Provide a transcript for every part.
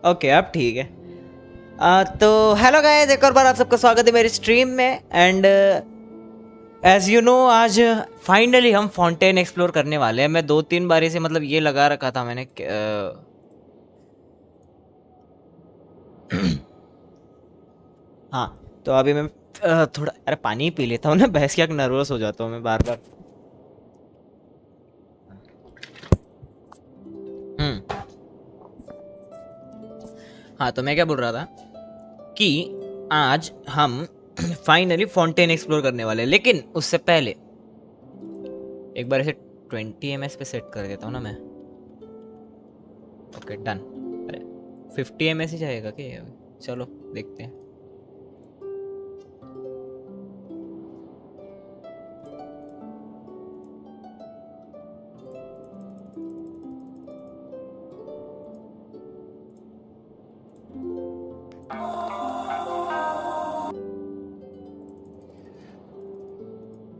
Okay अब ठीक है। तो हेलो गाइस, एक और बार आप सबका स्वागत है मेरी स्ट्रीम में। एंड एज यू नो आज फाइनली हम फाउंटेन एक्सप्लोर करने वाले हैं। मैं 2-3 बारी से मतलब ये लगा रखा था मैंने हाँ, तो अभी मैं थोड़ा अरे पानी ही पी लेता हूँ ना, बहस क्या नर्वस हो जाता हूँ मैं बार बार। हम्म। हाँ, तो मैं क्या बोल रहा था कि आज हम फाइनली फाउंटेन एक्सप्लोर करने वाले हैं, लेकिन उससे पहले एक बार इसे 20 ms पे सेट कर देता हूँ ना मैं। Okay done. अरे 50 ms ही जाएगा क्या ये? चलो देखते हैं।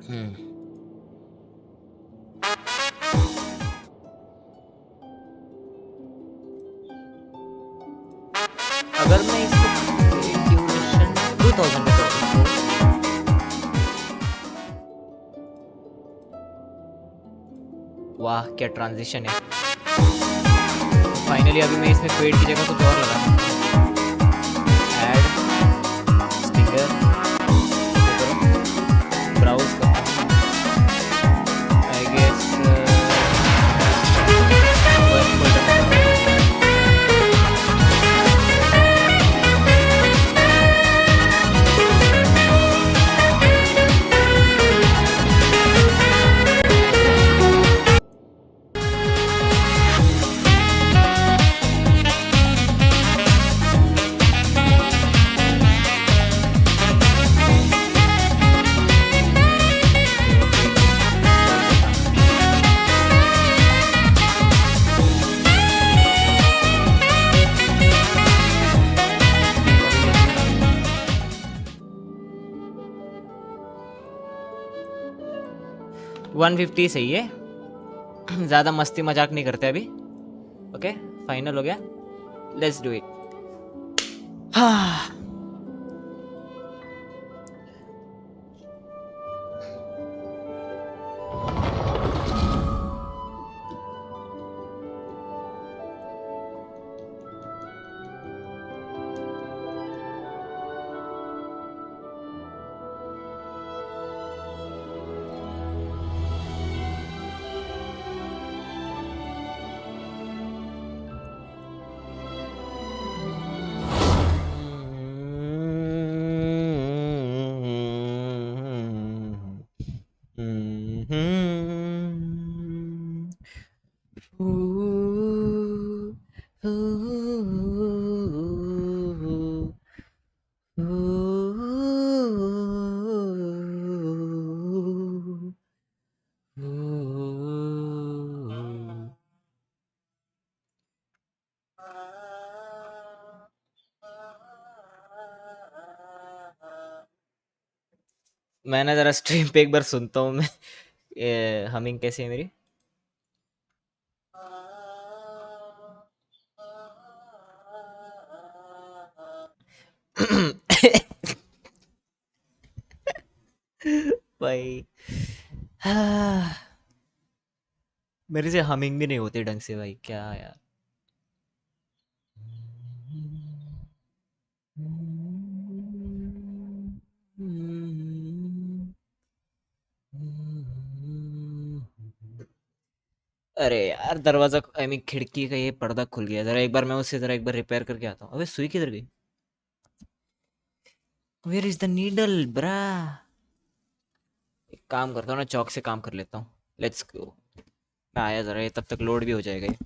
हम्म। अगर मैं इसको ड्यूरेशन 2000 पे कर दूँ तो वाह क्या ट्रांजिशन है। फाइनली अभी मैं इसमें फेड की जगह कुछ और लगा ऐड स्टिकर ब्राउज करता हूँ आई गेस। वन 150 सही है। ज़्यादा मस्ती मजाक नहीं करते अभी। ओके फाइनल हो गया, लेट्स डू इट। हाँ मैं ना जरा स्ट्रीम पे एक बार सुनता हूँ मैं हमिंग कैसी है मेरी। भाई हाँ, मेरे से हमिंग भी नहीं होती ढंग से भाई, क्या यार। अरे यार दरवाजा आई मीन खिड़की का ये पर्दा खुल गया, जरा एक बार मैं उसे जरा एक बार रिपेयर करके आता हूँ। अबे सुई किधर गई? वेयर इज द नीडल ब्रा? एक काम करता हूँ ना, चौक से काम कर लेता हूँ। Let's go. मैं आया जरा, ये तब तक लोड भी हो जाएगा ये।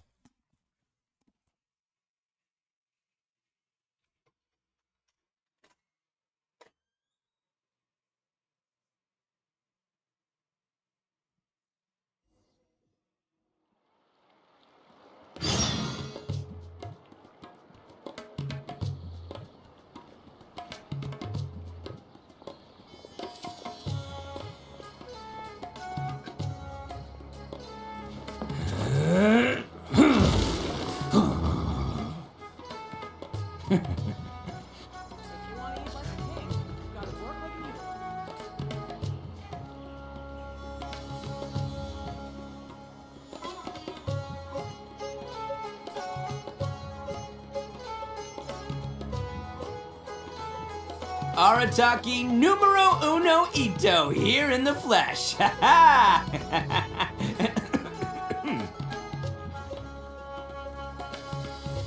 Arataki numero uno Ito here in the flesh. Ha ha!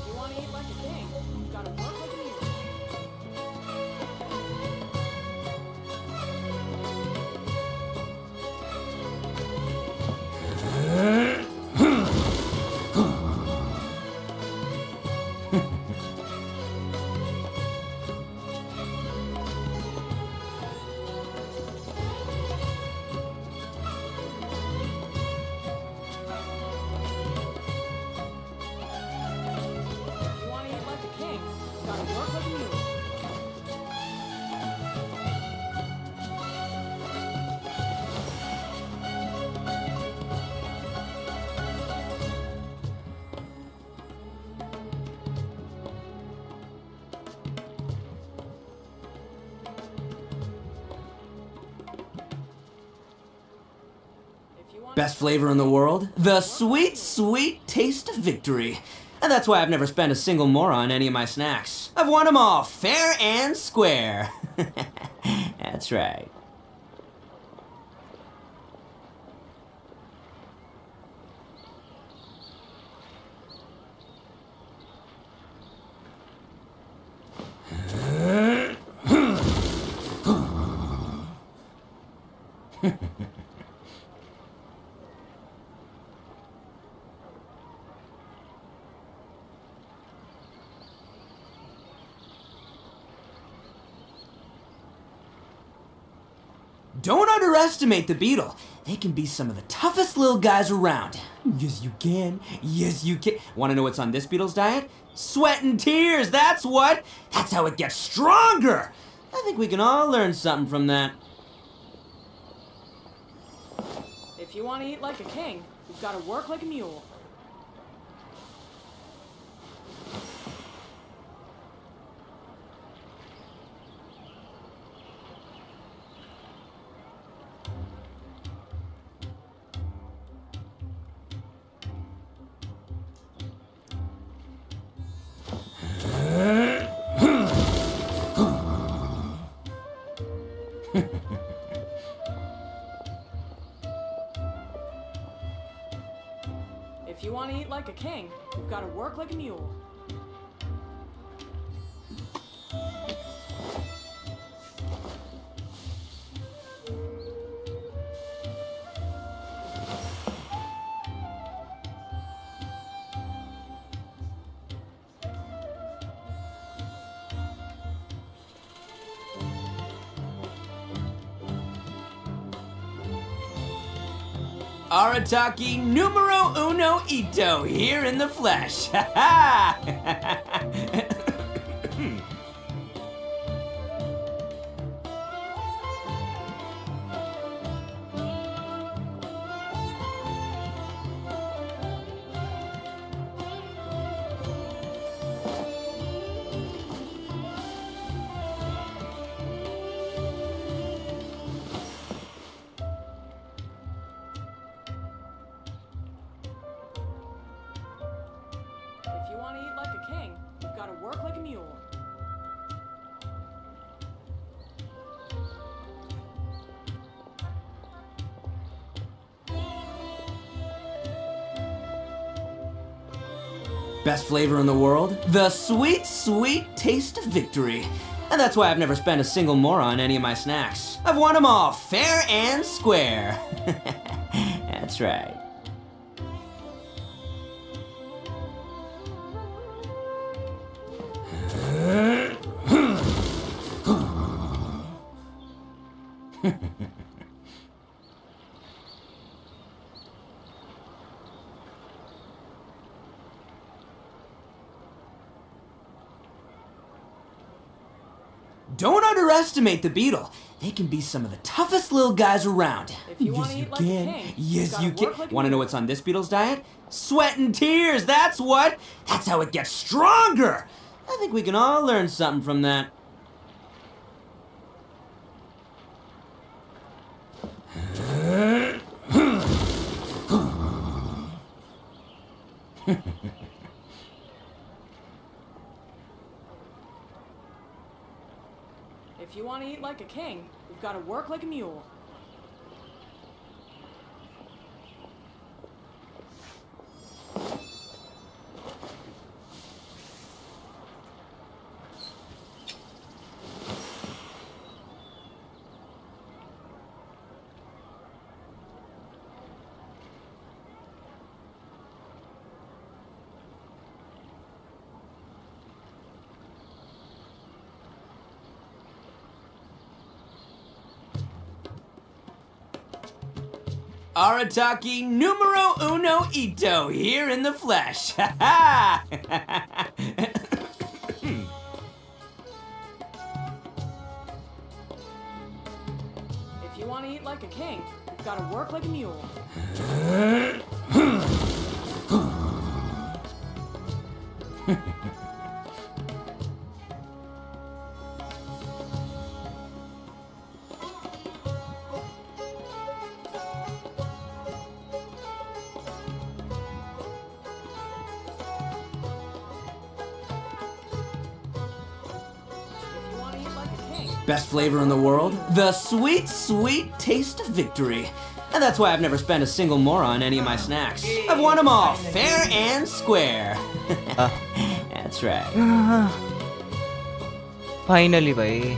You want to eat like a king? You gotta work like a mule. You want to eat like a king? You gotta work like a mule. If you want Best flavor in the world? The sweet, sweet taste of victory. And that's why I've never spent a single more on any of my snacks. I've won them all fair and square. That's right. Don't underestimate the beetle. They can be some of the toughest little guys around. Yes, you can. Yes, you can. Want to know what's on this beetle's diet? Sweat and tears, that's what. That's how it gets stronger. I think we can all learn something from that. If you want to eat like a king, you've got to work like a mule. If you want to eat like a king, you've got to work like a mule. Arataki numero uno Ito here in the flesh. Ha ha! If you want to eat like a king, you've got to work like a mule. Best flavor in the world? The sweet, sweet taste of victory. And that's why I've never spent a single more on any of my snacks. I've won them all fair and square. That's right. Don't underestimate the beetle. They can be some of the toughest little guys around. If you want Yes, to you eat like a can. king, Yes, you've you gotta can. work like a Want to know mule. what's on this beetle's diet? Sweat and tears, that's what. That's how it gets stronger. I think we can all learn something from that. If If you want to eat like a king, you've got to work like a mule. Arataki numero uno Ito here in the flesh. Ha ha! If you want to eat like a king, you've got to work like a mule. Best flavor in the world? The sweet, sweet taste of victory. And that's why I've never spent a single more on any of my snacks. I've won them all, fair and square. That's right. Finally, भाई.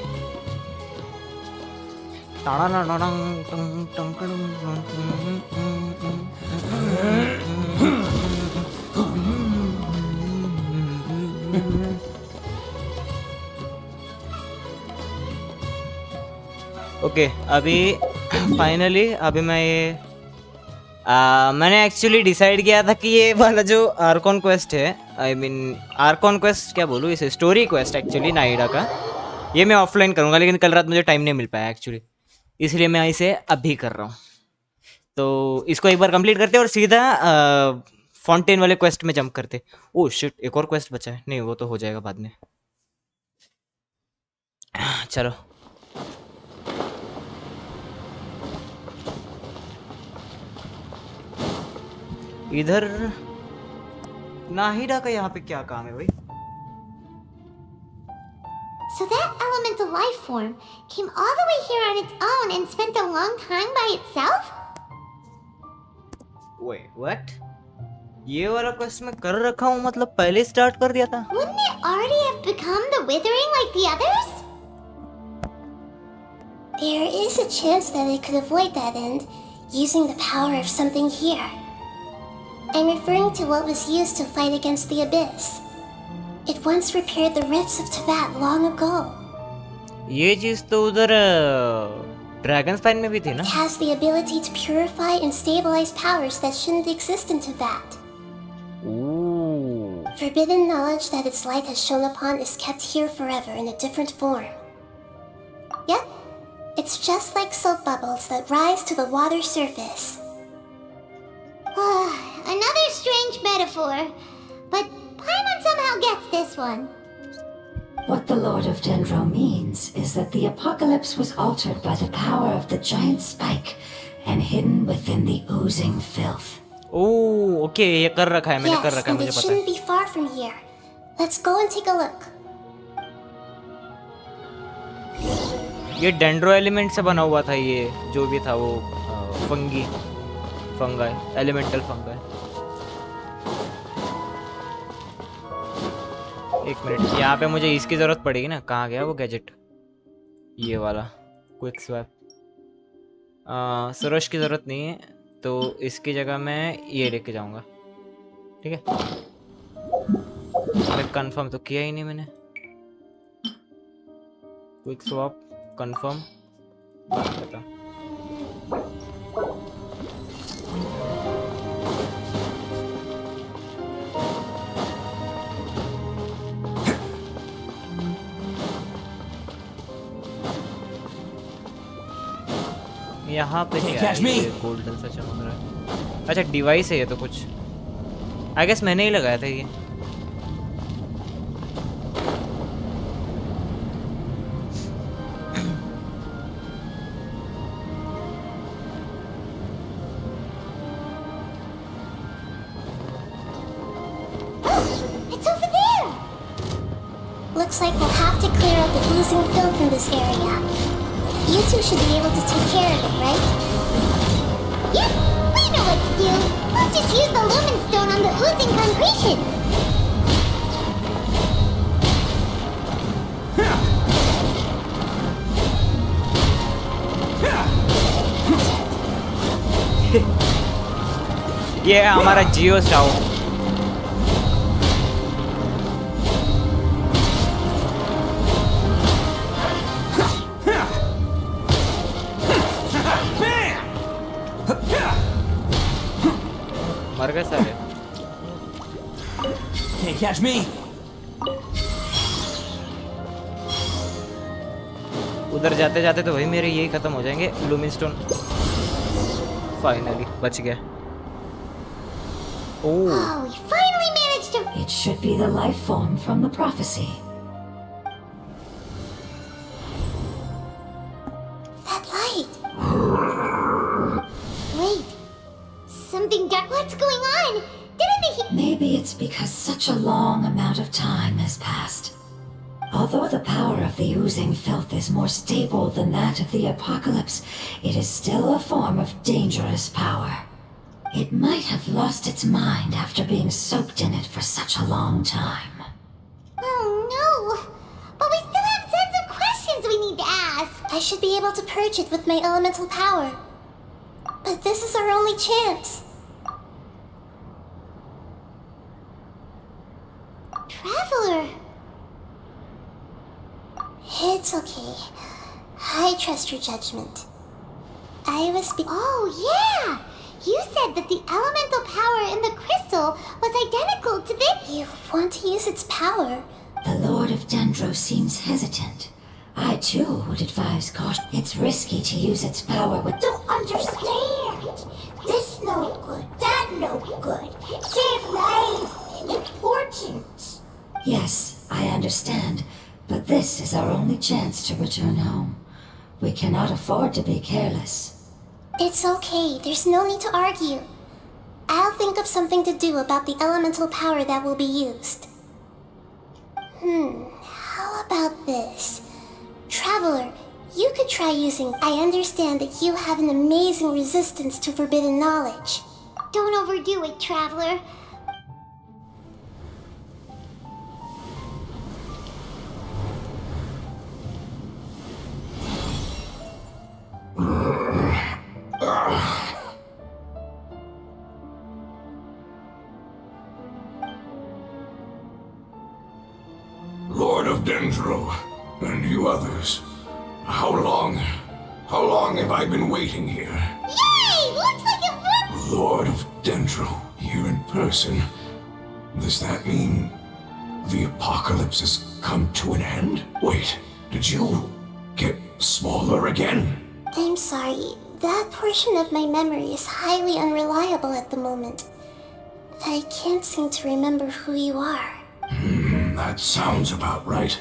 Okay अभी finally अभी मैं ये मैंने actually decide किया था कि ये वाला जो आर्कॉन क्वेस्ट है आई मीन आर्कॉन क्वेस्ट क्या बोलूँ इसे स्टोरी क्वेस्ट एक्चुअली नाइडा का ये मैं ऑफलाइन करूँगा लेकिन कल रात मुझे टाइम नहीं मिल पाया एक्चुअली इसलिए मैं इसे अभी कर रहा हूँ तो इसको एक बार कंप्लीट करते और सीधा फाउंटेन वाले क्वेस्ट में जंप करते ओह शिट एक और क्वेस्ट बचा है नहीं वो तो हो जाएगा बाद में चलो इधर नाहिदा का यहाँ पे क्या काम है भाई So that elemental life form came all the way here on its own and spent a long time by itself? Wait, what? ये वाला क्वेस्ट मैं कर रखा हूँ मतलब पहले स्टार्ट कर दिया था Wouldn't it already have become the withering like the others? There is a chance that it could avoid that end using the power of something here. I'm referring to what was used to fight against the Abyss. It once repaired the rifts of Teyvat long ago. ये चीज तो उधर dragon spine में भी थी ना? It has the ability to purify and stabilize powers that shouldn't exist in Teyvat. Ooh. Forbidden knowledge that its light has shone upon is kept here forever in a different form. Yep, it's just like soap bubbles that rise to the water surface. Another strange metaphor, but Paimon somehow gets this one. What the Lord of Dendro means is that the apocalypse was altered by the power of the giant spike and hidden within the oozing filth. Oh okay ये कर रखा है मैंने कर Yes, रखा है and मुझे it पता shouldn't है be far from here. Let's go and take a look. ये डेंड्रो एलिमेंट से बना हुआ था ये जो भी था वो फंगाई एलिमेंटल फंगाई एक मिनट यहाँ पे मुझे इसकी जरूरत पड़ेगी ना कहाँ गया वो गैजेट ये वाला क्विक स्वैप सरोश की जरूरत नहीं है तो इसकी जगह मैं ये लेके जाऊंगा ठीक है मैं कंफर्म तो किया ही नहीं मैंने क्विक स्वैप कंफर्म बता यहाँ पे क्या है ये गोल्डन सा चमक रहा है अच्छा डिवाइस है ये तो कुछ आई गेस मैंने ही लगाया था ये It's over there! Looks like we'll have to clear out the oozing filth in this area. You two should be able to take care of it, right? Yep, we know what to do. We'll just use the lumen stone on the oozing concretion. ये है हमारा जियो Shao. मर गए सारे। Can't catch me. उधर जाते जाते तो वही मेरे यही खत्म हो जाएंगे। लूमिन स्टोन फाइनली बच गया। Oh, we finally managed to... It should be the life form from the prophecy. That light! Wait. Something dark. What's going on? Didn't the... Maybe it's because such a long amount of time has passed. Although the power of the oozing filth is more stable than that of the apocalypse, it is still a form of dangerous power. It might have lost its mind after being soaked in it for such a long time. Oh, no. But we still have tons of questions we need to ask. I should be able to purge it with my elemental power. But this is our only chance. Traveler. It's okay. I trust your judgment. I was Oh, yeah. You said that the elemental power in the crystal was identical to the... You want to use its power? The Lord of Dendro seems hesitant. I too would advise caution. It's risky to use its power with... Don't understand. This no good, that no good. Save lives. Important. Yes, I understand, but this is our only chance to return home. We cannot afford to be careless. It's okay. There's no need to argue. I'll think of something to do about the elemental power that will be used. How about this? Traveler, you could try using... I understand that you have an amazing resistance to forbidden knowledge. Don't overdo it, Traveler. Lord of Dendro, and you others, how long have I been waiting here? Yay! Looks like it worked! Lord of Dendro, here in person. Does that mean the apocalypse has come to an end? Wait, did you get smaller again? I'm sorry. That portion of my memory is highly unreliable at the moment. I can't seem to remember who you are. That sounds about right.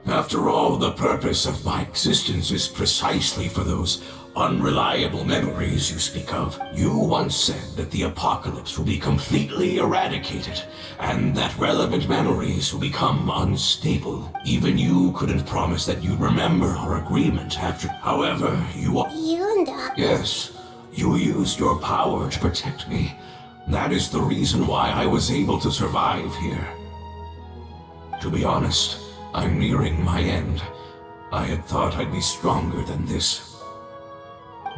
After all, the purpose of my existence is precisely for those unreliable memories you speak of. You once said that the apocalypse will be completely eradicated, and that relevant memories will become unstable. Even you couldn't promise that you'd remember our agreement after... However, you... Yes, you used your power to protect me. That is the reason why I was able to survive here. To be honest, I'm nearing my end. I had thought I'd be stronger than this.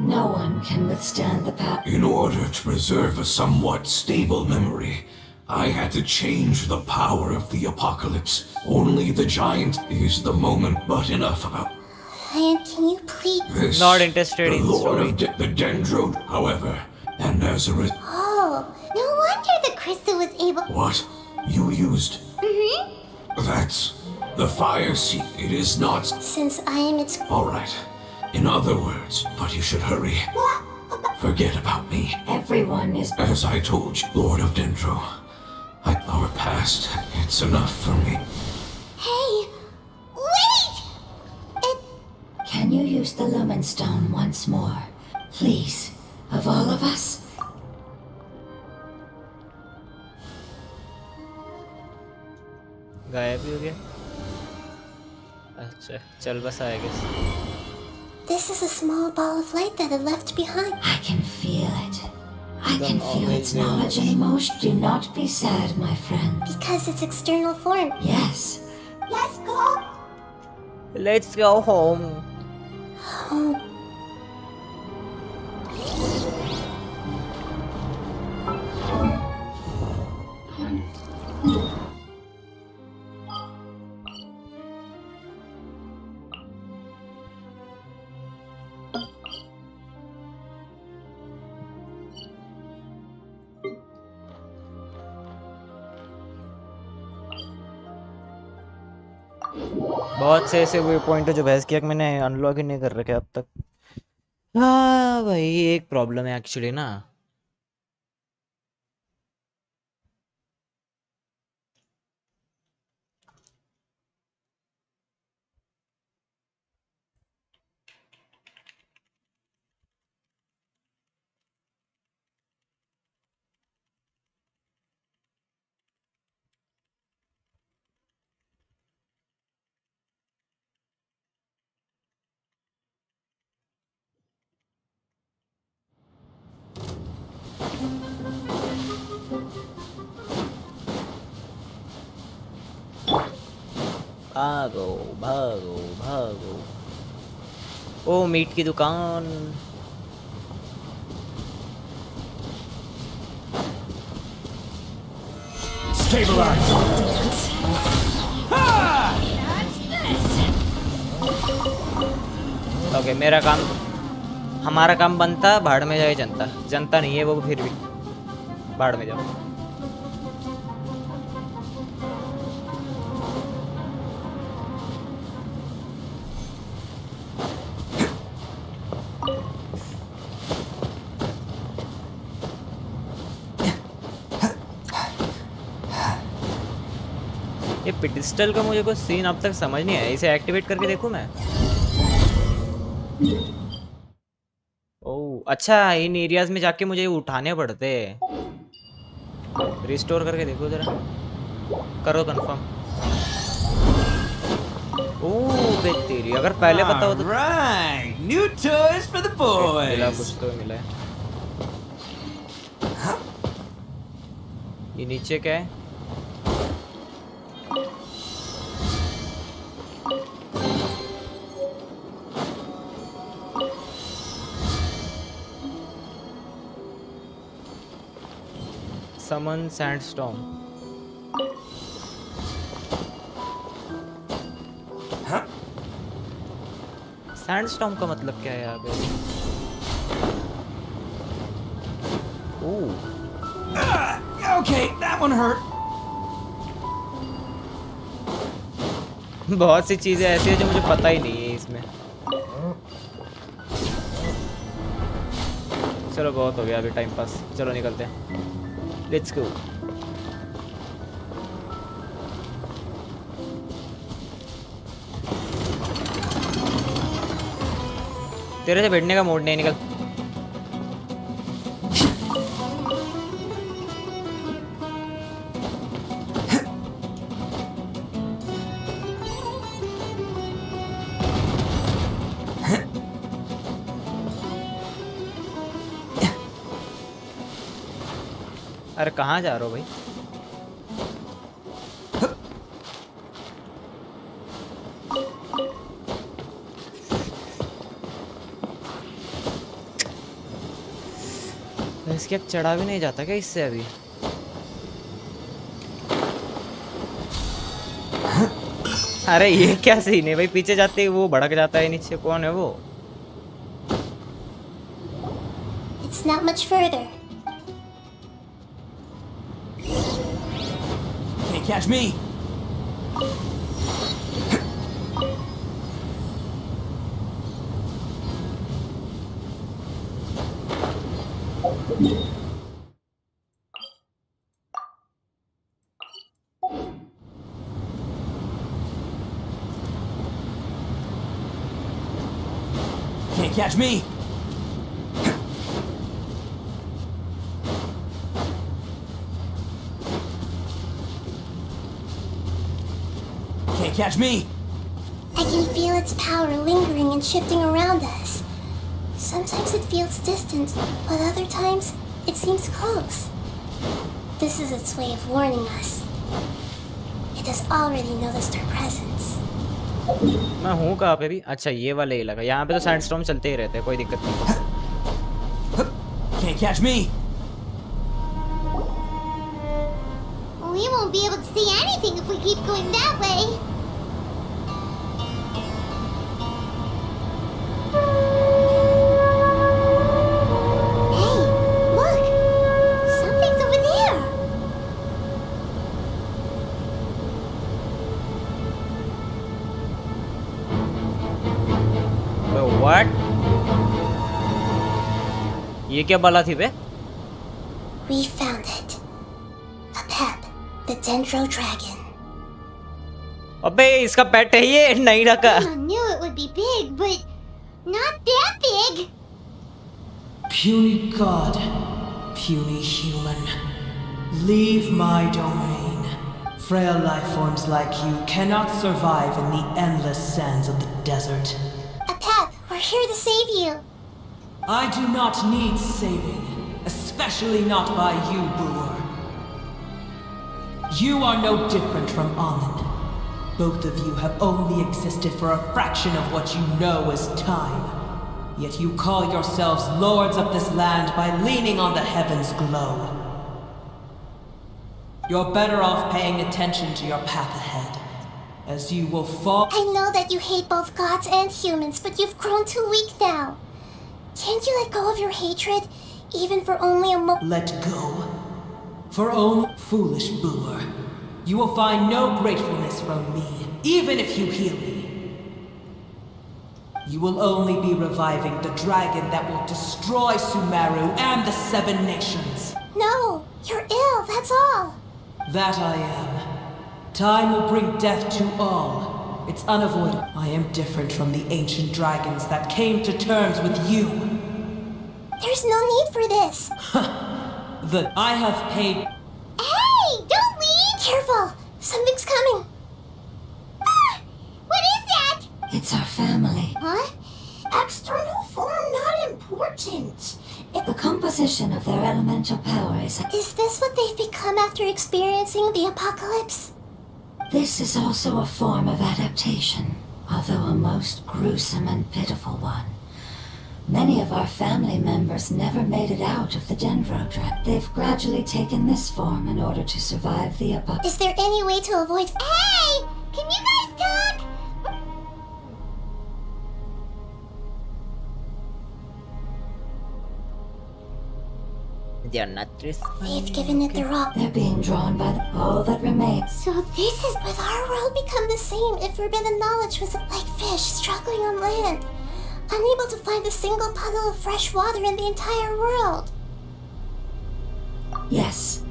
No one can withstand the power. In order to preserve a somewhat stable memory, I had to change the power of the apocalypse. Only the giant is the moment, but enough about And can you please... this. Not interested the in Lord story. of the Dendro, however, and as a result... Oh, no wonder the crystal was able... What? You used... That's... the fire seed. It is not... Since I am its... Alright. In other words, but you should hurry. Forget about me. Everyone is... As I told you, Lord of Dendro, our past, it's enough for me. Hey! Wait! Can you use the lumen stone once more? Please, of all of us? गायब ही हो गया। अच्छा चल बस I guess. This is a small ball of light that it left behind. I can feel it. I can feel its amazing. knowledge and emotion. Do not be sad, my friend. Because its external form. Yes, Let's go. Let's go home. Home. बहुत से ऐसे way point है जो बहस किया कि मैंने unlock ही नहीं कर रखे अब तक। हाँ भाई एक प्रॉब्लम है एक्चुअली ना। भागो भागो भागो। ओ मीट की दुकान। Stabilize! ओके मेरा काम, हमारा काम बनता भाड़ में जाए जनता। जनता नहीं है वो फिर भी भाड़ में जाओ। ये पिस्टल का मुझे कुछ सीन अब तक समझ नहीं आया। इसे एक्टिवेट करके देखूं मैं? ओह अच्छा, इन एरियाज में जाके मुझे उठाने पड़ते हैं। रिस्टोर करके देखो जरा, करो कंफर्म। ओह बेतेरी, अगर पहले पता हो तो। Alright, new toys for the मिला, boys. कुछ तो मिला है। ये नीचे क्या है? Summon Sandstorm. Sandstorm का मतलब क्या है यहाँ पे? ओह Okay, that one hurt. बहुत सी चीजें ऐसी है जो मुझे पता ही नहीं है इसमें। चलो बहुत हो गया अभी टाइम पास, चलो निकलते हैं। Let's go. तेरे से बैठने का मूड नहीं, निकल। अरे कहाँ जा रहे हो भाई? इसके अब चढ़ा भी नहीं जाता क्या इससे अभी? अरे ये क्या सीन है भाई? पीछे जाते ही वो भड़क जाता है नीचे। कौन है वो? It's not much further. Can't catch me. Can't catch me. Can't catch me. I can feel its power lingering and shifting around us. Sometimes it feels distant, but other times it seems close. This is its way of warning us. It has already noticed our presence. मैं हूँ कहाँ पे भी? अच्छा ये वाले इलाका, यहाँ पे तो सैंडस्टॉर्म चलते ही रहते हैं, कोई दिक्कत नहीं। Can't catch me. We won't be able to see anything if we keep going that way. Hey, look! Something's over there! What? ये क्या बला थी बे? We found it. A pet, the Dendro Dragon. अबे इसका पेट है ये, नहीं रखा। I knew it would be big, but not that big. Puny god, puny human, leave my domain. Frail life forms like you cannot survive in the endless sands of the desert. A pet, we're here to save you. I do not need saving, especially not by you, Boor. You are no different from Amun. Both of you have only existed for a fraction of what you know as time. Yet you call yourselves lords of this land by leaning on the heavens' glow. You're better off paying attention to your path ahead, as you will fall. I know that you hate both gods and humans, but you've grown too weak now. Can't you let go of your hatred, even for only a moment? Let go. For only foolish Boor. You will find no gratefulness from me, even if you heal me. You will only be reviving the dragon that will destroy Sumeru and the 7 nations. No, you're ill, that's all. That I am. Time will bring death to all. It's unavoidable. I am different from the ancient dragons that came to terms with you. There's no need for this. That I have paid. Hey, don't leave! Careful, something's coming. Ah, what is that? It's our family. Huh? External form not important. The composition of their elemental power is... Is this what they've become after experiencing the apocalypse? This is also a form of adaptation, although a most gruesome and pitiful one. Many of our family members never made it out of the Dendro Dragon. They've gradually taken this form in order to survive the apocalypse. Is there any way to avoid... Hey! Can you guys talk? They are not They've given it the rock. They're being drawn by all that remains. So this is... Would our world become the same if forbidden knowledge was like fish struggling on land? Unable to find a single puddle of fresh water in the entire world. Yes,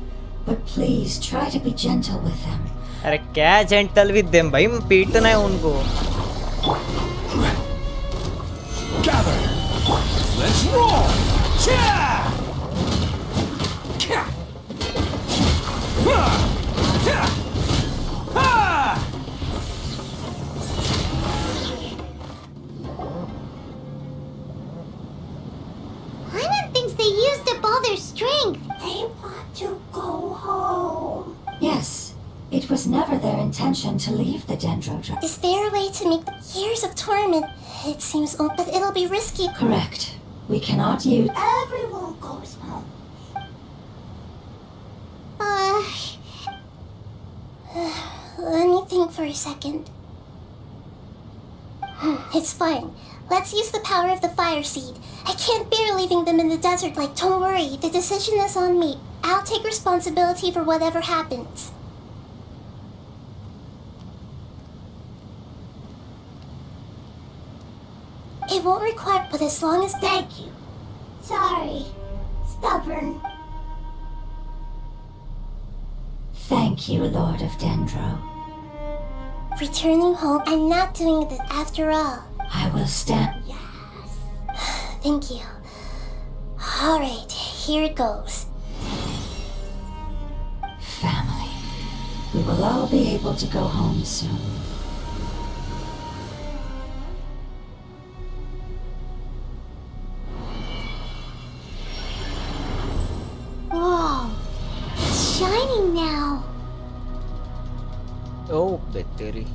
but please try to be gentle with them. अरे क्या gentle with them भाई, पीटना है उनको. Gather! Let's roll! Yeah! Paimon thinks they used up all their strength. They want to go home. Yes, it was never their intention to leave the Dendro Dragon. Is there a way to make years of torment? It seems old, but it'll be risky. Correct. We cannot use... Everyone goes home. Let me think for a second. It's fine. Let's use the power of the fire seed. I can't bear leaving them in the desert. Don't worry, the decision is on me. I'll take responsibility for whatever happens. It won't require, but as long as... Thank you. Sorry. Stubborn. Thank you, Lord of Dendro. Returning home, I'm not doing this after all. I will stand... Thank you. Alright, here it goes. Family. We will all be able to go home soon. crying now. Oh, बेतेरी.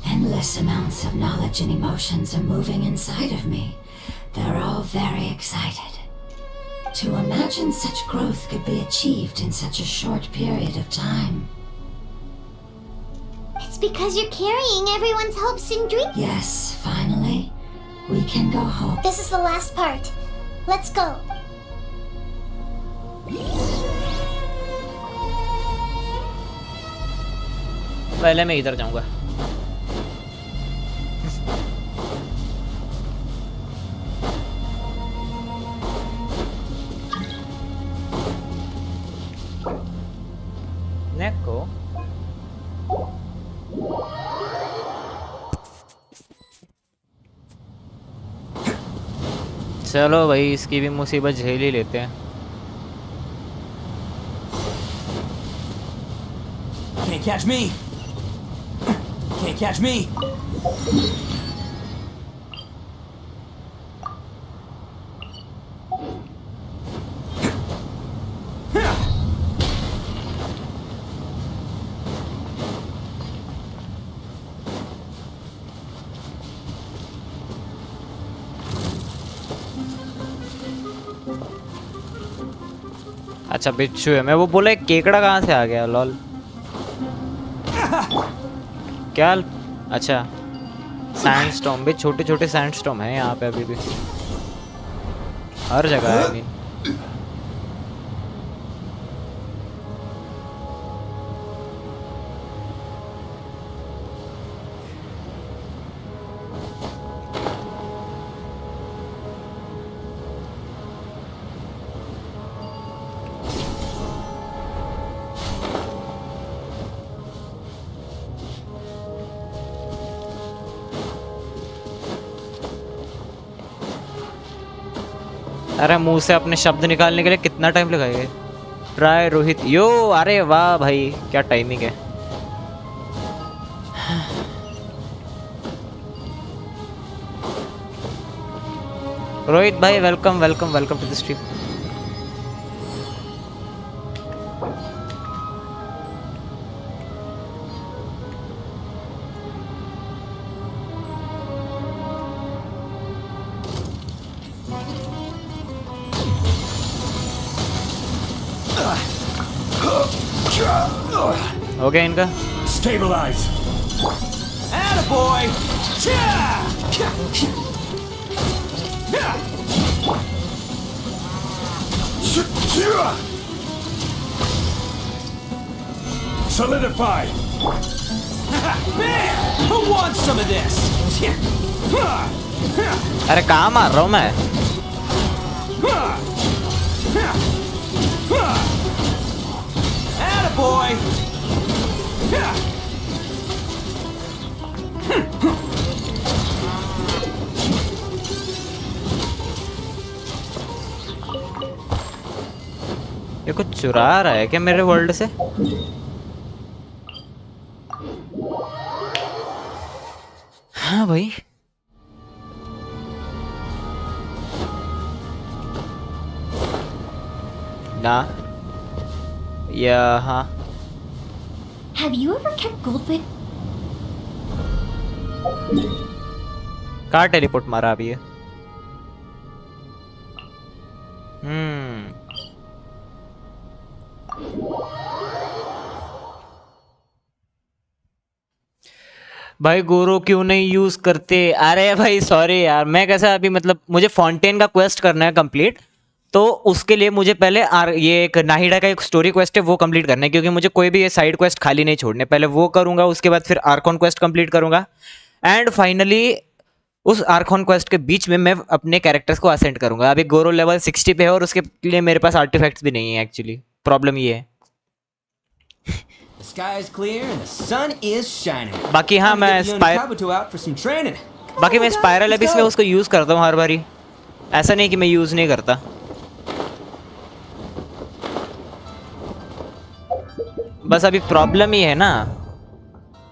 Endless amounts of knowledge and emotions are moving inside of me. They're all very excited. To imagine such growth could be achieved in such a short period of time. It's because you're carrying everyone's hopes and dreams. Yes, finally, we can go home. This is the last part. Let's go. पहले मैं इधर जाऊंगा. Neko. चलो भाई इसकी भी मुसीबत झेल ही लेते हैं. Can't catch me. Can't catch me. अच्छा बिच्छू है. मैं वो बोला एक केकड़ा कहाँ से आ गया लॉल. क्या. अच्छा सैंडस्टॉर्म भी. छोटे छोटे सैंडस्टॉर्म है यहाँ पे अभी भी हर जगह है. अरे मुंह से अपने शब्द निकालने के लिए कितना टाइम लगाएगा. ट्राई रोहित. यो अरे वाह भाई क्या टाइमिंग है. रोहित भाई welcome welcome welcome to the stream. हो गया इनका. Stabilize. Attaboy! Solidify. Man, who wants some of this? अरे कहाँ मार रहा हूँ मैं. Attaboy! ये कुछ चुरा रहा है क्या मेरे वर्ल्ड से. हाँ भाई. ना या हाँ. Have you ever kept goldfish? कहाँ टेलीपोर्ट मारा अभी ये. भाई गोरो क्यों नहीं यूज करते. अरे भाई सॉरी यार. मैं कैसा अभी मतलब मुझे फाउंटेन का क्वेस्ट करना है कंप्लीट. तो उसके लिए मुझे पहले ये एक नाहिडा का एक स्टोरी क्वेस्ट है वो कंप्लीट करना है क्योंकि मुझे कोई भी ये साइड क्वेस्ट खाली नहीं छोड़ने. पहले वो करूंगा उसके बाद फिर आर्कॉन क्वेस्ट कंप्लीट करूंगा एंड फाइनली उस आर्कॉन क्वेस्ट के बीच में मैं अपने कैरेक्टर्स को असेंड करूंगा. अभी गोरो लेवल 60 पे है और उसके लिए मेरे पास आर्टिफैक्ट्स भी नहीं है. एक्चुअली प्रॉब्लम ये है. The sky is clear and the sun is shining. बाकी हाँ मैं स्पाइरल एबिस में उसको यूज करता हूँ हर बारी. ऐसा नहीं कि मैं यूज नहीं करता. बस अभी प्रॉब्लम ही है ना.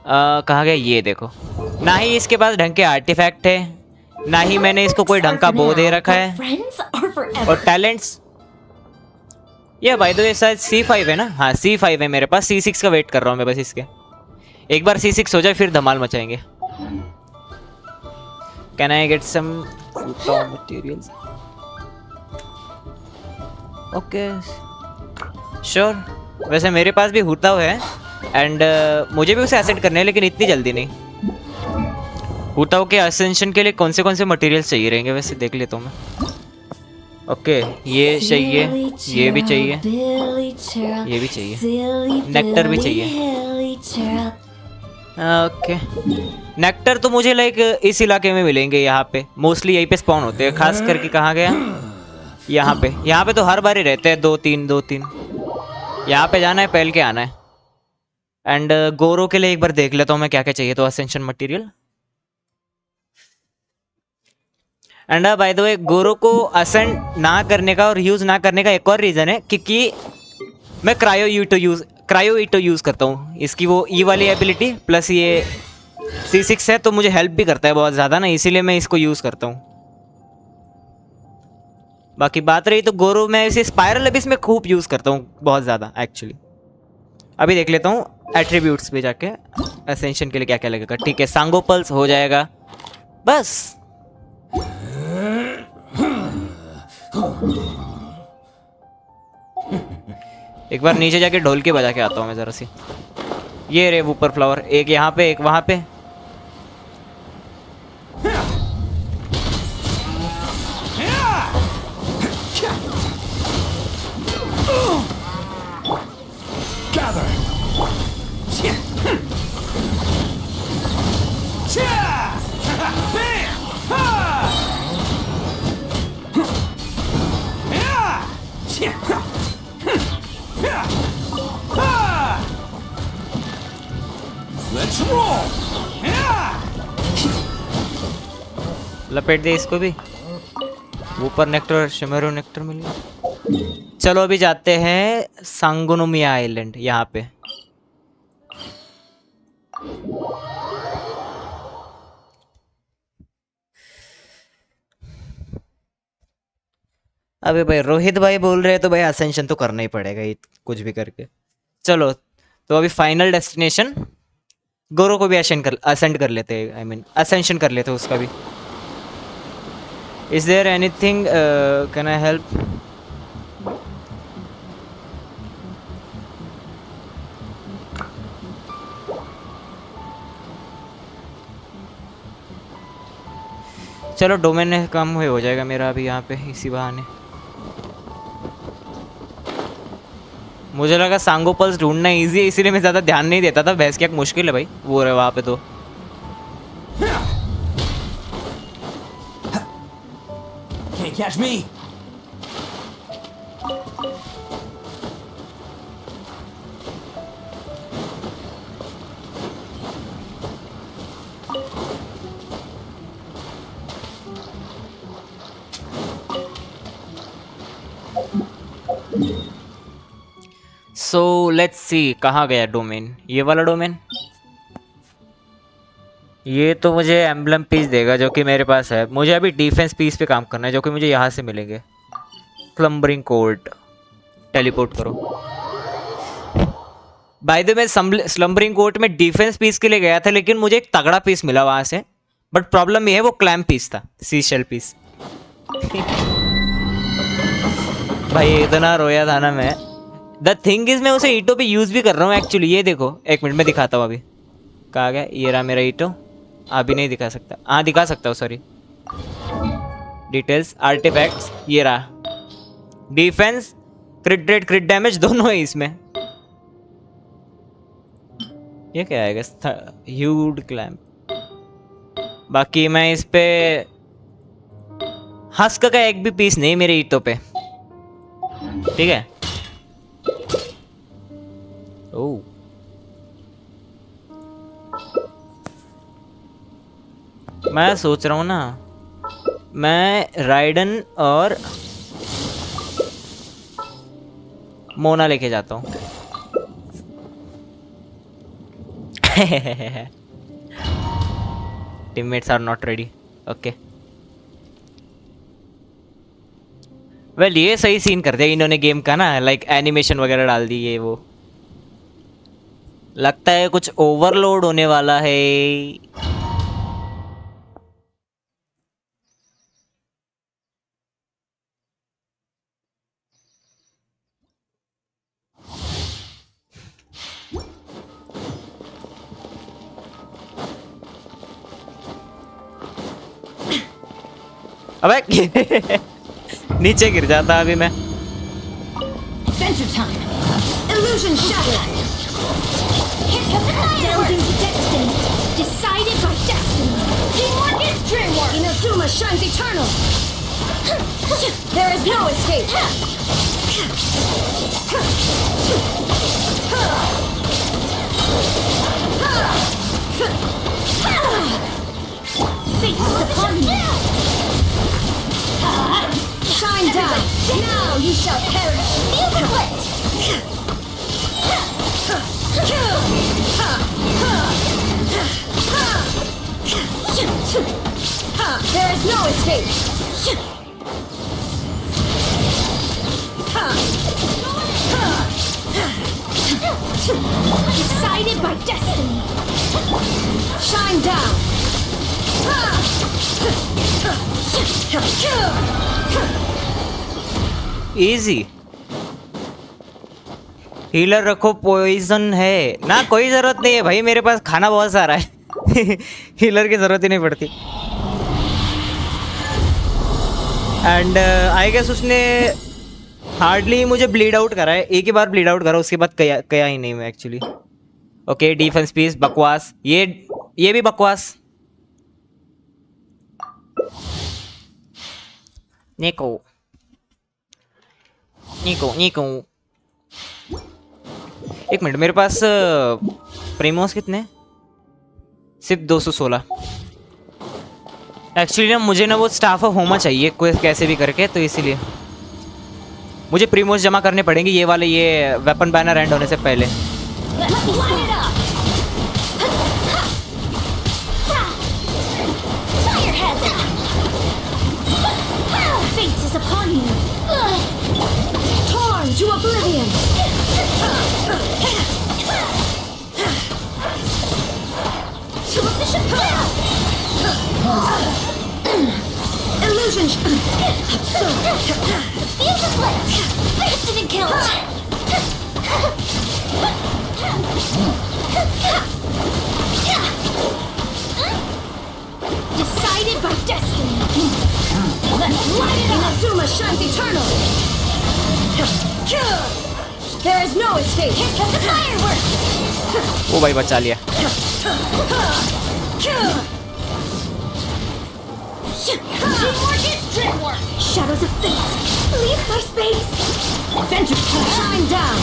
कहाँ गया ये देखो. ना ही इसके पास ढंग के आर्टिफैक्ट है ना ही मैंने इसको कोई ढंग का बो दे रखा है और टैलेंट्स. ये बाय द वे शायद C5 है ना? हाँ C5 है मेरे पास, C6 का वेट कर रहा हूँ मैं बस इसके। एक बार C6 हो जाए फिर धमाल मचाएंगे। Can I get some materials? Okay sure. वैसे मेरे पास भी हुता है एंड मुझे भी उसे एसेट करने हैं, लेकिन इतनी जल्दी नहीं। हुताओ के असेंशन के लिए कौन से मटेरियल्स चाहिए रहेंगे वैसे देख लेता हूँ मैं। ओके ये चाहिए, ये भी चाहिए, ये भी चाहिए, नेक्टर भी चाहिए। ओके नेक्टर तो मुझे लाइक इस इलाके में मिलेंगे, यहाँ पे मोस्टली यहीं पे स्पॉन होते हैं। खास करके कहाँ गया, यहाँ पे तो हर बार ही रहते हैं, 2-3 यहाँ पे जाना है, पहल के आना है। एंड गोरो के लिए एक बार देख लेता हूँ मैं क्या क्या चाहिए तो ascension material. And by the way गोरो को असेंड ना करने का और यूज ना करने का एक और रीजन है क्योंकि मैं क्रायो ईटो यूज करता हूँ। इसकी वो ई वाली एबिलिटी प्लस ये C6 है तो मुझे हेल्प भी करता है बहुत ज़्यादा ना, इसीलिए मैं इसको यूज़ करता हूँ। बाकी बात रही तो गोरो मैं इसे स्पाइरल अबिस में खूब यूज़ करता हूँ बहुत ज़्यादा एक्चुअली। अभी देख लेता हूँ एट्रीब्यूट्स पे जाके असेंशन के लिए क्या क्या लगेगा। ठीक है सांगो पल्स हो जाएगा बस। एक बार नीचे जाके ढोल के बजा के आता हूँ मैं जरा सी। ये रे ऊपर फ्लावर, एक यहाँ पे एक वहाँ पे। लपेट दे इसको भी। ऊपर नेक्टर शिमेरो नेक्टर मिल गया। चलो अभी जाते हैं सांगोनोमिया आइलैंड। यहाँ पे अबे भाई रोहित भाई बोल रहे हैं तो भाई असेंशन तो करना ही पड़ेगा ये कुछ भी करके। चलो तो अभी फाइनल डेस्टिनेशन गोरो को भी असेंड कर लेते हैं, आई मीन असेंशन कर लेते हैं उसका भी। Is there anything can I help? चलो डोमेन कम हो जाएगा मेरा अभी यहाँ पे इसी बहाने। मुझे लगा सांगो पल्स ढूंढना इजी है इसीलिए मैं ज़्यादा ध्यान नहीं देता था। भैंस क्या मुश्किल है भाई वो रहे वहाँ पे तो। Can't catch me. So let's see कहाँ गया डोमेन, ये वाला डोमेन। ये तो मुझे एम्बलम पीस देगा जो कि मेरे पास है। मुझे अभी डिफेंस पीस पे काम करना है जो कि मुझे यहाँ से मिलेंगे। स्लम्बरिंग कोर्ट टेलीपोर्ट करो। Bye the way slumbering court में डिफेंस पीस के लिए गया था लेकिन मुझे एक तगड़ा पीस मिला वहाँ से। बट प्रॉब्लम ये है वो क्लैम्प पीस था, सी शेल पीस। भाई इतना रोया था ना मैं। द थिंग इज मैं उसे ईटो पे यूज भी कर रहा हूँ एक्चुअली। ये देखो एक मिनट में दिखाता हूँ अभी। कहाँ गया? ये रहा मेरा ईटो। अभी नहीं दिखा सकता, हाँ दिखा सकता हूँ सॉरी। डिटेल्स आर्टिफैक्ट्स ये रहा। डिफेंस क्रिट रेट क्रिट डैमेज दोनों है इसमें। ये क्या आएगा? ह्यूड क्लैम्प। बाकी मैं इस पे हस्क का एक भी पीस नहीं मेरे ईटो पे। ठीक है। ओह मैं सोच रहा हूँ ना मैं राइडन और मोना लेके जाता हूँ। Teammates are not ready. Okay well ये सही सीन कर दिया इन्होंने गेम का ना, लाइक एनिमेशन वगैरह डाल दी ये वो। लगता है कुछ ओवरलोड होने वाला है। अबे नीचे गिर जाता अभी मैं। Adventure time. Illusion shattered. Here comes the delving to destiny. Decided by destiny. Teamwork is dreamwork. Inazuma shines eternal. There is no escape. Fate is upon you. Shine down. Now you shall perish. Feel the split. There is no escape. Decided by destiny. Shine down. Easy. Healer रखो, poison है ना, कोई जरूरत नहीं है भाई, मेरे पास खाना बहुत सारा है। हीलर की जरूरत ही नहीं पड़ती। एंड आई गेस उसने हार्डली मुझे ब्लीड आउट करा है, एक ही बार ब्लीड आउट करा, उसके बाद कया ही नहीं मैं एक्चुअली। ओके डिफेंस पीस बकवास, ये भी बकवास। निको निको निको। एक मिनट, मेरे पास प्रीमोस कितने? सिर्फ 216। एक्चुअली ना मुझे ना वो स्टाफ ऑफ होमा चाहिए कोई कैसे भी करके, तो इसीलिए मुझे प्रीमोस जमा करने पड़ेंगे ये वाले, ये वेपन बैनर एंड होने से पहले। Fate is upon you. Torn to oblivion. Illusion. Feel the split. That didn't count. Decided by destiny. Let's light it up. Inazuma shines eternal. There is no escape. Here comes the fireworks. ओ भाई बचा लिया। Teamwork is dreamwork. Shadows of fate. Leave my space. Adventure time. Shine down.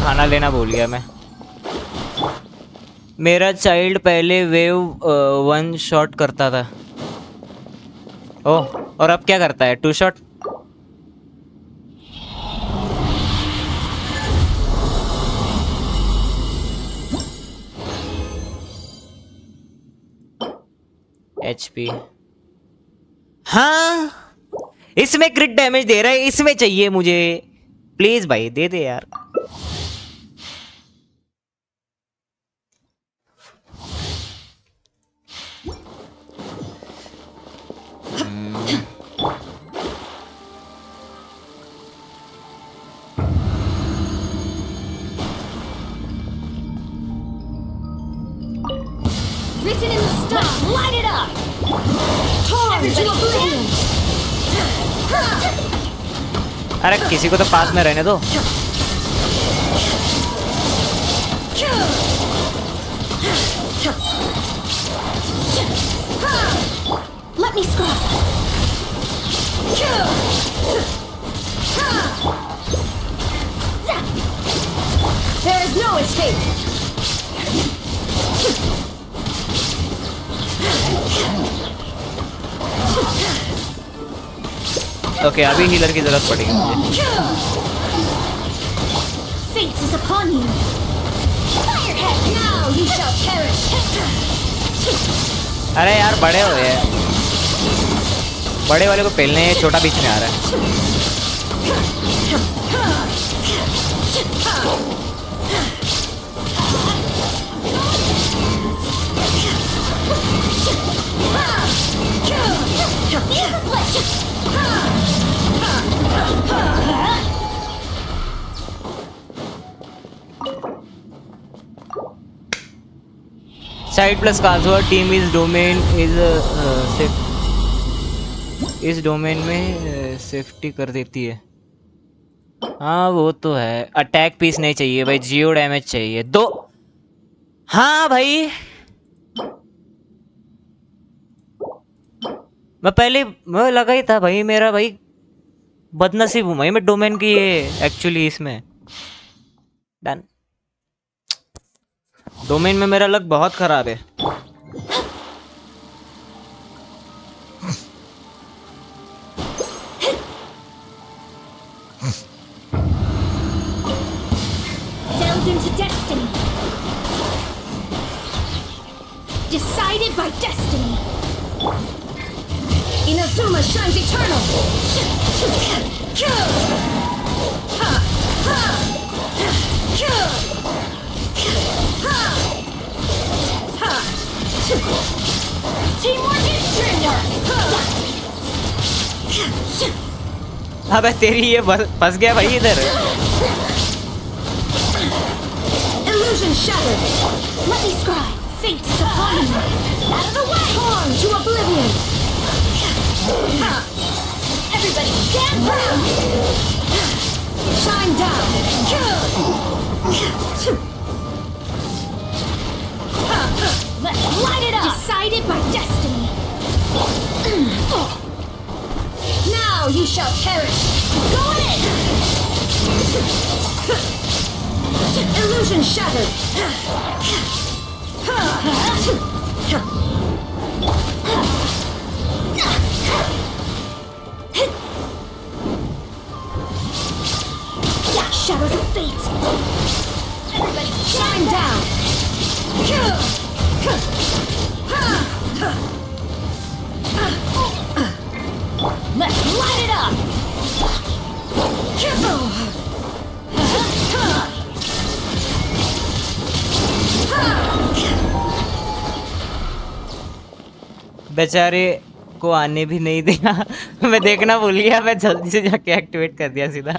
खाना लेना भूल गया मैं। मेरा child पहले वेव 1 शॉट करता था। ओह, और अब क्या करता है? 2 शॉट। HP। हाँ, इसमें क्रिट डैमेज दे रहा है, इसमें चाहिए मुझे। प्लीज भाई दे दे यार। Written in the stars, light it up! Torn to oblivion! अरे किसी को तो पास में रहने दो। Let me scrap! There is no escape! Okay अभी हीलर की जरूरत पड़ेगी मुझे। Fate is upon you. Firehead! Now you shall perish. अरे यार बड़े हो गए, बड़े वाले को पहलने, छोटा बीच में आ रहा है। साइड प्लस काजूअल टीम इस डोमेन इस डोमेन में सेफ्टी कर देती है। हाँ वो तो है। अटैक पीस नहीं चाहिए भाई, जियो डैमेज चाहिए दो। हाँ भाई मैं पहले मैं लगा ही था भाई, मेरा भाई बदनसीब हूँ भाई मैं डोमेन की ये एक्चुअली इसमें डन। डोमेन में मेरा लक बहुत खराब है। Delved into destiny. Decided by destiny. Inazuma shines eternal. Teamwork is teamwork. अबे तेरी ये फंस गया भाई इधर। Illusion shattered. Let me scry. Fate is upon me. Out of the way. Torn to oblivion. Everybody stand down. Shine down. Let's light it up. Decided by destiny. Now you shall perish. Go in. Illusion shattered. Shadows of fate. Everybody shine down. Let's light it up. बेचारे को आने भी नहीं दिया। मैं देखना भूल गया, मैं जल्दी से जाके एक्टिवेट कर दिया सीधा।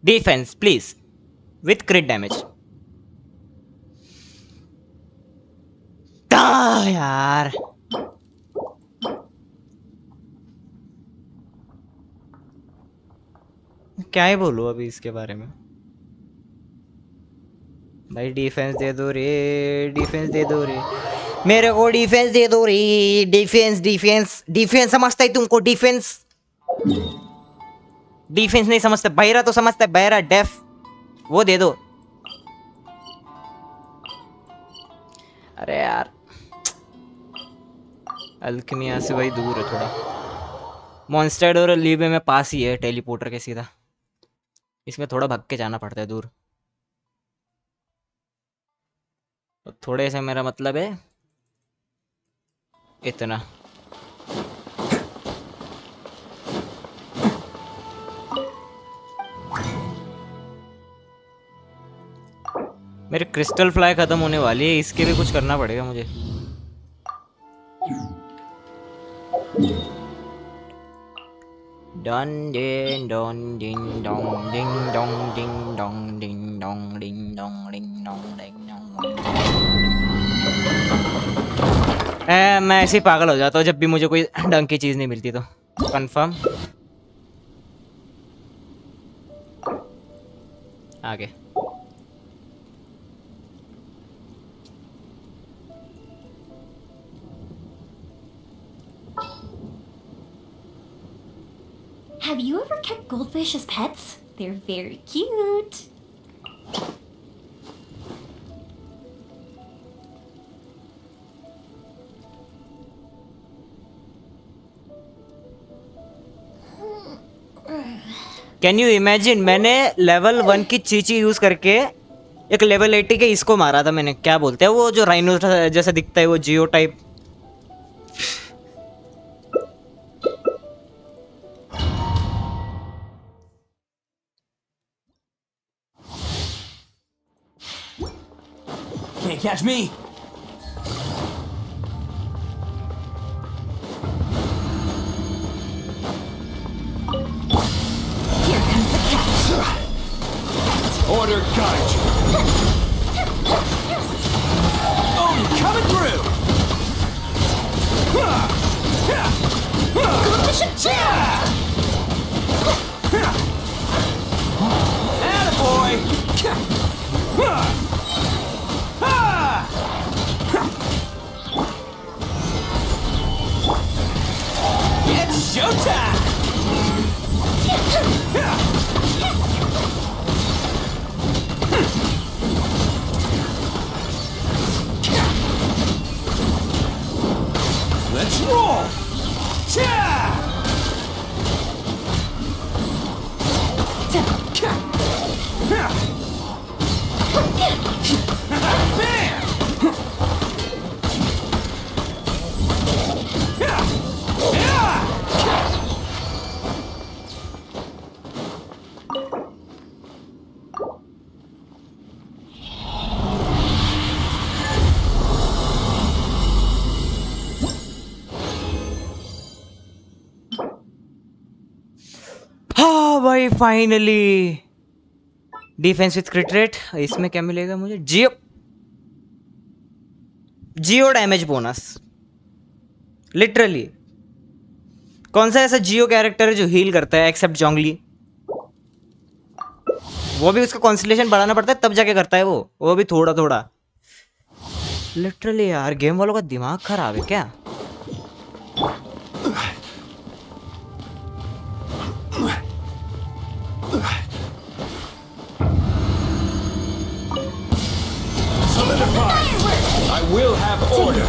Defence please with क्रिट damage. यार क्या ही बोलूं अभी इसके बारे में भाई। डिफेंस दे दो रे, डिफेंस दे दो रे, मेरे को डिफेंस दे दो रे। डिफेंस डिफेंस डिफेंस समझता है तुमको? डिफेंस डिफेंस नहीं समझते, बहरा तो समझता है, बहरा डेफ वो दे दो। अरे यार अल्केमिया से भाई दूर है थोड़ा। मॉन्स्टर और लीबे में पास ही है टेलीपोर्टर के सीधा, इसमें थोड़ा भाग के जाना पड़ता है दूर। तो थोड़े से मेरा मतलब है इतना। मेरे क्रिस्टल फ्लाई खत्म होने वाली है, इसके भी कुछ करना पड़ेगा मुझे। डन डिन डन डिन dong ding dong ding dong ding dong ding dong ding dong ding dong. मैं ऐसे ही पागल हो जाता हूँ जब भी मुझे कोई ढंग की चीज नहीं मिलती तो। कंफर्म आगे। Have you ever kept goldfish as pets? They're very cute. Can you imagine, मैंने लेवल 1 की चीची यूज करके एक लेवल 80 के इसको मारा था मैंने। क्या बोलते हैं वो जो राइनो जैसा दिखता है, वो जियो type. Can't catch me. Here comes the catch. Order guide you. Oh, you're coming through. Attaboy. It's showtime! Let's roll! हाँ भाई फाइनली डिफेंस विथ क्रिट रेट। इसमें क्या मिलेगा मुझे? जियो डैमेज बोनस। लिटरली कौन सा ऐसा जियो कैरेक्टर है जो हील करता है एक्सेप्ट जोंगली? वो भी उसका कॉन्स्टलेशन बढ़ाना पड़ता है तब जाके करता है वो भी थोड़ा थोड़ा। लिटरली यार गेम वालों का दिमाग खराब है क्या? I will have order.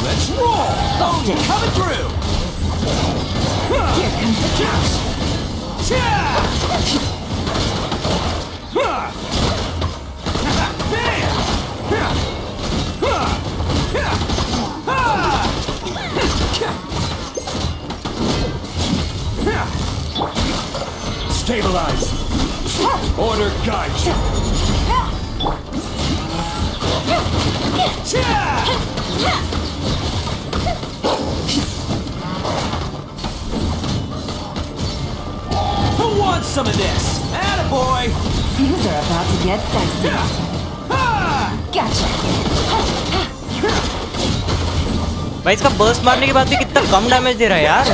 Let's roll. Oh, you're coming through. Here comes the catch. Stabilize. Order guide you. Who wants some of this? Attaboy! Things are about to get dicey. Gotcha. भाई इसका burst मारने के बाद भी कितना कम damage दे रहा है यार।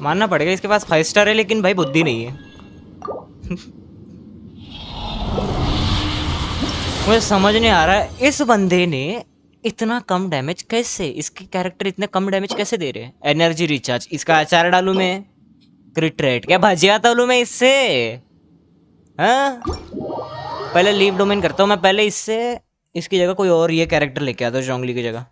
मानना पड़ेगा इसके पास 5 स्टार है लेकिन भाई बुद्धि नहीं है। मुझे समझ नहीं आ रहा है इस बंदे ने इतना कम डैमेज कैसे, इसके कैरेक्टर इतने कम डैमेज कैसे दे रहे हैं। एनर्जी रिचार्ज, इसका अचार डालू मैं, क्रिट रेट क्या भजिया तलू मैं इससे? हाँ पहले लीव डोमेन करता हूँ मैं, पहले इससे इसकी जगह कोई और ये कैरेक्टर लेके आता हूँ जोंगली की जगह।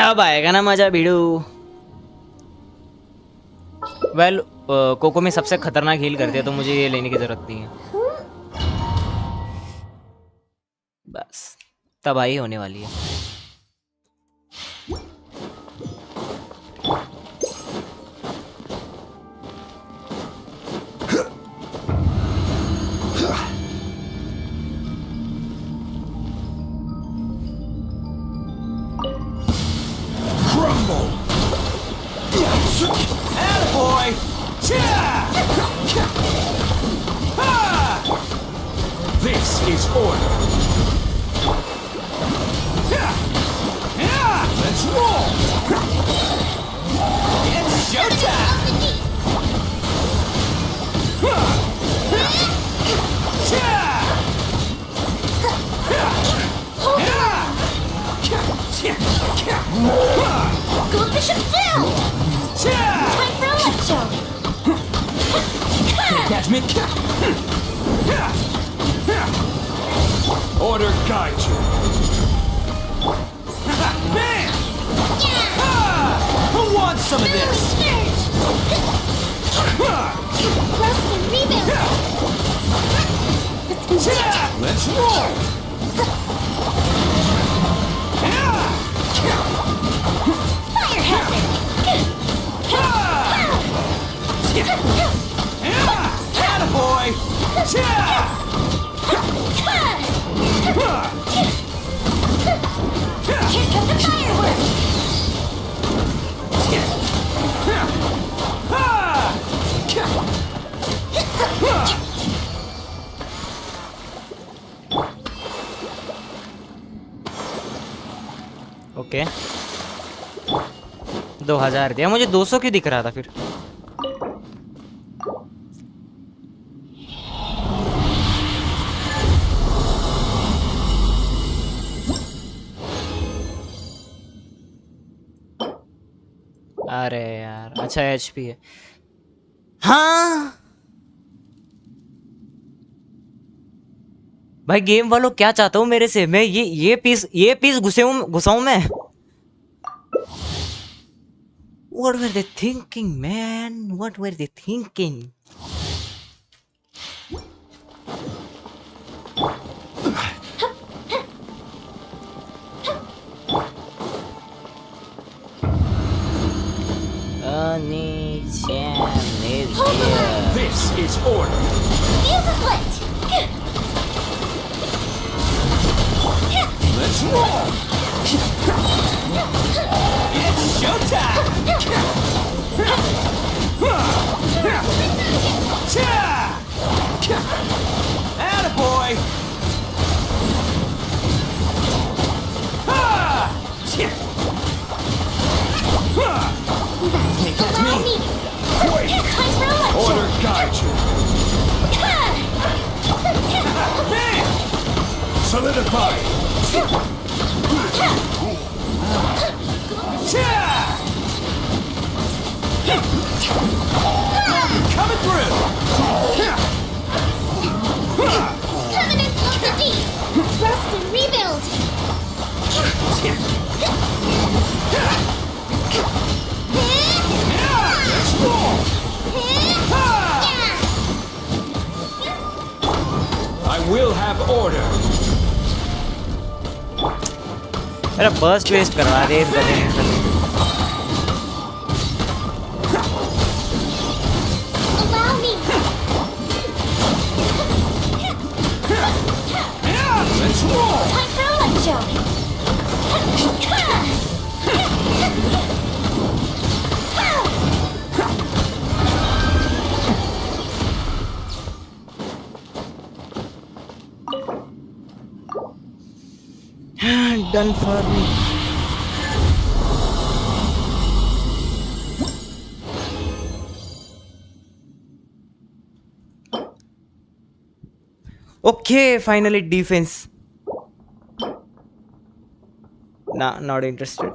अब आएगा ना मजा बीड़ू। वेल कोको में सबसे खतरनाक हील करती है तो मुझे ये लेने की जरूरत नहीं है। बस तबाही होने वाली है। Attaboy! This is order. Let's roll. It's showtime. Goldfish him down! Time for a light show! Can't catch me. Order guide you. Bam! Who wants some of this? Rust and rebuild! Let's roll. Fire hazard! Attaboy! Here come the fireworks! Okay 2000 दिया, मुझे 200 क्यों दिख रहा था फिर? अरे यार, अच्छा एचपी है। हाँ भाई, गेम वालों क्या चाहता हूँ मेरे से? मैं ये पीस घुसाऊं मैं? What were they thinking, man? What were they thinking? This is order. Fuse is lit! Let's roll. It's showtime. Attaboy. That's me. Wait. Time for a light show! Order guide you. Bam! Solidify. Coming through. Cabinet of the deep! Rust and rebuild! Let's roll. I will have order. मेरा burst waste करवा दे इस गधे ने। Allow me! Let's roll. Time for a light show! Done for me. Okay, finally defense. Nah, not interested.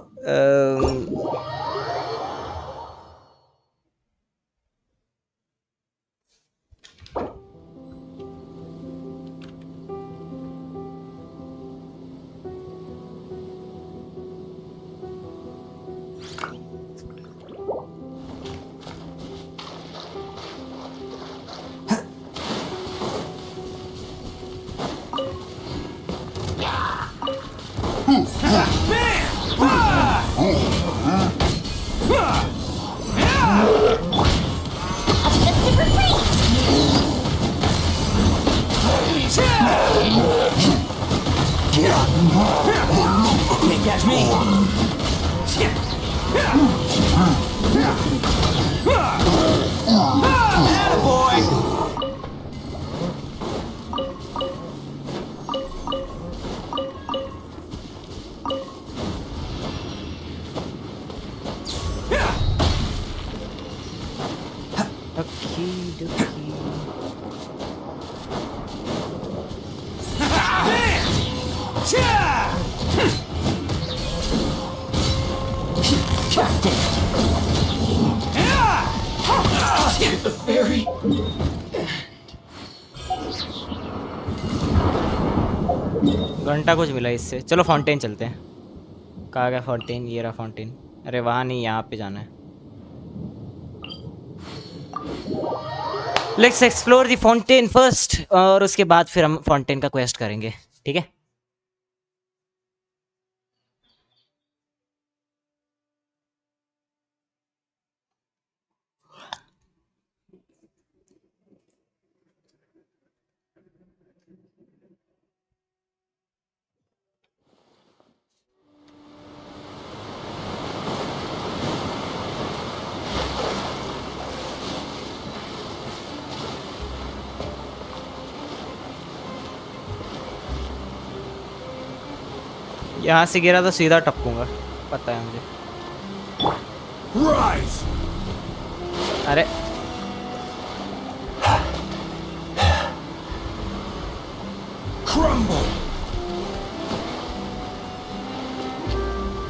Can't catch me. Oki डोकी। The fairy. घंटा कुछ मिला इससे। चलो फाउंटेन चलते हैं। कहाँ गया फाउंटेन? ये रहा फाउंटेन। अरे वहाँ नहीं, यहाँ पे जाना है। Let's explore the fountain first, और उसके बाद फिर हम फाउंटेन का क्वेस्ट करेंगे, ठीक है? यहाँ से गिरा तो सीधा टपकूंगा, पता है मुझे। Rise. अरे Crumble.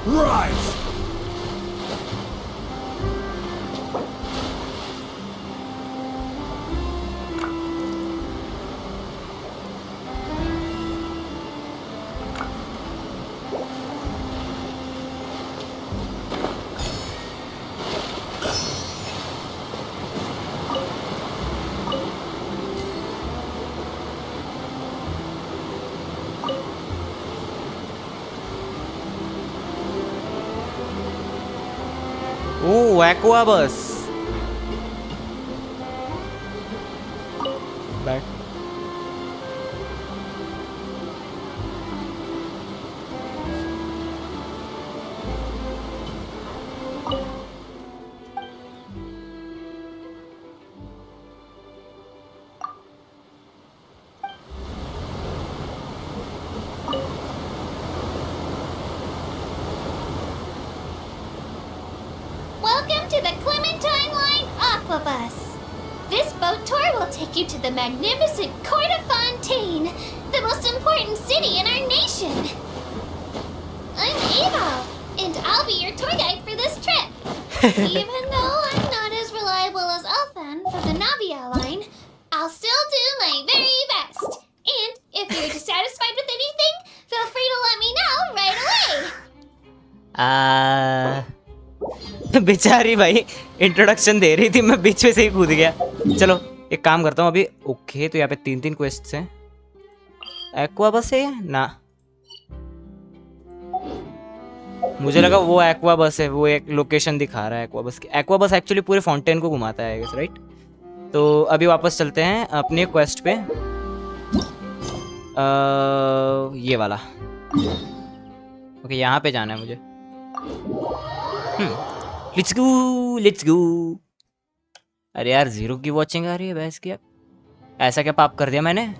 Rise. ओह एक्वा बस। बैठ। Welcome to the Clementine Line Aquabus. This boat tour will take you to the magnificent Court of Fontaine, the most important city in our nation. I'm Ava, and I'll be your tour guide for this trip. Even though I'm not as reliable as Elfan for the Navia line, I'll still do my very best. And if you're dissatisfied with anything, feel free to let me know right away. बेचारी भाई introduction दे रही थी, मैं बीच में से ही कूद गया। चलो एक काम करता हूँ अभी। ओके तो यहाँ पे 3 क्वेस्ट हैं। एक्वा बस है ना? मुझे लगा वो एक्वा बस है, वो एक लोकेशन दिखा रहा है एक्वा बस की। एक्वा बस एक्चुअली पूरे फाउंटेन को घुमाता है, राइट? तो अभी वापस चलते हैं अपने क्वेस्ट पे। ये वाला। ओके यहाँ पे जाना है मुझे। Let's go let's go. अरे यार 0 की वॉचिंग आ रही है बहस की। ऐसा क्या पाप कर दिया मैंने?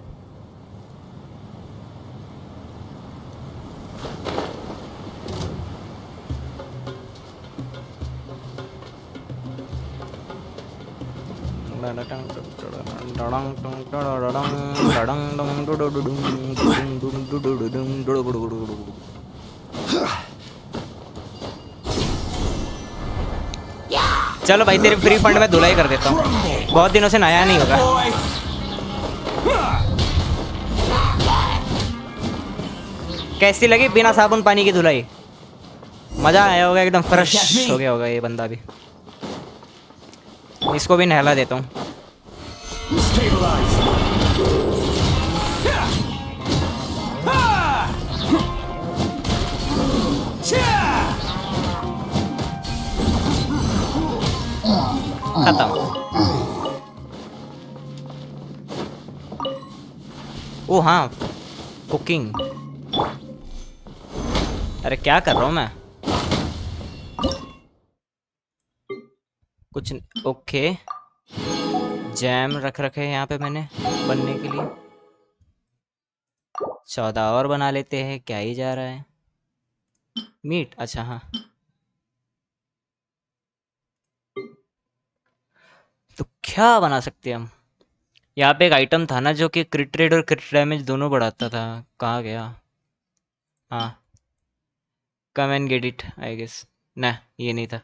चलो भाई तेरे फ्री फंड में धुलाई कर देता हूँ, बहुत दिनों से नया नहीं होगा। कैसी लगी बिना साबुन पानी की धुलाई? मजा आया होगा, एकदम फ्रेश हो गया होगा ये बंदा भी। इसको भी नहला देता हूँ। खत्म। ओ हाँ कुकिंग। अरे क्या कर रहा हूँ मैं? कुछ ओके। जैम रख रखे हैं यहाँ पे मैंने बनने के लिए। 14 और बना लेते हैं, क्या ही जा रहा है। मीट, अच्छा हाँ तो क्या बना सकते हैं हम? यहाँ पे एक आइटम था ना जो कि क्रिट रेट और क्रिट डैमेज दोनों बढ़ाता था, कहाँ गया? हाँ, come and get it I guess. ना, ये नहीं था।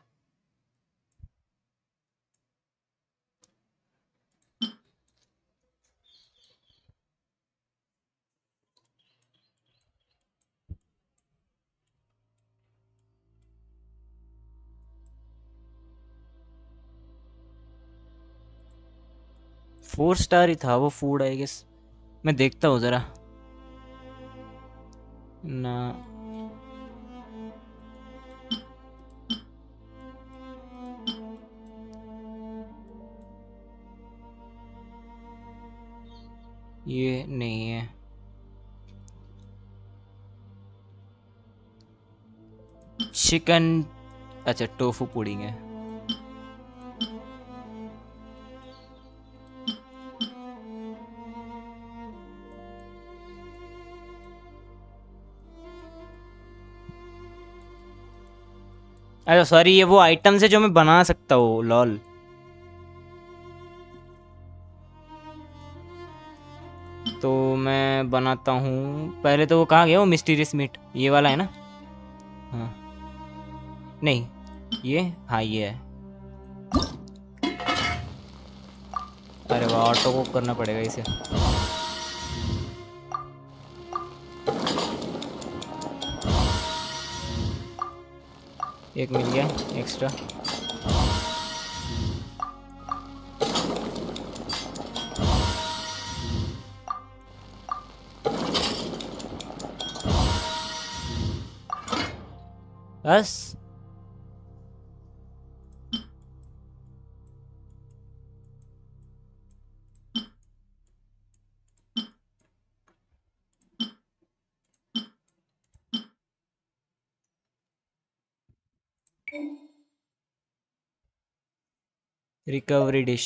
फोर स्टार ही था वो फूड आई गेस। मैं देखता हूँ जरा ना। ये नहीं है। चिकन, अच्छा टोफू पुडिंग है। अच्छा सॉरी, ये वो आइटम्स है जो मैं बना सकता हूँ, लॉल। तो मैं बनाता हूँ पहले। तो वो कहाँ गया वो मिस्टीरियस मीट? ये वाला है ना? हाँ, नहीं ये, हाँ ये है। अरे वाह, ऑटो को करना पड़ेगा इसे। एक मिल गया एक्स्ट्रा। बस रिकवरी डिश।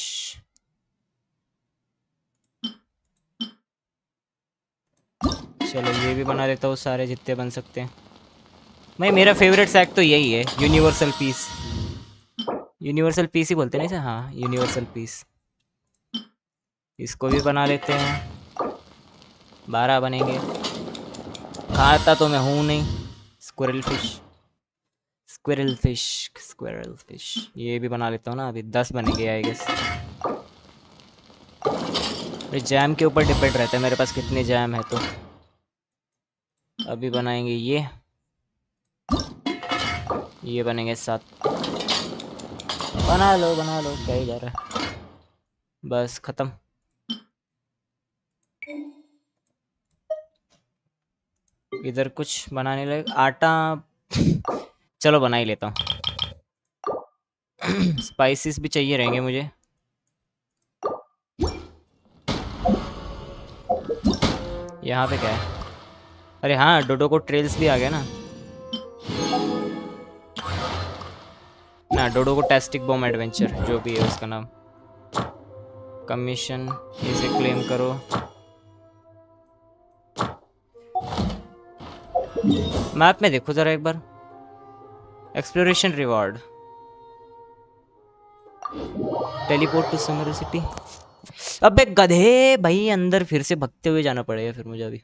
चलो ये भी बना लेता हूँ, सारे जितने बन सकते हैं। भाई मेरा फेवरेट सैक तो यही है, यूनिवर्सल पीस। यूनिवर्सल पीस ही बोलते हैं ना इसे? हाँ, यूनिवर्सल पीस। इसको भी बना लेते हैं, 12 बनेंगे। खाता तो मैं हूँ नहीं। Squirrel fish, squirrel fish, squirrel fish. ये भी बना लेता हूँ ना, अभी 10 बनेंगे आई गेस। जैम के ऊपर डिपेंड रहता है मेरे पास कितने जैम है। तो अभी बनाएंगे ये बनेंगे 7। बना लो क्या ही जा रहा है। बस खत्म। इधर कुछ बनाने लगे आटा। चलो बना ही लेता हूँ। स्पाइसेस भी चाहिए रहेंगे मुझे। यहाँ पे क्या है? अरे हाँ, डोडो को ट्रेल्स भी आ गया ना। डोडो को टेस्टिक बॉम्ब एडवेंचर, जो भी है उसका नाम। कमीशन, इसे क्लेम करो। मैप में देखो जरा एक बार। Exploration reward, teleport to summer city. अबे गधे भाई, अंदर फिर से भगते हुए जाना पड़ेगा फिर मुझे अभी।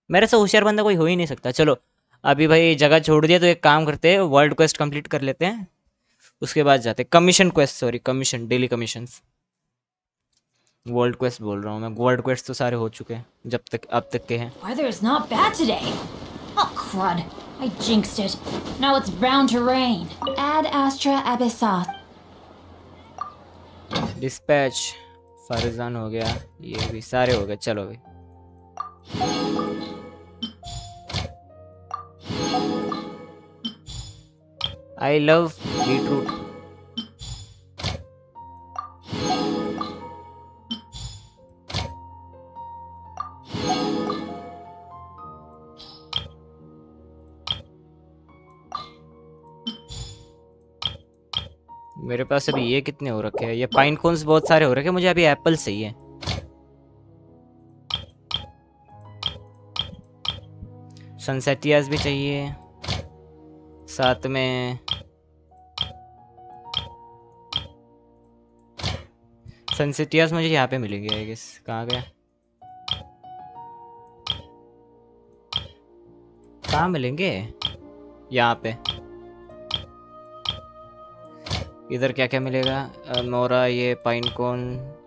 मेरे से होशियार बंदा कोई हो ही नहीं सकता। चलो अभी भाई जगह छोड़ दिया तो एक काम करते हैं, वर्ल्ड क्वेस्ट कंप्लीट कर लेते हैं, उसके बाद जाते हैं commission quest. Sorry, commission, daily commissions. World quest बोल रहा हूँ मैं, वर्ल्ड क्वेस्ट तो सारे हो चुके हैं जब तक अब तक के हैं। Weather is not bad today. Oh crud! I jinxed it. Now it's bound to rain. Ad astra abyssal. Dispatch, फरजान हो गया, ये भी सारे हो गए। चलो भाई आई लव बीटरूट। मेरे पास अभी ये कितने हो रखे हैं? ये पाइन कोन्स बहुत सारे हो रखे हैं मुझे। अभी एप्पल सही है। सनसेटियास भी चाहिए साथ में। सेंसिटियास मुझे यहाँ पे मिलेंगे आई गेस। कहाँ गया? कहाँ मिलेंगे? यहाँ पे। इधर क्या क्या मिलेगा? मोरा, ये पाइन कोन,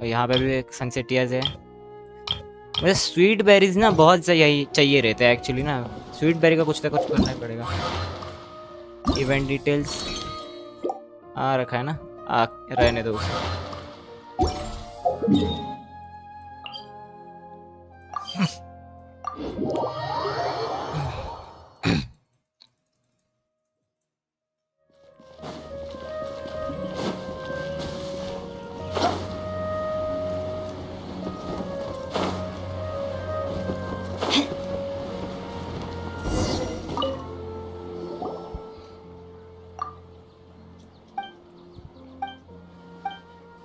यहाँ पे भी एक सेंसिटियास है। मुझे स्वीट बेरीज ना बहुत चाहिए रहते हैं एक्चुअली ना। स्वीट बेरी का कुछ ना कुछ करना ही पड़ेगा। इवेंट डिटेल्स आ रखा है ना, आ रहने दो उसे।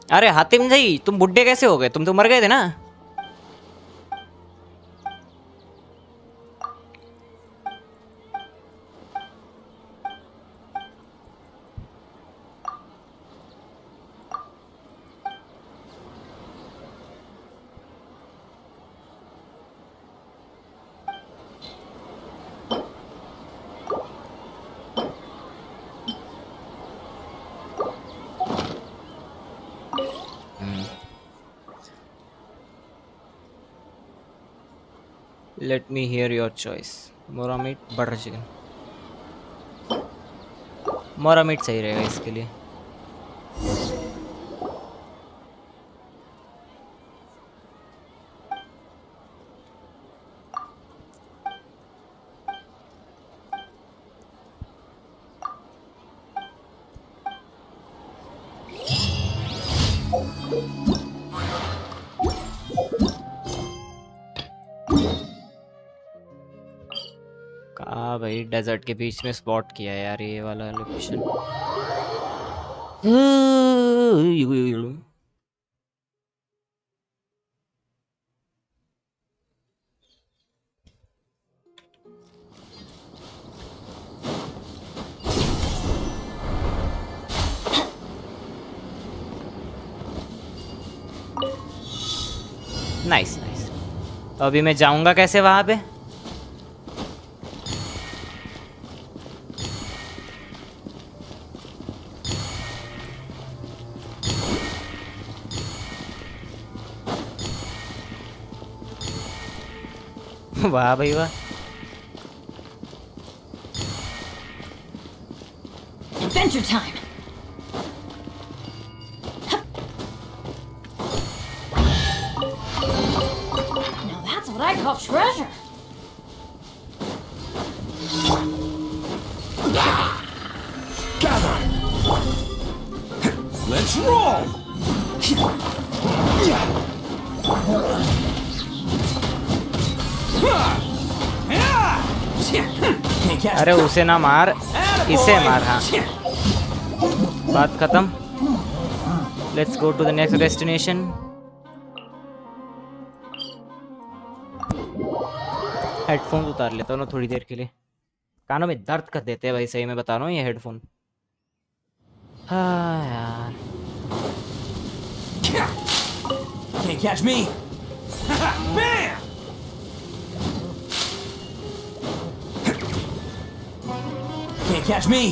अरे हातिम जी, तुम बुड्ढे कैसे हो गए? तुम तो मर गए थे ना। Let me hear your choice. मोरा मीट, बटर चिकन। मोरा मीट सही रहेगा इसके लिए। कहाँ भाई? डेजर्ट के बीच में स्पॉट किया यार ये वाला लोकेशन। Nice nice. तो अभी मैं जाऊंगा कैसे वहां पे? वाह भाई वाह। Adventure time. Now that's what I call treasure. Gather! Let's roll! अरे उसे ना मार, इसे मार। हाँ, बात खत्म। Let's go to the next destination. Headphone उतार लेता हूँ ना थोड़ी देर के लिए, कानों में दर्द कर देते हैं भाई, सही में बता रहा हूँ ये हेडफोन। हाँ यार। Can't catch me. Bam! Can't catch me.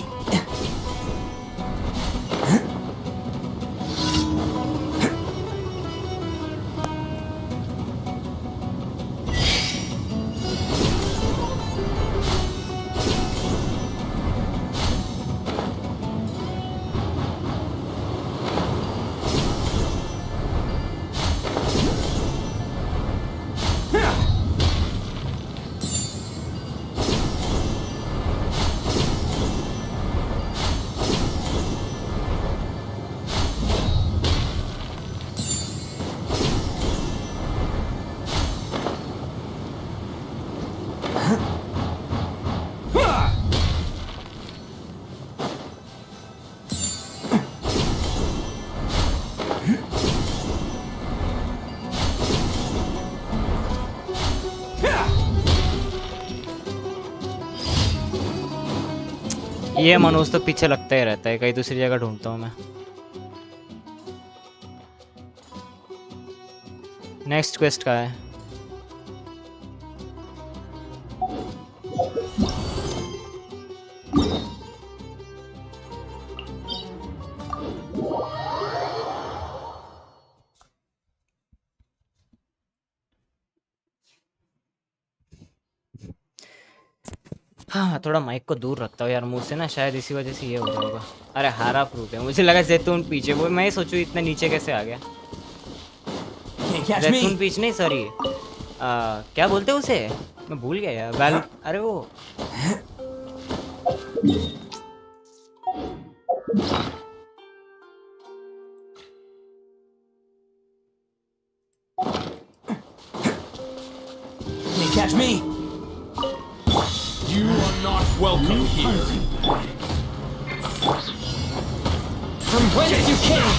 ये मनोज तो पीछे लगता ही रहता है, कहीं दूसरी जगह ढूंढता हूँ मैं। नेक्स्ट क्वेस्ट का है। हाँ थोड़ा माइक को दूर रखता हूँ यार मुंह से ना, शायद इसी वजह से ये हो रहा होगा। अरे हारा फ्रूट है, मुझे लगा जैतून पीछे, वो मैं सोचूं इतना नीचे कैसे आ गया। जैतून पीछ नहीं, सॉरी क्या बोलते हैं उसे, मैं भूल गया यार। वेल अरे वो Can't catch me. You are not welcome here. From whence you came.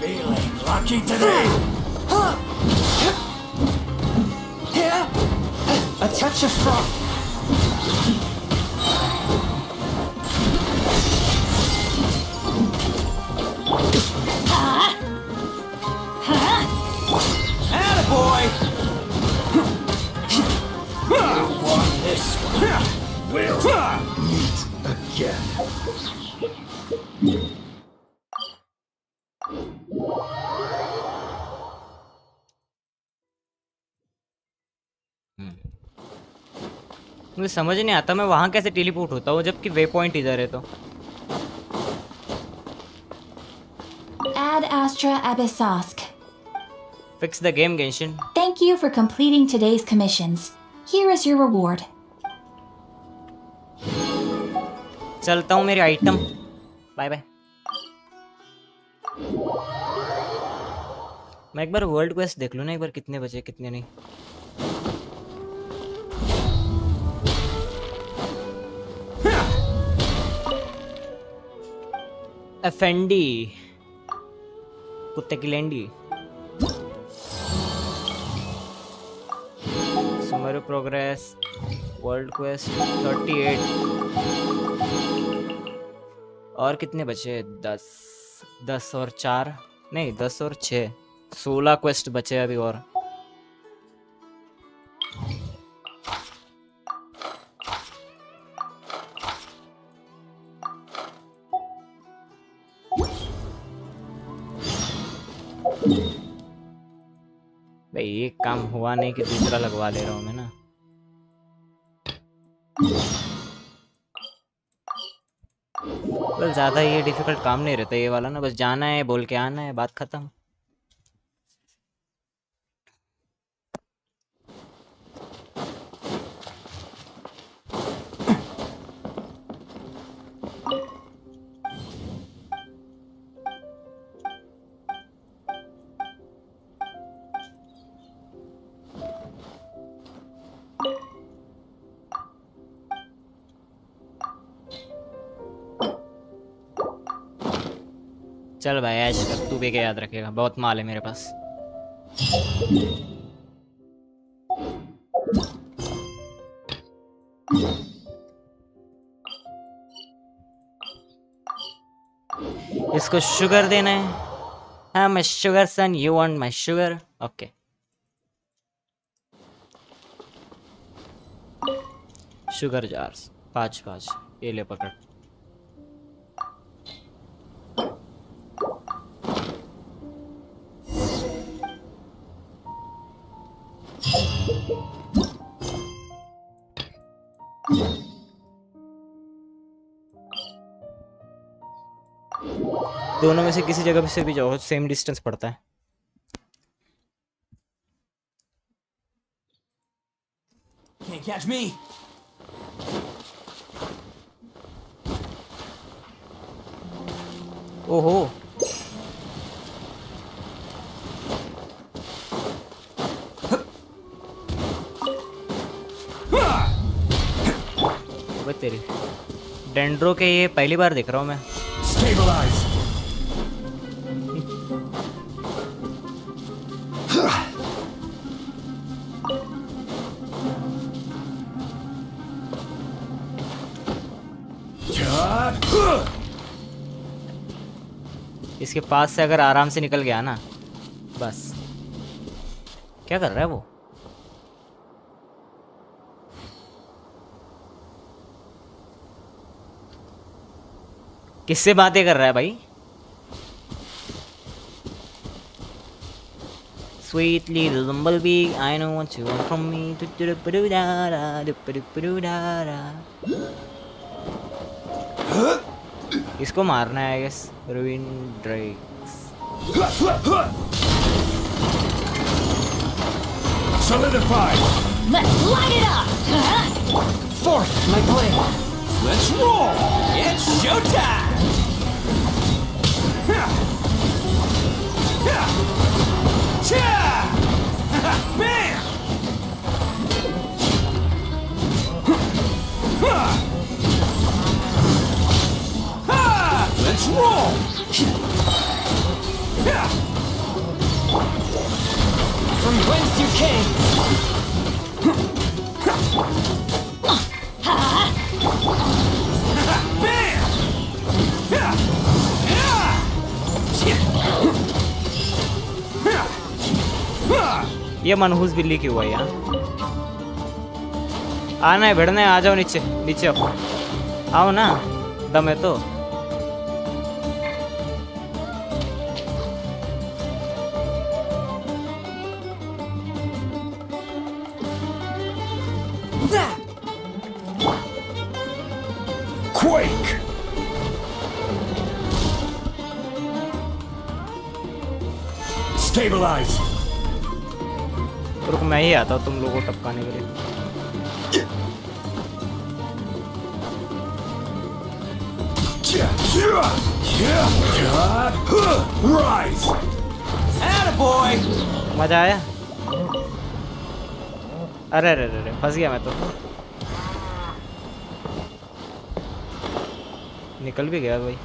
Feeling lucky today. A touch of froth. Attaboy! Want this one? We'll meet again. मुझे समझ नहीं आता मैं वहां कैसे टेलीपोर्ट होता हूँ जबकि वे पॉइंट इधर है। तो Ad Astra Abyssosk. Fix the game Genshin. Thank you for completing today's commissions. Here is your reward. चलता हूँ मेरे आइटम, बाय बाय। मैं एक बार वर्ल्ड क्वेस्ट देख लूँ ना, एक बार कितने बचे कितने नहीं। एफएनडी कुत्ते की लेंडी। समरी प्रोग्रेस वर्ल्ड क्वेस्ट 38 और कितने बचे? 10 और 4 नहीं 10 और 6 16 क्वेस्ट बचे अभी। और भाई एक काम हुआ नहीं कि दूसरा लगवा ले रहा हूँ मैं ना। बस ज़्यादा ये डिफिकल्ट काम नहीं रहता ये वाला ना, बस जाना है बोल के आना है, बात खत्म। चल भाई ऐश कर, तू भी क्या याद रखेगा, बहुत माल है मेरे पास। इसको शुगर देना है। हाँ मैं sugar son, you want my sugar, okay. Sugar jars 5 ये ले पकड़। दोनों में से किसी जगह से भी जाओ सेम डिस्टेंस पड़ता है। Can't catch me. ओहो वो तेरी डेंड्रो के ये पहली बार देख रहा हूँ मैं। Stabilize. इसके पास से अगर आराम से निकल गया ना, बस। क्या कर रहा है वो? किससे बातें कर रहा है भाई? Sweet little bumblebee, I know what you want from me. इसको मारना है, I guess. Ruin Drakes. Solidify! Let's light it up! Fourth, my plan. Let's roll! It's showtime! Bam! Let's roll! From whence you came! ये मनहूस बिल्ली क्यों हुआ यहाँ? आना है, भिड़ना है, आ जाओ नीचे नीचे आओ ना, दम है तो। Quake! Stabilize! रुक, मैं ही आता हूँ तुम लोगों को टपकाने के लिए। Rise! Attaboy! मजा आया? अरे अरे अरे फंस गया मैं तो। निकल भी गया भाई।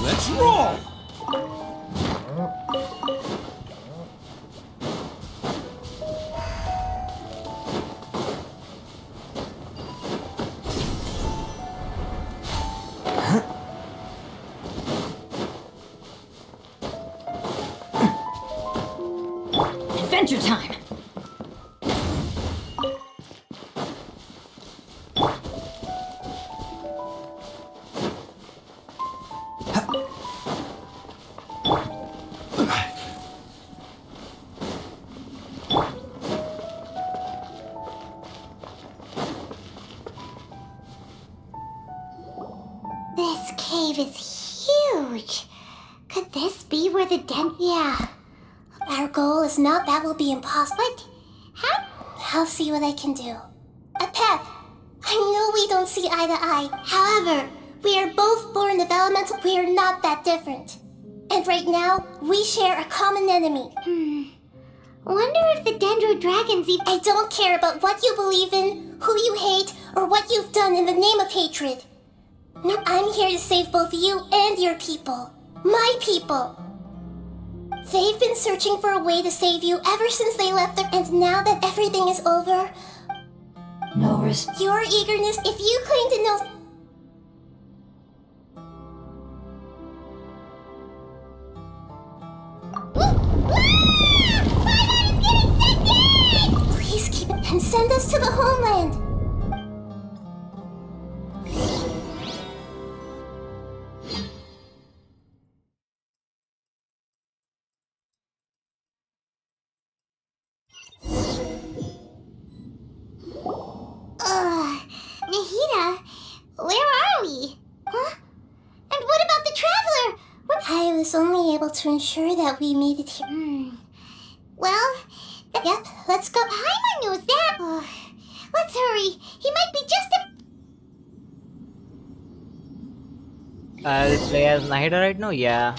Let's roll! Adventure time! This cave is huge. Could this be where the den? Yeah. Our goal is not that will be impossible. But I'll see what I can do. Pep, I know we don't see eye to eye. However, we are both born of elemental. We are not that different. And right now, we share a common enemy. Wonder if the Dendro Dragons even. I don't care about what you believe in, who you hate, or what you've done in the name of hatred. No, I'm here to save both you and your people. My people. They've been searching for a way to save you ever since they left their... And now that everything is over... No risk. Your eagerness, if you claim to know... Please keep it and send us to the homeland. Nahida, where are we? Huh? And what about the traveler? I was only able to ensure that we made it here. Well, Yep, let's go. Paimon knows that. Let's hurry. He might be just a... I'll play as Nahida right now. Yeah.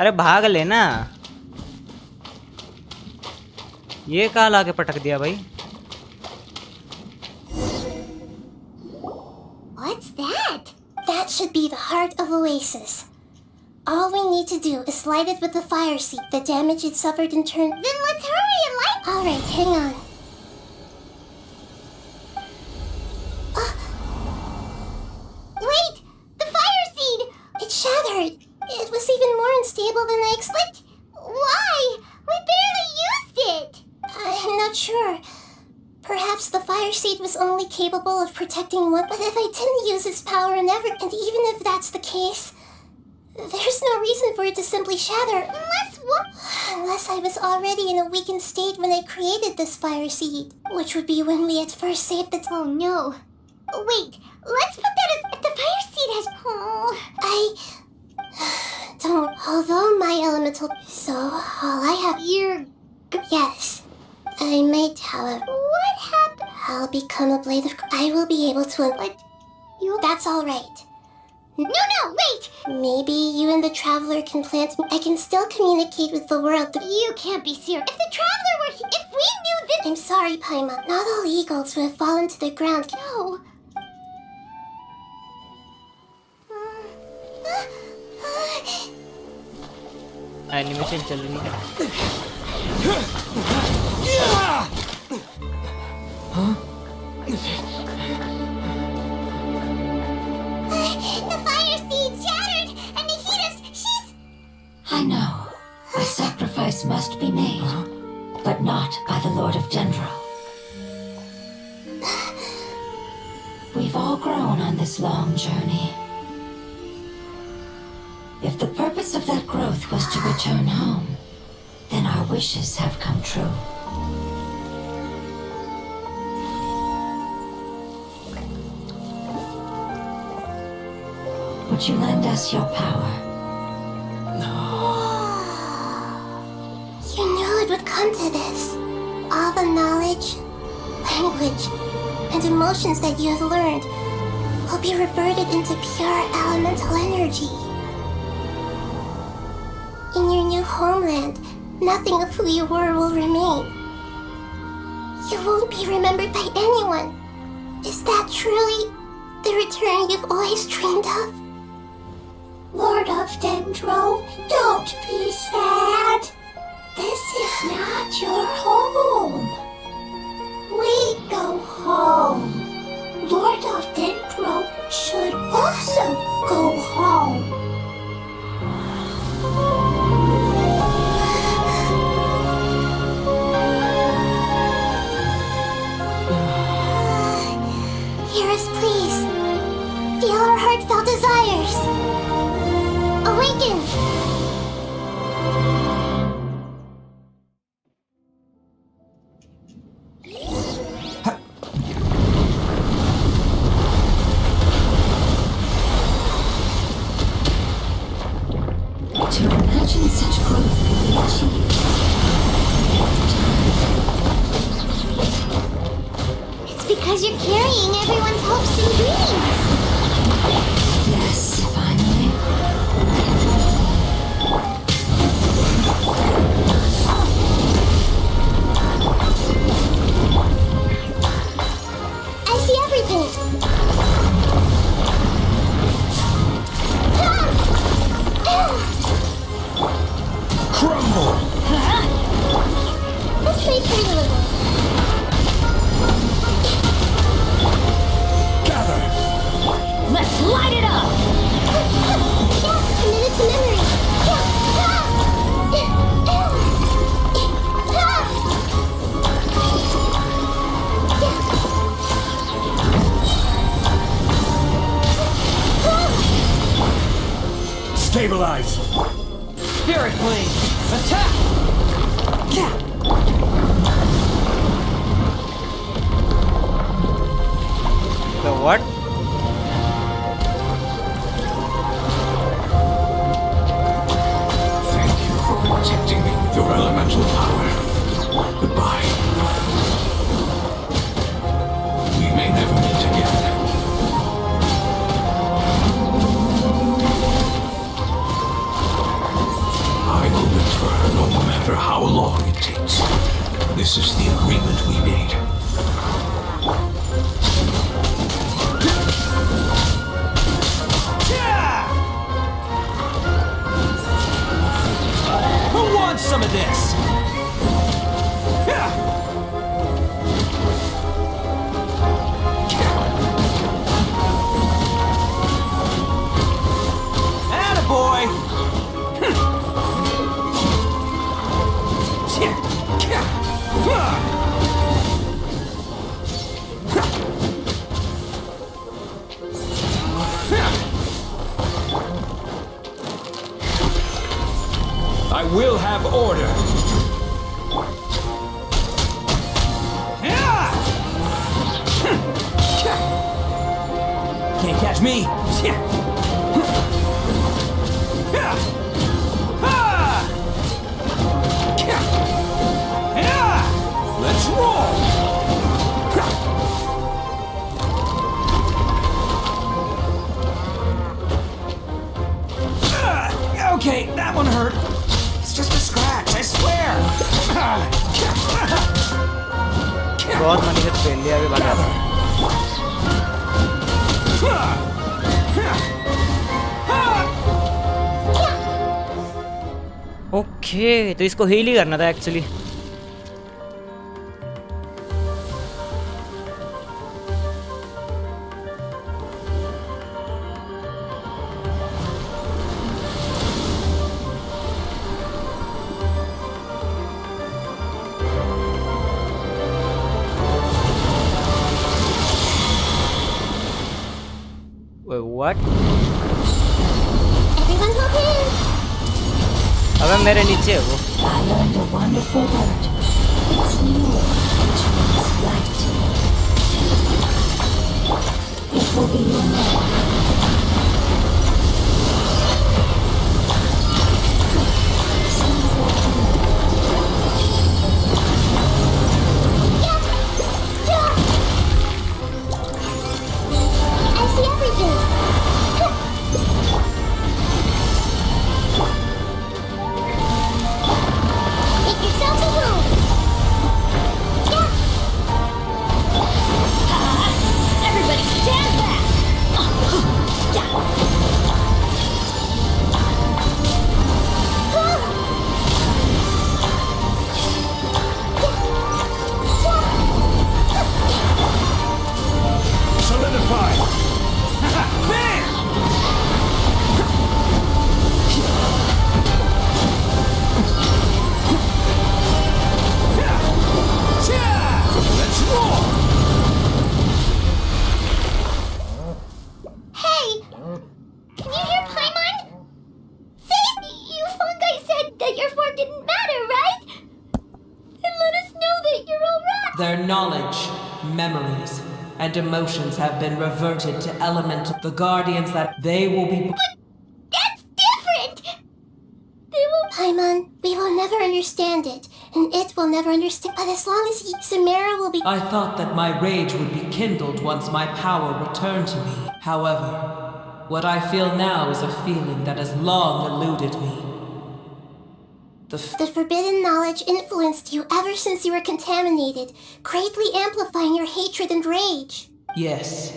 अरे भाग लेना. ये कहाँ लाके पटक दिया भाई? What's that? That should be the heart of Oasis. All we need to do is light it with the fire seed. The damage it suffered in turn. Then let's hurry and light. Alright, hang on. Wait! The fire seed! It shattered. It was even more unstable than I expected. Why? We barely used it! I'm not sure. Perhaps the fire seed was only capable of protecting one, but if I didn't use its power and even if that's the case, there's no reason for it to simply shatter. Unless I was already in a weakened state when I created this fire seed, which would be when we had first saved the... Oh no. Wait, let's put that as the fire seed has... Oh. Don't. Although my elemental... So, all I have... You're... Yes. I might, however... What happened? I'll become a blade of... I will be able to... What? That's all right. No, wait! Maybe you and the Traveler can plant... I can still communicate with the world. You can't be serious. If the Traveler were here... If we knew this... I'm sorry, Paimon. Not all eagles who have fallen to the ground... No. Animation चल रही है. The fire seed shattered, and Nahida's... she's... I know. A sacrifice must be made, but not by the Lord of Dendro. We've all grown on this long journey. If the purpose of that growth was to return home, then our wishes have come true. Would you lend us your power? You knew it would come to this. All the knowledge, language, and emotions that you have learned will be reverted into pure elemental energy. In your new homeland, nothing of who you were will remain. You won't be remembered by anyone. Is that truly the return you've always dreamed of? Lord of Dendro, don't be sad. This is not your home. We go home. Lord of Dendro should also go home. Hear us, please. Feel our heartfelt desires. Awaken! To imagine such growth could be achieved. It's because you're carrying everyone's hopes and dreams. Yes, finally. I see everything. Crumble! This may hurt a little. Gather! Let's light it up! Yeah, commit it to memory. Stabilize! Spirit Blade! Attack! The what? Thank you for protecting me with your elemental power. Goodbye. We may never meet again. dictates. This is the agreement we made. Who wants some of this? Attaboy! I will have order. Can't catch me. Let's roll. Okay, that one hurt. It's just a scratch, I swear. बहुत money से खेल लिया अभी भागा। Okay तो इसको heal ही करना था actually. What? Everyone hold hands. अबे मेरे नीचे है वो। I learned a wonderful word. It's new, which means light. It will be your name. I see everything. Make yourselves at home. Everybody stand back! Solidify. Let's roll. Hey! Can you hear Paimon? Say, you fungi said that your form didn't matter, right? And let us know that you're alright! Their knowledge, memories, and emotions have been reverted to element. The guardians that they will be. That's different! They will. Paimon, we will never understand it, and it will never understand. But as long as Samara will be. I thought that my rage would be kindled once my power returned to me. However, what I feel now is a feeling that has long eluded me. The forbidden knowledge influenced you ever since you were contaminated, greatly amplifying your hatred and rage. Yes,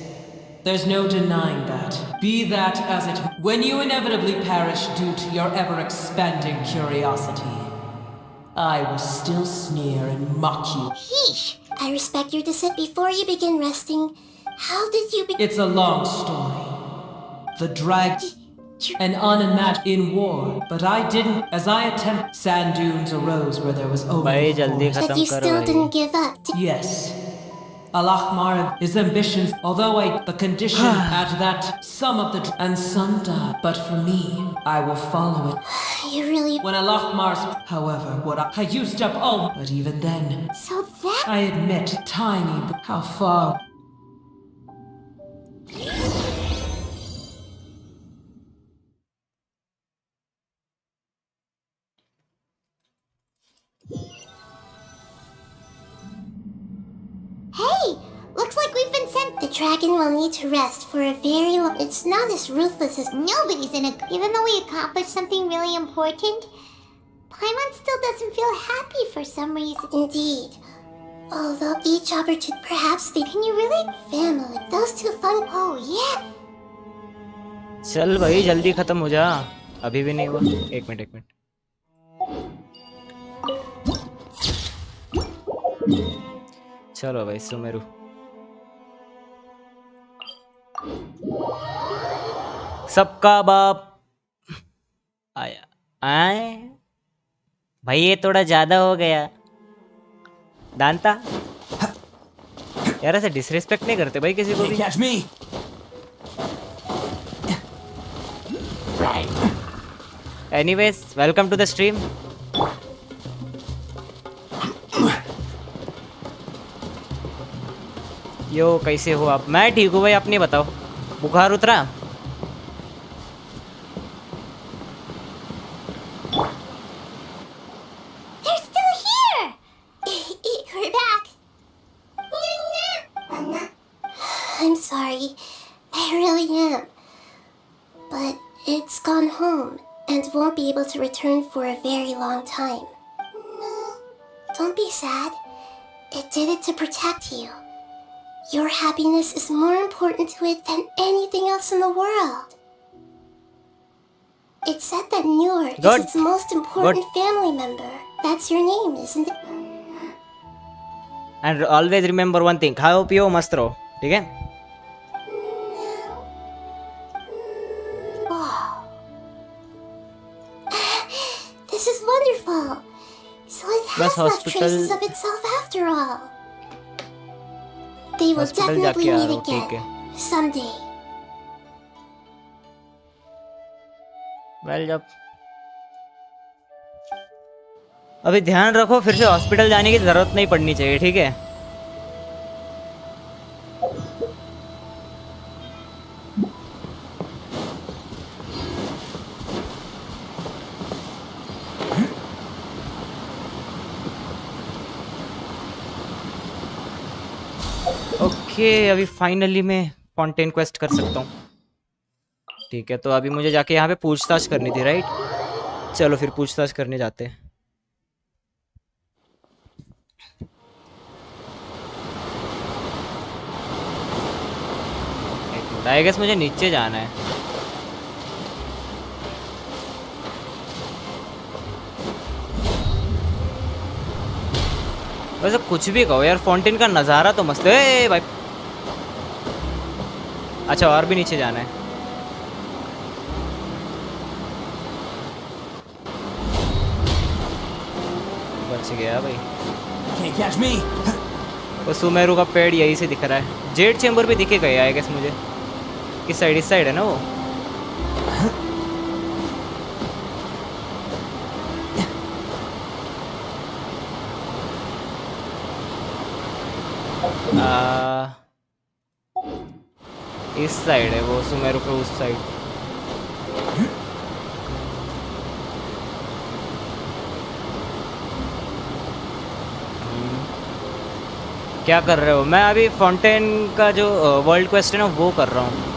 there's no denying that. Be that as it, when you inevitably perish due to your ever-expanding curiosity, I will still sneer and mock you. Yeesh! I respect your decision. Before you begin resting, how did you It's a long story. The drag and unimagined in war, but I didn't. As I attempt, sand dunes arose where there was only भाई जल्दी forest. But you खत्म करो still भाई। didn't give up. Yes. Al-Ahmar, his ambitions, although the condition at that some of the and some died, but for me, I will follow it. You really. When Al-Ahmar's, however, what I used up all, but even then, So that. I admit, tiny, but how far. Hey! Looks like we've been sent. The dragon will need to rest for a very long. It's not as ruthless as. Nobody's in a. Even though we accomplished something really important, Paimon still doesn't feel happy for some reason. Indeed. Although each opportunity, perhaps they can you really family. Those two fun. Oh yeah. चल भाई जल्दी खत्म हो जा, अभी भी नहीं हुआ। एक मिनट एक मिनट। चलो भाई सुमेरु। सबका बाप आया आए भाई, ये थोड़ा ज्यादा हो गया दांता। यार ऐसे डिसरिस्पेक्ट नहीं करते भाई किसी को भी। Catch me. Anyways welcome to the stream. Yo कैसे हो आप? मैं ठीक हूँ भाई, अपनी बताओ। बुखार उतरा? They're still here! We're back. I'm sorry. I really am. But it's gone home and won't be able to return for a very long time. Don't be sad. It did it to protect you. Your happiness is more important to it than anything else in the world. It's said that Noor is its most important family member. That's your name, isn't it? And always remember one thing, खाओ पियो मस्त रहो, ठीक है? This is wonderful. So it has left traces of itself after all. They will definitely meet again someday. Well, जब अभी ध्यान रखो, फिर से हॉस्पिटल जाने की जरूरत नहीं पड़नी चाहिए, ठीक है? ओके अभी फाइनली मैं फॉन्टेन क्वेस्ट कर सकता हूँ, ठीक है? तो अभी मुझे जाके यहाँ पे पूछताछ करनी थी, राइट? चलो फिर पूछताछ करने जाते हैं। आई गेस मुझे नीचे जाना है। वैसे कुछ भी कहो यार, फाउंटेन का नज़ारा तो मस्त है भाई। अच्छा और भी नीचे जाना है। बच गया भाई। वो सुमेरु का पेड़ यही से दिख रहा है। जेड चेंबर भी दिखे गए आई गेस मुझे। किस साइड? इस साइड है ना वो। इस साइड है वो, सुमेरु के उस साइड। क्या कर रहे हो? मैं अभी फाउंटेन का जो वर्ल्ड क्वेस्ट है ना वो कर रहा हूँ।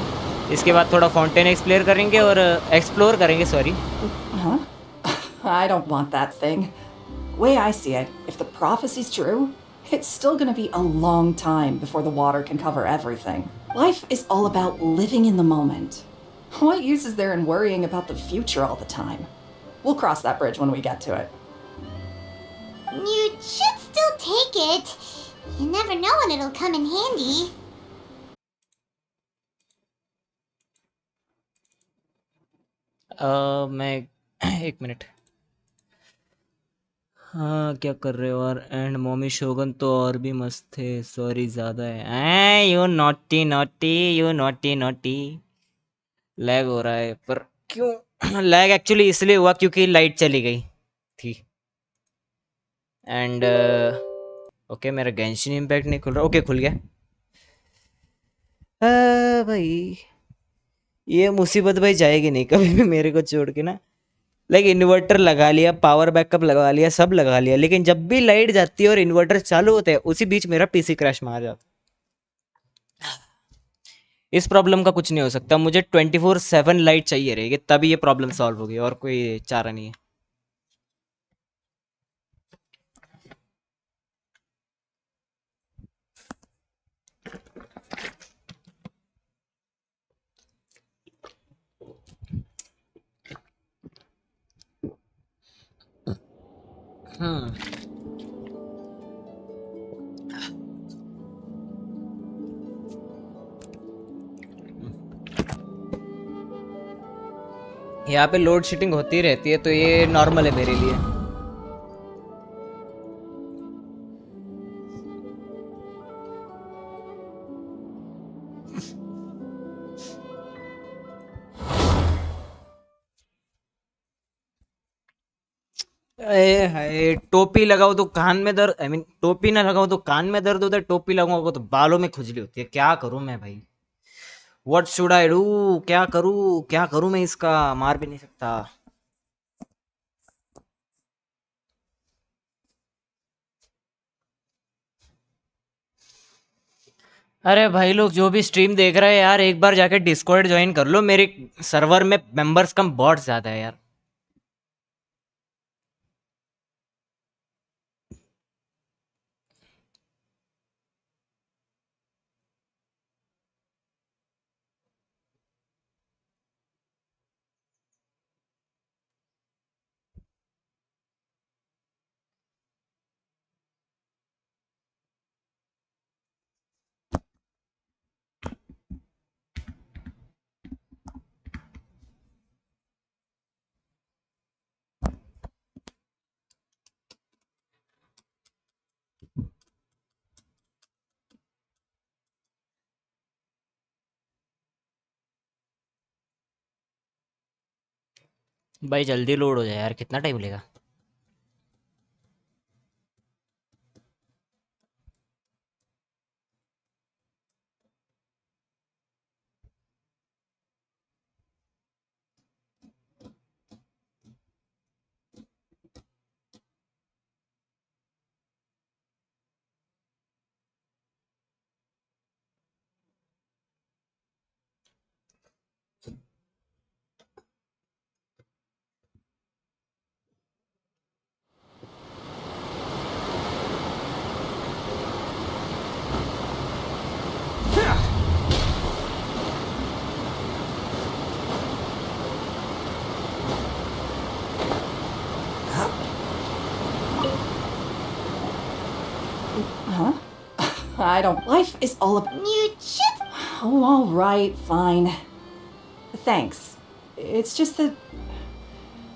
इसके बाद थोड़ा फाउंटेन एक्सप्लोर करेंगे और एक्सप्लोर करेंगे, sorry. Huh? I don't want that thing. Way I see it, if the prophecy's true, it's still gonna be a long time before the water can cover everything. Life is all about living in the moment. What use is there in worrying about the future all the time? We'll cross that bridge when we get to it. You should still take it. You never know when it'll come in handy. मैं एक minute. हाँ क्या कर रहे हो? और and mommy शोगन तो और भी मस्त थे। सॉरी ज़्यादा है। You naughty naughty, you naughty naughty. Lag हो रहा है, पर क्यों लैग? एक्चुअली इसलिए हुआ क्योंकि लाइट चली गई थी। एंड ओके मेरा गेंशिन इम्पैक्ट नहीं खुल रहा। ओके खुल गया। भाई ये मुसीबत भाई जाएगी नहीं कभी भी मेरे को छोड़ के ना। लाइक इन्वर्टर लगा लिया, पावर बैकअप लगा लिया, सब लगा लिया, लेकिन जब भी लाइट जाती है और इन्वर्टर चालू होते हैं उसी बीच मेरा पीसी क्रैश मार जाता। इस प्रॉब्लम का कुछ नहीं हो सकता, मुझे 24/7 लाइट चाहिए रहेगी, तभी ये प्रॉब्लम सॉल्व होगी, और कोई चारा नहीं है। यहाँ पे लोड शेडिंग होती रहती है तो ये नॉर्मल है मेरे लिए। अरे हाय, टोपी लगाओ तो कान में दर्द, आई मीन टोपी ना लगाओ तो कान में दर्द होता है, टोपी लगाओ तो बालों में खुजली होती है। क्या करूं मैं भाई? What should I do? क्या करूं मैं? इसका मार भी नहीं सकता। अरे भाई लोग जो भी स्ट्रीम देख रहे हैं यार, एक बार जाके डिस्कॉर्ड ज्वाइन कर लो। मेरे सर्वर में मेंबर्स कम बहुत ज्यादा है यार। भाई जल्दी लोड हो जाए यार, कितना टाइम लेगा? Huh? I don't. Life is all about. You just. Oh, all right, fine. Thanks. It's just that.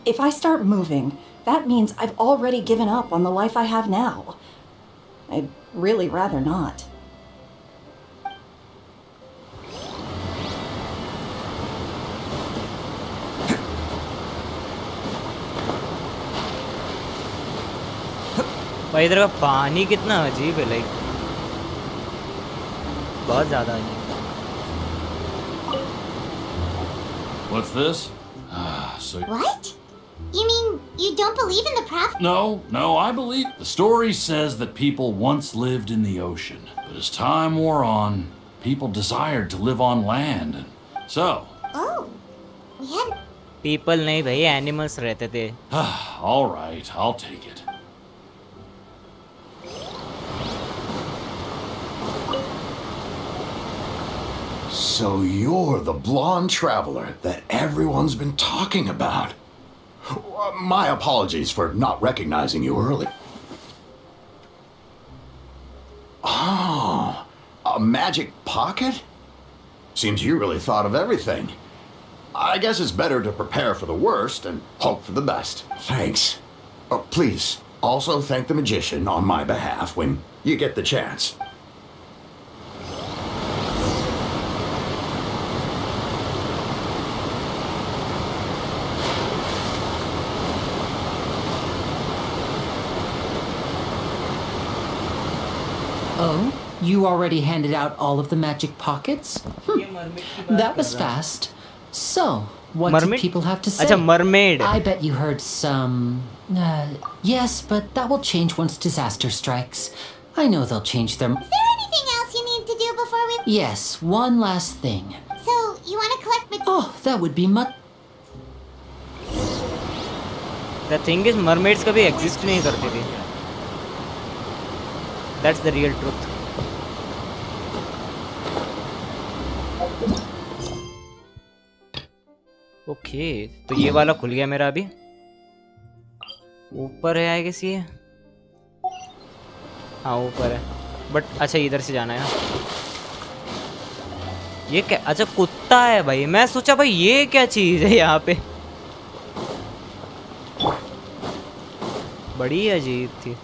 If I start moving, that means I've already given up on the life I have now. I'd really rather not. भाई इधर का पानी कितना अजीब है, like बहुत ज्यादा अजीब। What's this? So What? You mean you don't believe in the prophet? No, I believe the story says that people once lived in the ocean, but as time wore on, people desired to live on land, and so. Oh, we had. People नहीं भाई, animals रहते थे। All right, I'll take it. So you're the blonde traveler that everyone's been talking about. My apologies for not recognizing you earlier. Oh, a magic pocket? Seems you really thought of everything. I guess it's better to prepare for the worst and hope for the best. Thanks. Please, also thank the magician on my behalf when you get the chance. Oh, you already handed out all of the magic pockets? That was fast. So, what Mermaid? did people have to say? अच्छा, mermaid. I bet you heard some... yes, but that will change once disaster strikes. I know they'll change them. Is there anything else you need to do before we... Yes, one last thing. So, you want to collect... Oh, that would be much... The thing is, mermaids कभी exist नहीं करती थी। That's the real truth. Okay, तो ये वाला खुल गया मेरा अभी। ऊपर है आई गेस ये। हाँ ऊपर है, बट अच्छा इधर से जाना है ना। ये क्या, अच्छा कुत्ता है भाई। मैं सोचा भाई ये क्या चीज है यहाँ पे, बड़ी अजीब थी।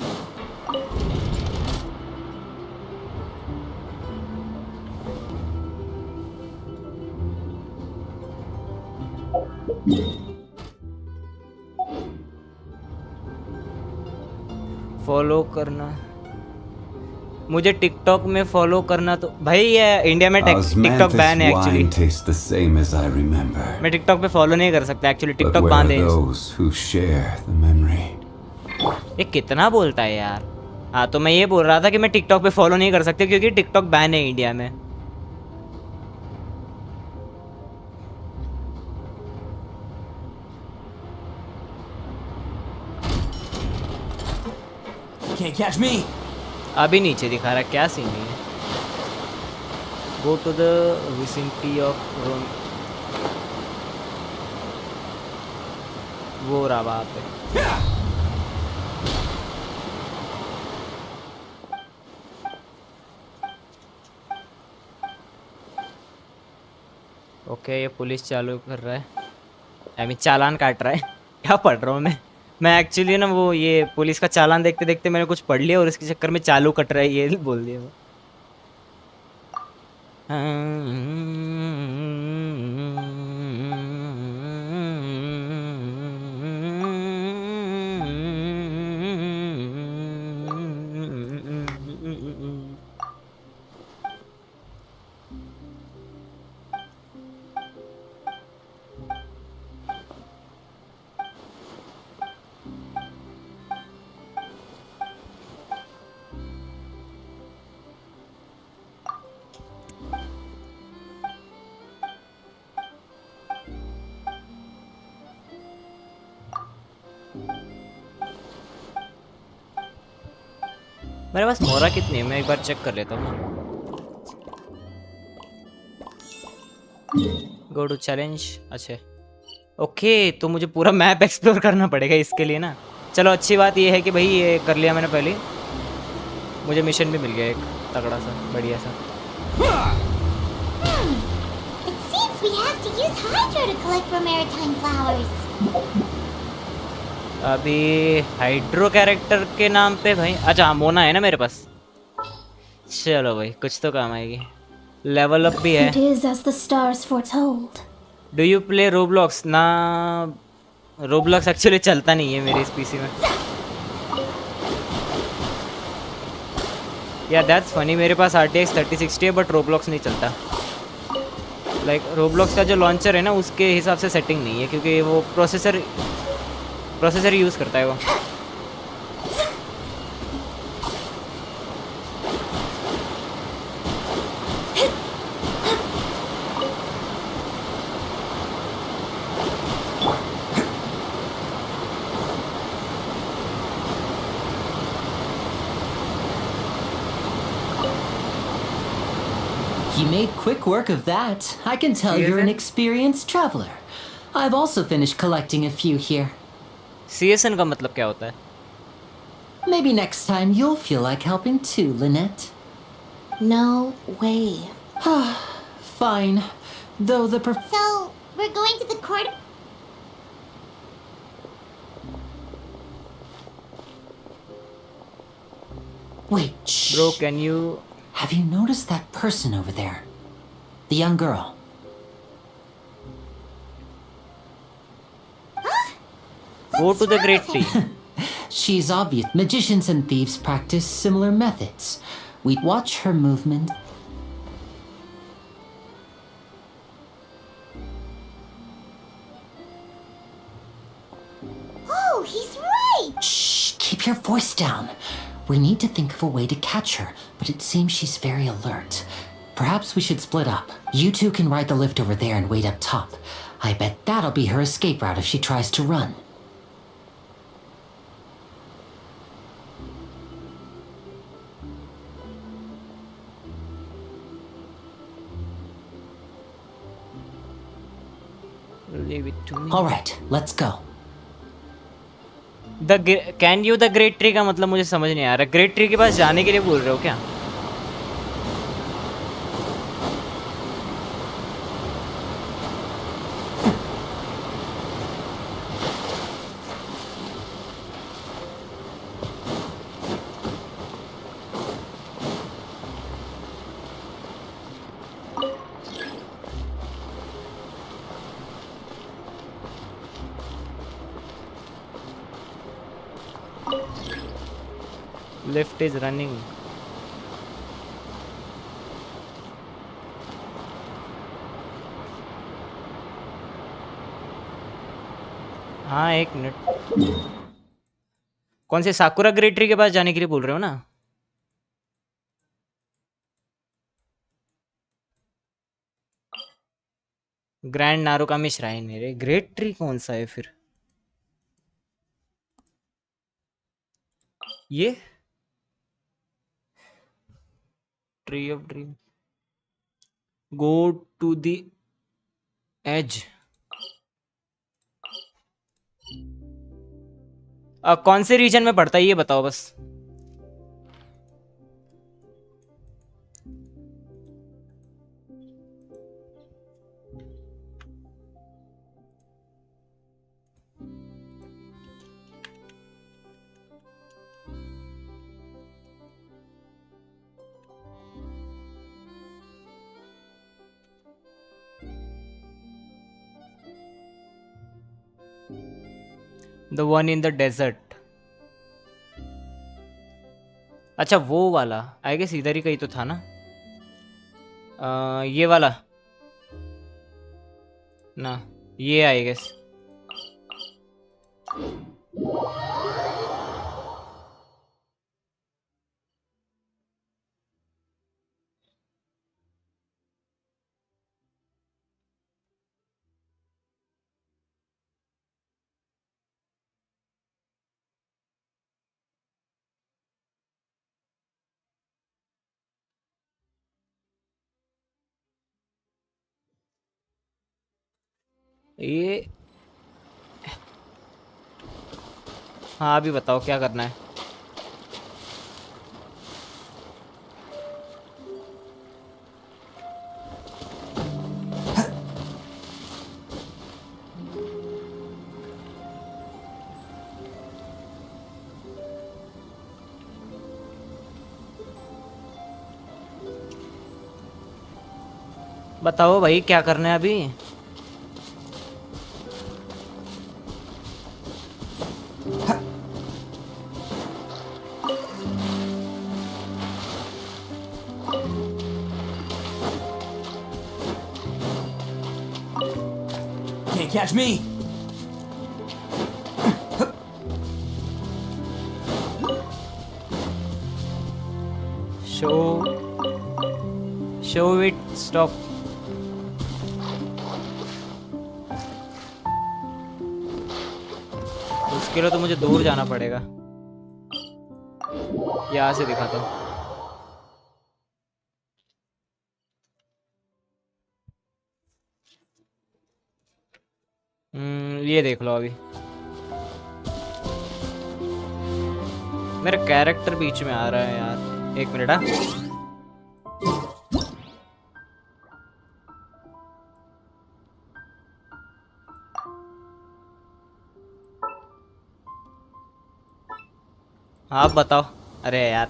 फॉलो करना मुझे टिकटॉक में फॉलो करना। तो भाई ये इंडिया में टिकटॉक बैन है एक्चुअली। मैं टिकटॉक पे फॉलो नहीं कर सकता एक्चुअली, टिकटॉक बैन है। ये कितना बोलता है यार। हाँ तो मैं ये बोल रहा था कि मैं टिकटॉक पे फॉलो नहीं कर सकता क्योंकि टिकटॉक बैन है इंडिया में। Can't catch me. अभी नीचे दिखा रहा है, क्या सीन है। Go to the vicinity of Rome, वो रहा वहाँ पे। ओके ये पुलिस चालू कर रहा है, आई मीन चालान काट रहा है। क्या पढ़ रहा हूँ मैं एक्चुअली ना वो ये पुलिस का चालान देखते देखते मैंने कुछ पढ़ लिया और इसके चक्कर में चालू कट रहा है ये बोल दिया मैं। मेरे पास मोरा कितनी है, मैं एक बार चेक कर लेता हूँ। गो टू चैलेंज, अच्छा ओके तो मुझे पूरा मैप एक्सप्लोर करना पड़ेगा इसके लिए ना। चलो अच्छी बात ये है कि भाई ये कर लिया मैंने पहले, मुझे मिशन भी मिल गया एक तगड़ा सा बढ़िया सा। It seems we have to use hydro to collect for maritime flowers. अभी हाइड्रो कैरेक्टर के नाम पे भाई, अच्छा मोना है ना मेरे पास। चलो भाई कुछ तो काम आएगी। लेवल अप भी है। It is as the stars foretold. Do you play Roblox? ना रोब्लॉक्स एक्चुअली चलता नहीं है मेरे इस पीसी में। यार दैट्स फनी, मेरे पास RTX 3060 है बट रोब्लॉक्स नहीं चलता। लाइक रोब्लॉक्स का जो लॉन्चर है ना उसके हिसाब से सेटिंग नहीं है क्योंकि वो प्रोसेसर यूज़ करता है वो। You made quick work of that. I can tell you're an experienced traveler. I've also finished collecting a few here. CSN का मतलब क्या होता है? Maybe next time you'll feel like helping too, Lynette. No way. Fine. Though the So, we're going to the court. Wait, shh. Bro, can you... Have you noticed that person over there? The young girl. Go to the great tree. She's obvious. Magicians and thieves practice similar methods. We watch her movement. Oh, he's right. Shh, keep your voice down. We need to think of a way to catch her, but it seems she's very alert. Perhaps we should split up. You two can ride the lift over there and wait up top. I bet that'll be her escape route if she tries to run. Leave it to me. All right, let's go. Can you the great tree का मतलब मुझे समझ नहीं आ रहा। Great tree के पास जाने के लिए बोल रहे हो क्या? Lift is running. हाँ 1 मिनट। कौन से साकुरा ग्रेट ट्री के पास जाने के लिए बोल रहे हो ना? ग्रैंड नारुकामी श्राइन है रे। ग्रेट ट्री कौन सा है फिर? ये tree of dream. Go to the edge. कौन से रीजन में पड़ता है ये बताओ बस। The one in the desert. अच्छा वो वाला आई गेस इधर ही कहीं तो था ना। ये वाला ना, ये आई गेस। ये हाँ अभी बताओ क्या करना है। बताओ भाई क्या करना है अभी। Can't catch me! Show it, stop. उसके लिए तो मुझे दूर जाना पड़ेगा। यहाँ से दिखाता हूँ। ये देख लो अभी। मेरा कैरेक्टर बीच में आ रहा है यार, 1 मिनट। हाँ आप बताओ। अरे यार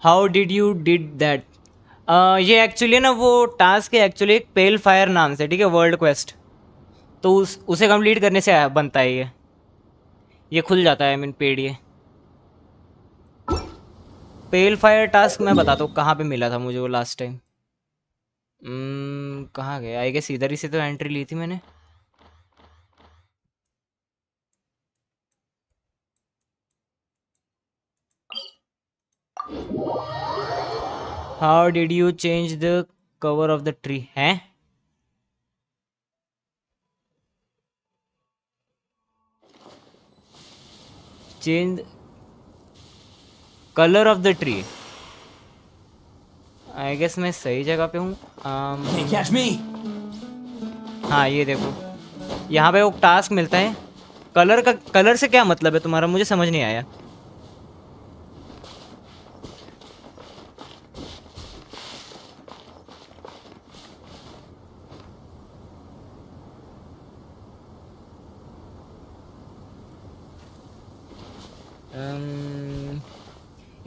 how did you did that. ये एक्चुअली ना वो टास्क है एक्चुअली एक पेल फायर नाम से, ठीक है, वर्ल्ड क्वेस्ट। तो उसे कंप्लीट करने से बनता है ये खुल जाता है। आई मीन पेड ये पेल फायर टास्क मैं बताता हूँ कहाँ पे मिला था मुझे वो लास्ट टाइम। कहाँ गया? आई गेस इधर ही से तो एंट्री ली थी मैंने। How did you change the cover of the tree है? Change colour of the tree. I guess मैं सही जगह पे हूँ। Can't catch me. हाँ ये देखो, यहाँ पे वो टास्क मिलता है। कलर से क्या मतलब है तुम्हारा, मुझे समझ नहीं आया।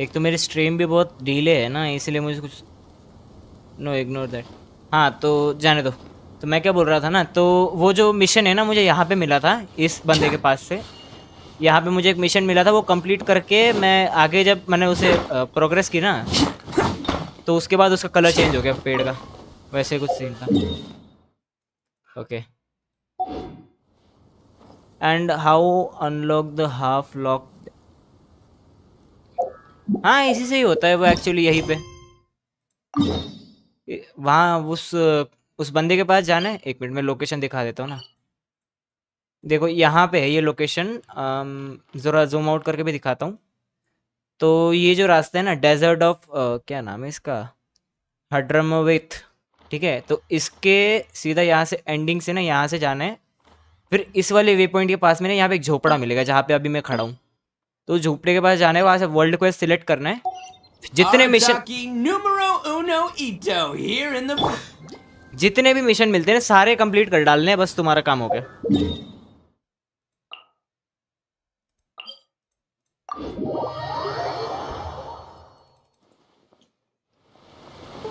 एक तो मेरी स्ट्रीम भी बहुत डिले है ना, इसलिए मुझे कुछ नो इग्नोर दैट। हाँ तो जाने दो। तो मैं क्या बोल रहा था ना, तो वो जो मिशन है ना मुझे यहाँ पे मिला था इस बंदे के पास से। यहाँ पे मुझे एक मिशन मिला था, वो कंप्लीट करके मैं आगे जब मैंने उसे प्रोग्रेस की ना, तो उसके बाद उसका कलर चेंज हो गया पेड़ का। वैसे कुछ सीन था। Okay. And how unlock the half lock. हाँ इसी से ही होता है वो एक्चुअली, यहीं पे वहाँ उस बंदे के पास जाना है। एक मिनट में लोकेशन दिखा देता हूँ ना। देखो यहाँ पे है ये लोकेशन, ज़रा जूम आउट करके भी दिखाता हूँ। तो ये जो रास्ता है ना, डेजर्ट ऑफ क्या नाम है इसका, हड्रमविथ, ठीक है। तो इसके सीधा यहाँ से एंडिंग से ना यहाँ से जाना है। फिर इस वाले वे पॉइंट के पास में ना यहाँ पे एक झोपड़ा मिलेगा जहाँ पे अभी मैं खड़ा हूँ। तो झोपड़े के पास जाना है, वहाँ से वर्ल्ड क्वेस्ट सिलेक्ट करना है। जितने मिशन जितने भी मिशन मिलते हैं सारे कंप्लीट कर डालने हैं, बस तुम्हारा काम हो गया।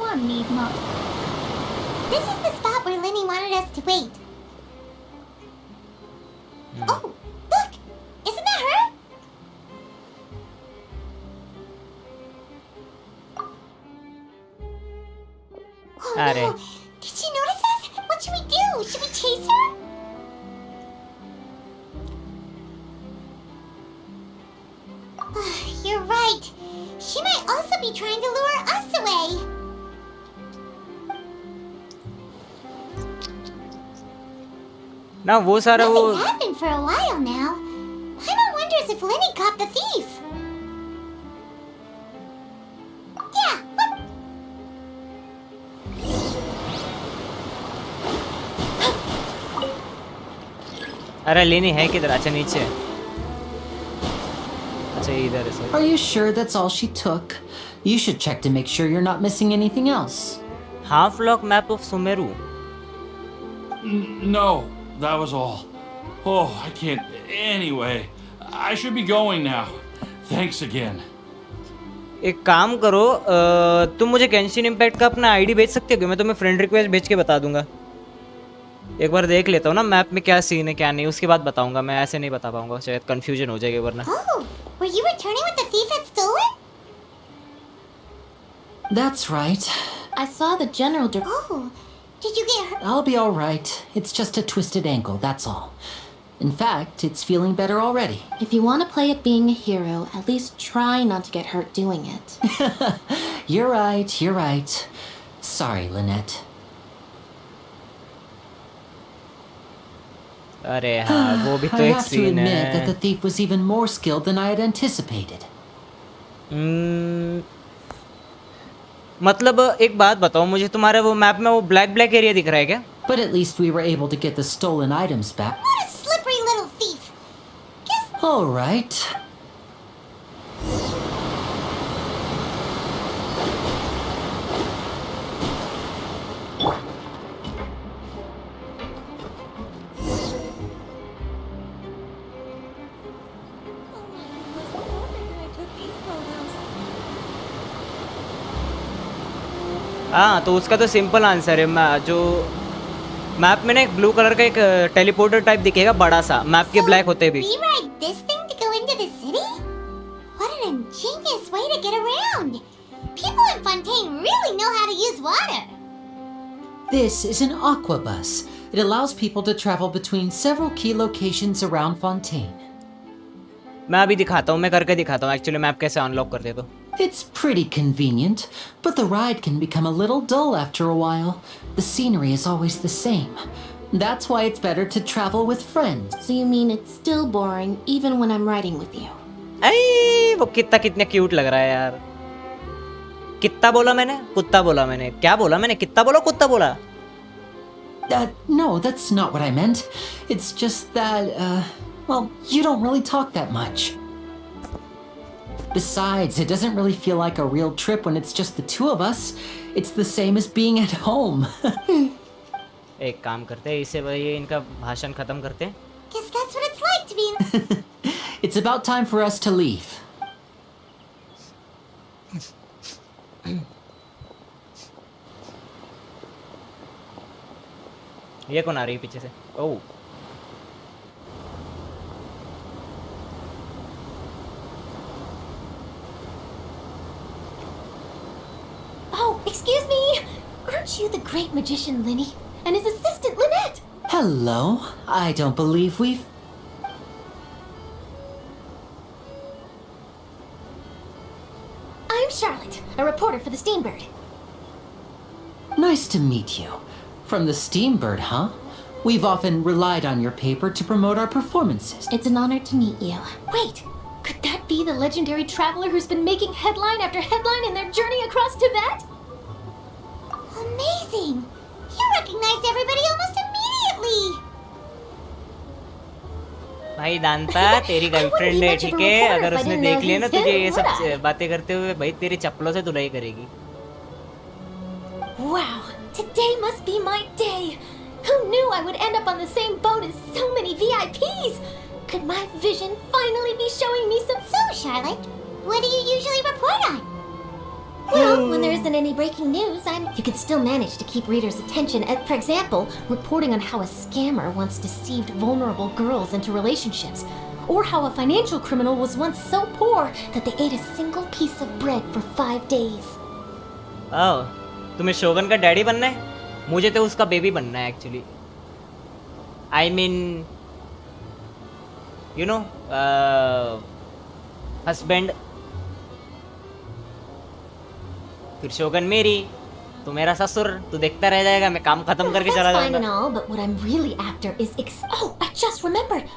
One need not. This is the spot where Lenny wanted us to wait. Oh, look! Isn't that her? Oh Are. no! Did she notice us? What should we do? Should we chase her? You're right. She might also be trying to lure us away. ना वो सारा वो Nothing's happened for a while now. Paimon wonders if Lenny caught the thief. Yeah, what? अरे लेनी है किधर? अच्छा नीचे। अच्छा इधर है। Are you sure that's all she took? You should check to make sure you're not missing anything else. Half lock map of Sumeru. No, that was all. Oh, I can't. Anyway, I should be going now. Thanks again. एक काम करो, तुम मुझे Genshin impact का अपना ID भेज सकते हो? मैं तुम्हें फ्रेंड रिक्वेस्ट भेज के बता दूंगा। एक बार देख लेता हूँ ना मैप में क्या सीन है क्या नहीं, उसके बाद बताऊंगा। मैं ऐसे नहीं बता पाऊंगा, शायद कंफ्यूजन हो जाएगी वरना। Oh, were you returning what the thief had stolen? That's right. I saw the general. Oh, did you get hurt? I'll be all right. It's just a twisted ankle, that's all. In fact, it's feeling better already. If you want to play at being a hero, at least try not to get hurt doing it. You're right, you're right. Sorry, Lynette. अरे हाँ वो भी तो I एक have to scene admit that है। the thief was even more skilled than I had anticipated. मतलब एक बात बताओ मुझे, तुम्हारे वो मैप में वो ब्लैक एरिया दिख रहा है क्या? But at least we were able to get the stolen items back. What a slippery little thief! Guess All right. हाँ तो उसका तो सिंपल आंसर है। जो मैप में ना एक ब्लू कलर का एक टेलीपोर्टर टाइप दिखेगा बड़ा सा, मैप के ब्लैक होते भी। we ride this thing to go into the city? What an ingenious way to get around! People in Fontaine really know how to use water. This is an aquabus. It allows people to travel between several key locations around Fontaine. मैं अभी दिखाता हूँ, मैं करके दिखाता हूँ actually map कैसे unlock कर दे तो। It's pretty convenient, but the ride can become a little dull after a while. The scenery is always the same. That's why it's better to travel with friends. So you mean it's still boring even when I'm riding with you? आई वो कितने cute लग रहा है यार। कितना बोला मैंने? कुत्ता बोला मैंने। क्या बोला मैंने? कितना बोला कुत्ता बोला? No, that's not what I meant. It's just that, well, you don't really talk that much. Besides, it doesn't really feel like a real trip when it's just the two of us. It's the same as being at home. एक काम करते हैं, इसे ये इनका भाषण खत्म करते हैं। Guess that's what it's like to be. It's about time for us to leave. ये कौन आ रही है पीछे से? ओह Oh, excuse me! Aren't you the great magician Linny? And his assistant Lynette? Hello. I don't believe we've... I'm Charlotte, a reporter for the Steambird. Nice to meet you. From the Steambird, huh? We've often relied on your paper to promote our performances. It's an honor to meet you. Wait, could that be the legendary traveler who's been making headline after headline in their journey across Tibet? Amazing! You recognized everybody almost immediately! भाई दांता तेरी girlfriend है, ठीक है? अगर उसने देख लिया ना तुझे ये सब बातें करते हुए, भाई तेरी चप्पलों से धुलाई करेगी। Wow, today must be my day! Who knew I would end up on the same boat as so many VIPs? Could my vision finally be showing me some... So, Charlotte, what do you usually report on? Well, when there isn't any breaking news, You can still manage to keep readers' attention. For example, reporting on how a scammer once deceived vulnerable girls into relationships. Or how a financial criminal was once so poor that they ate a single piece of bread for 5 days. Oh, तुम्हें शोगन का daddy बनना है? मुझे तो उसका baby बनना है actually. I mean, you know, husband. फिर शोगन मेरी, तू मेरा ससुर, तू देखता रह जाएगा, मैं काम खत्म करके चला That's fine जाऊंगा। and all, but what I'm really after is Oh, I just remembered.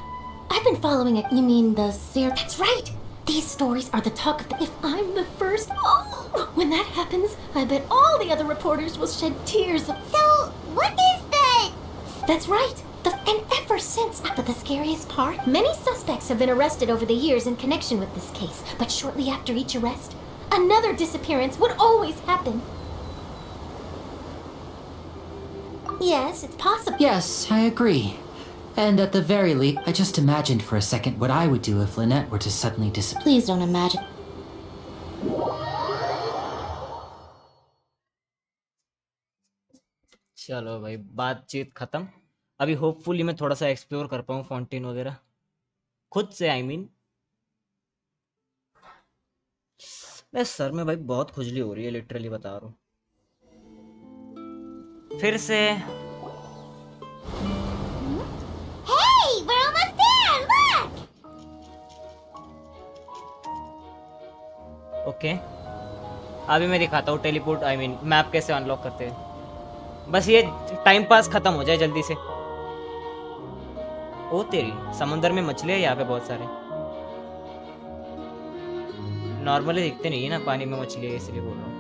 I've been following it. You mean the series? That's right. These stories are the talk of the... If I'm the first... Oh, when that happens, I bet all the other reporters will shed tears of... So, what is the... That's right. And ever since... But the scariest part? Many suspects have been arrested over the years in connection with this case. But shortly after each arrest, another disappearance would always happen. Yes, it's possible. Yes, I agree. And at the very least, I just imagined for a second what I would do if Lynette were to suddenly disappear. Please don't imagine. चलो भाई, बातचीत खत्म। अभी hopefully मैं थोड़ा सा explore कर पाऊँ फाउंटेन वगैरह खुद से। आई मीन मैं सर में भाई बहुत खुजली हो रही है, लिटरली बता रहा हूँ। फिर से Hey, we're almost there! Look! Okay, अभी मैं दिखाता हूँ टेलीपोर्ट, आई मीन मैप कैसे अनलॉक करते हैं। बस ये टाइम पास खत्म हो जाए जल्दी से। ओ तेरी, समुंदर में मछली है यहाँ पे बहुत सारे। नॉर्मली दिखते नहीं है ना पानी में मछली है, इसलिए बोल रहा हूँ।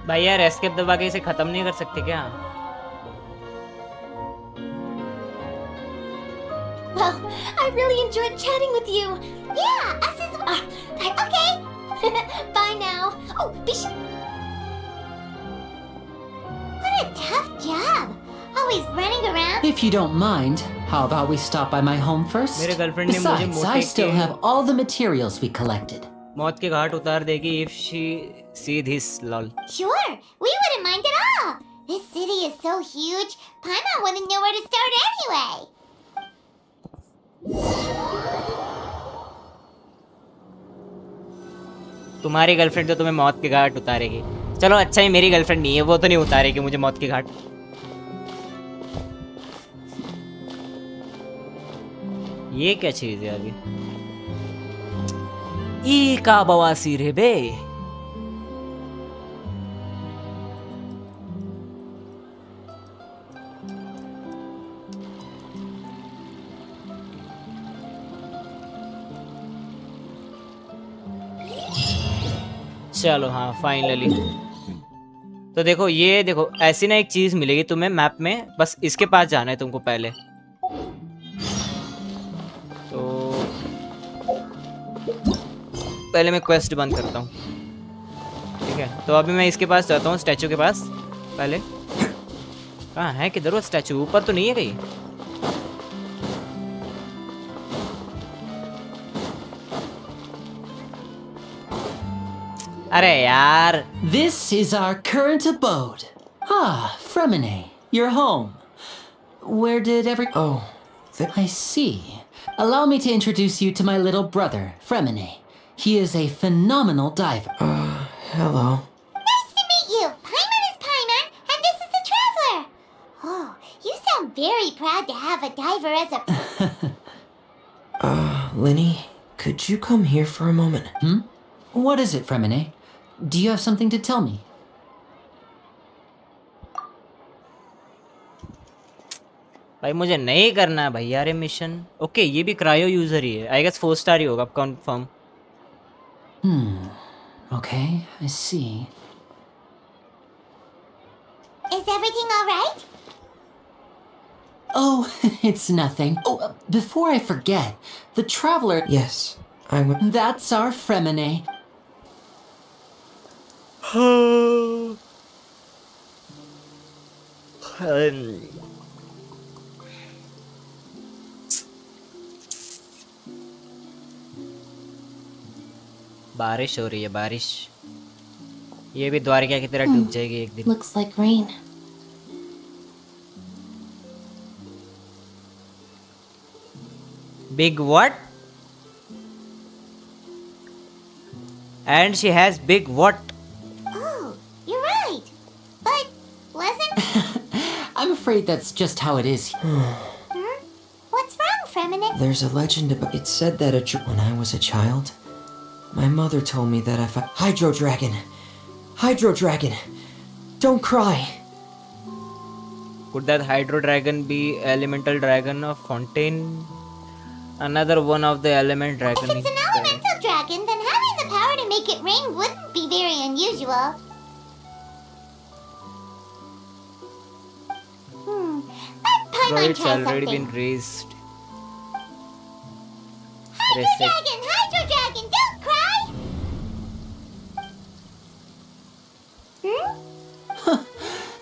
भाई यार एस्केप दबा के इसे खत्म नहीं कर सकते क्या? Well, I really enjoyed chatting with you. Yeah, us as well. Okay. Bye now. Oh, be sure. What a tough job. Always running around. If you don't mind, how about we stop by my home first? मेरे girlfriend ने मुझे Besides, I still have all the materials we collected. मौत के घाट उतार देगी if she see this lol. Sure, we wouldn't mind at all. This city is so huge, Paimon wouldn't know where to start anyway. तुम्हारी girlfriend तो तुम्हें मौत के घाट उतारेगी। चलो अच्छा ही मेरी गर्लफ्रेंड नहीं है, वो तो नहीं उतारेगी मुझे मौत के घाट। ये क्या चीज है अभी? ई का बवासीर है बे। चलो हाँ फाइनली। तो देखो ये देखो ऐसी ना एक चीज मिलेगी तुम्हें मैप में, बस इसके पास जाना है तुमको पहले। तो पहले मैं क्वेस्ट बंद करता हूँ, ठीक है। तो अभी मैं इसके पास जाता हूँ, स्टैचू के पास पहले। कहाँ है, किधर वो स्टैचू? ऊपर तो नहीं है कहीं? अरे यार। This is our current abode. Ah, Fremine, you're home. Where did Oh, I see. Allow me to introduce you to my little brother, Fremine. He is a phenomenal diver. Hello. Nice to meet you. Paimon is Paimon, and this is the Traveler. Oh, you sound very proud to have a diver as a... Linny, could you come here for a moment? What is it, Fremine? Do you have something to tell me? भाई मुझे नहीं करना है भाई यार ये mission. Okay ये भी क्रायो यूजर ही है, आई गेस 4 स्टार ही होगा confirm. Okay, I see. Is everything all right? Oh, it's nothing. Oh, before I forget, the Traveler... Yes, I would... That's our Fremine. बारिश हो रही है, बारिश। ये भी द्वारिका की तरह डूब जाएगी एक दिन। Looks like rain. Big what? And she has big what? Oh, you're right. But wasn't... I'm afraid that's just how it is. What's wrong, Fremine? There's a legend about... It said that when I was a child, my mother told me that if I... Hydro Dragon! Hydro Dragon! Don't cry! Could that Hydro Dragon be Elemental Dragon of Fontaine? Another one of the Element Dragon. If it's an elemental dragon, then having the power to make it rain wouldn't be very unusual. Let Paimon Bro, it's try already something. been raised. Hydro Dragon, don't cry!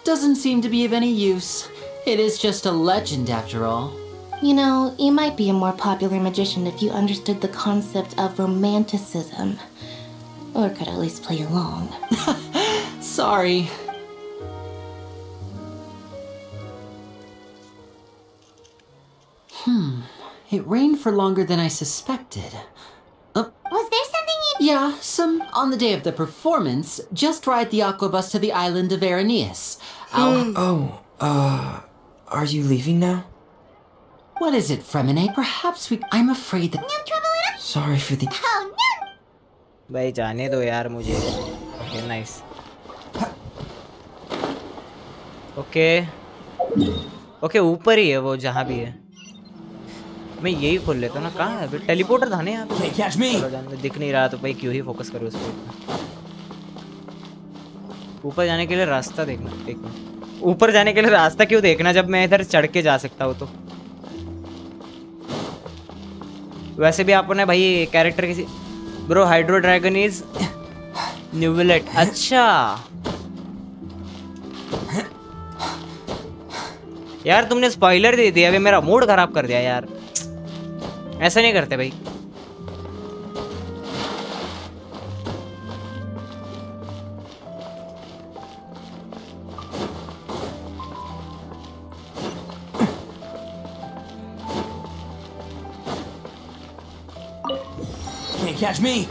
Doesn't seem to be of any use. It is just a legend after all. You know, you might be a more popular magician if you understood the concept of romanticism. Or could at least play along. Sorry. It rained for longer than I suspected. Was there something you... Yeah, some on the day of the performance. Just ride the aquabus to the island of Aeneas. Are you leaving now? What is it, Fremine? Perhaps we... I'm afraid that... No trouble at all? Sorry for the... Oh, no! भाई जाने दो यार मुझे। Okay nice. Okay ऊपर ही है वो जहाँ भी है। मैं यही खोल लेता हूँ ना। कहाँ है अभी? टेलीपोर्टर था ना यहाँ पे। चलो जाने दो, दिख नहीं रहा तो भाई क्यों ही फोकस करो उस पर। ऊपर जाने के लिए रास्ता देखना। ऊपर जाने के लिए रास्ता क्यों देखना जब मैं इधर चढ़ के जा सकता हूँ तो। वैसे भी आपने भाई कैरेक्टर किसी... ब्रो हाइड्रो ड्रैगन इज न्यूविलेट। अच्छा यार तुमने स्पॉइलर दे दिया, अभी मेरा मूड खराब कर दिया यार। ऐसा नहीं करते भाई। Can't catch me!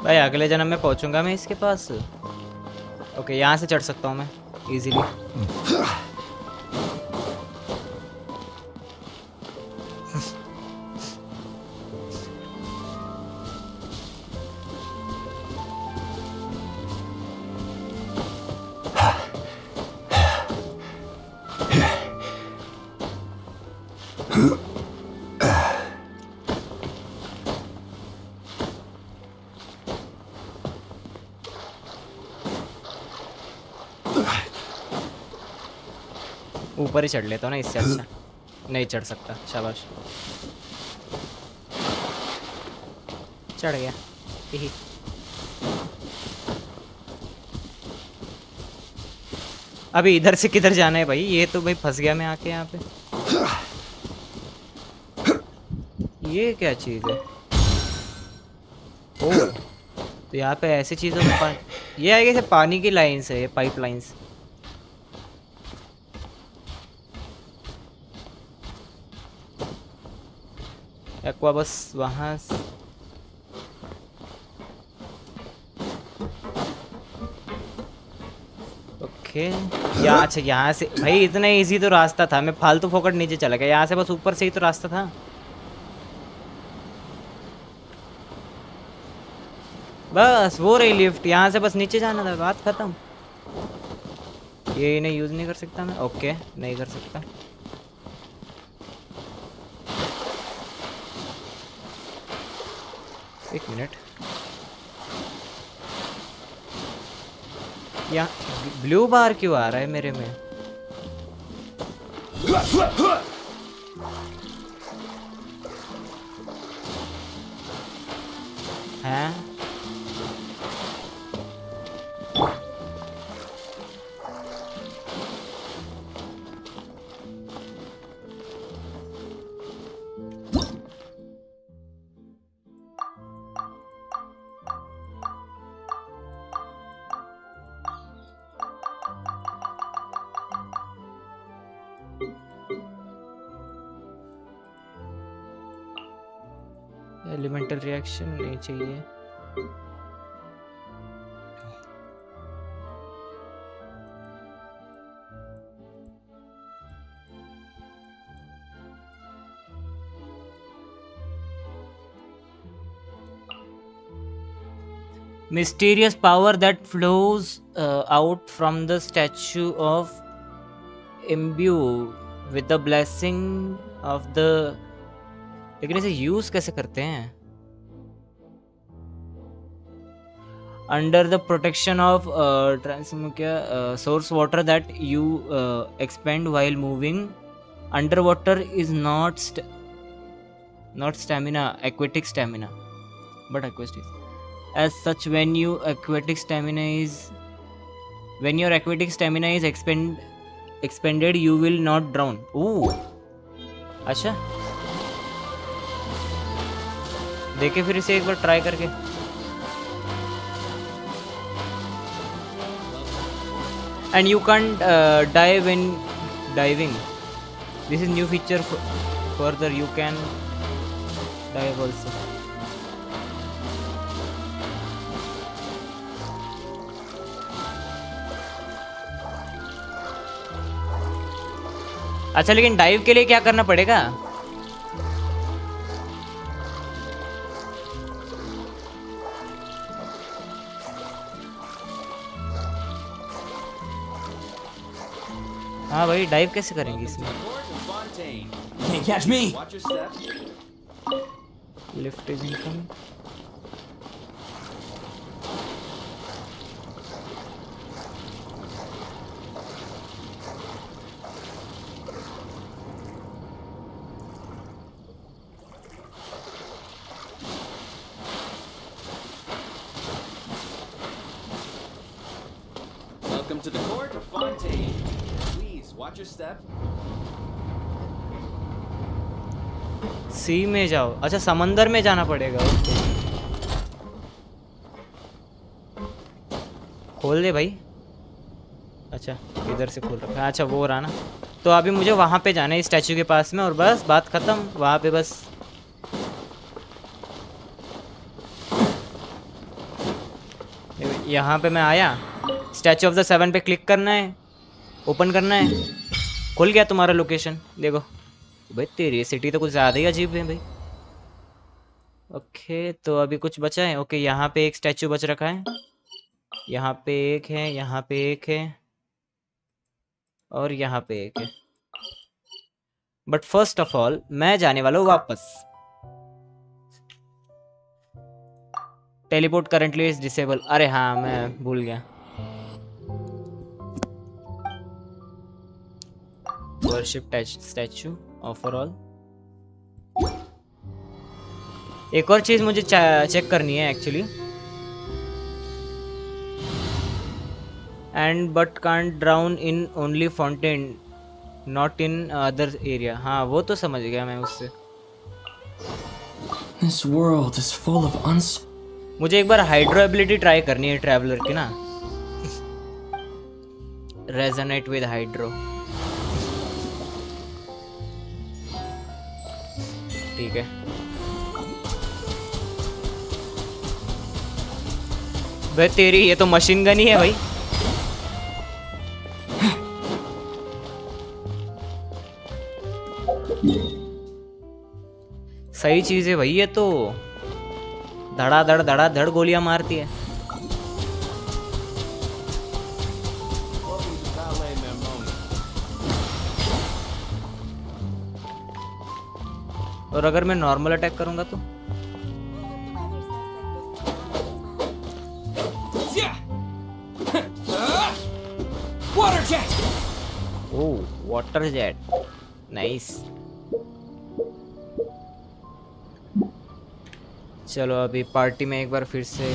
भाई अगले जन्म में पहुंचूंगा मैं इसके पास। ओके यहाँ से चढ़ सकता हूँ मैं इजीली। ऊपर ही चढ़ लेता हूँ ना इससे अच्छा। नहीं चढ़ सकता, शाबाश। चढ़ गया। यही अभी इधर से किधर जाना है भाई? ये तो भाई फंस गया मैं आके यहाँ पे। ये क्या चीज़ है? ओह, तो यहाँ पे ऐसी चीज़ों में पानी, ये है जैसे पानी की लाइन्स है, ये पाइप लाइन्स। एक्वा बस वहाँ ओके। यहाँ अच्छा यहाँ से भाई इतना इजी तो रास्ता था, मैं फालतू फोकट नीचे चला गया। यहाँ से बस ऊपर से ही तो रास्ता था। बस वो रही लिफ्ट, यहाँ से बस नीचे जाना था, बात खत्म। ये इन्हें यूज नहीं कर सकता मैं? ओके नहीं कर सकता। एक मिनट, यहाँ ब्लू बार क्यों आ रहा है मेरे में? हैं? एलिमेंटल रिएक्शन नहीं चाहिए। Mysterious power that flows out from the statue of imbue with the blessing of the। लेकिन इसे यूज कैसे करते हैं? Under the protection of source water that you expand while moving under water is not stamina, aquatic stamina, but aquatic as such when your aquatic stamina is expended you will not drown। ओह अच्छा, देखे फिर इसे एक बार try करके। And you can dive when diving, this is new feature further you can dive also. अच्छा लेकिन dive के लिए क्या करना पड़ेगा? हाँ भाई डाइव कैसे करेंगे इसमें? Can't catch me. Lift is incoming. Welcome to the court of Fontaine. Please watch your step. सी में जाओ। अच्छा समंदर में जाना पड़ेगा। खोल दे भाई। अच्छा इधर से खोल रखा है। अच्छा वो रहा ना, तो अभी मुझे वहाँ पे जाना है स्टैचू के पास में और बस बात ख़त्म। वहाँ पे बस यहाँ पे मैं आया, स्टैचू ऑफ द 7 पे क्लिक करना है, ओपन करना है, खुल गया तुम्हारा लोकेशन। देखो भाई तेरी सिटी तो कुछ ज़्यादा ही अजीब है भाई। ओके तो अभी कुछ बचा है। ओके यहाँ पे एक स्टैचू बच रखा है, यहाँ पे एक है, यहाँ पे एक है और यहाँ पे एक है। बट फर्स्ट ऑफ ऑल मैं जाने वाला हूँ वापस। Teleport currently is disable. अरे हाँ मैं भूल गया। Worship statue offer all. एक और चीज मुझे चेक करनी है actually. And but can't drown in only fountain not in other area. हाँ वो तो समझ गया मैं उससे। This world is full of मुझे एक बार हाइड्रो एबिलिटी ट्राई करनी है ट्रैवलर की ना। Resonate with hydro. ठीक है भाई तेरी ये तो मशीन गन ही है भाई। सही चीज है भाई ये तो। धड़ा धड़ गोलियां मारती है। और अगर मैं नॉर्मल अटैक करूंगा तो वाटर जेट। ओह वाटर जेट नाइस। चलो अभी पार्टी में एक बार फिर से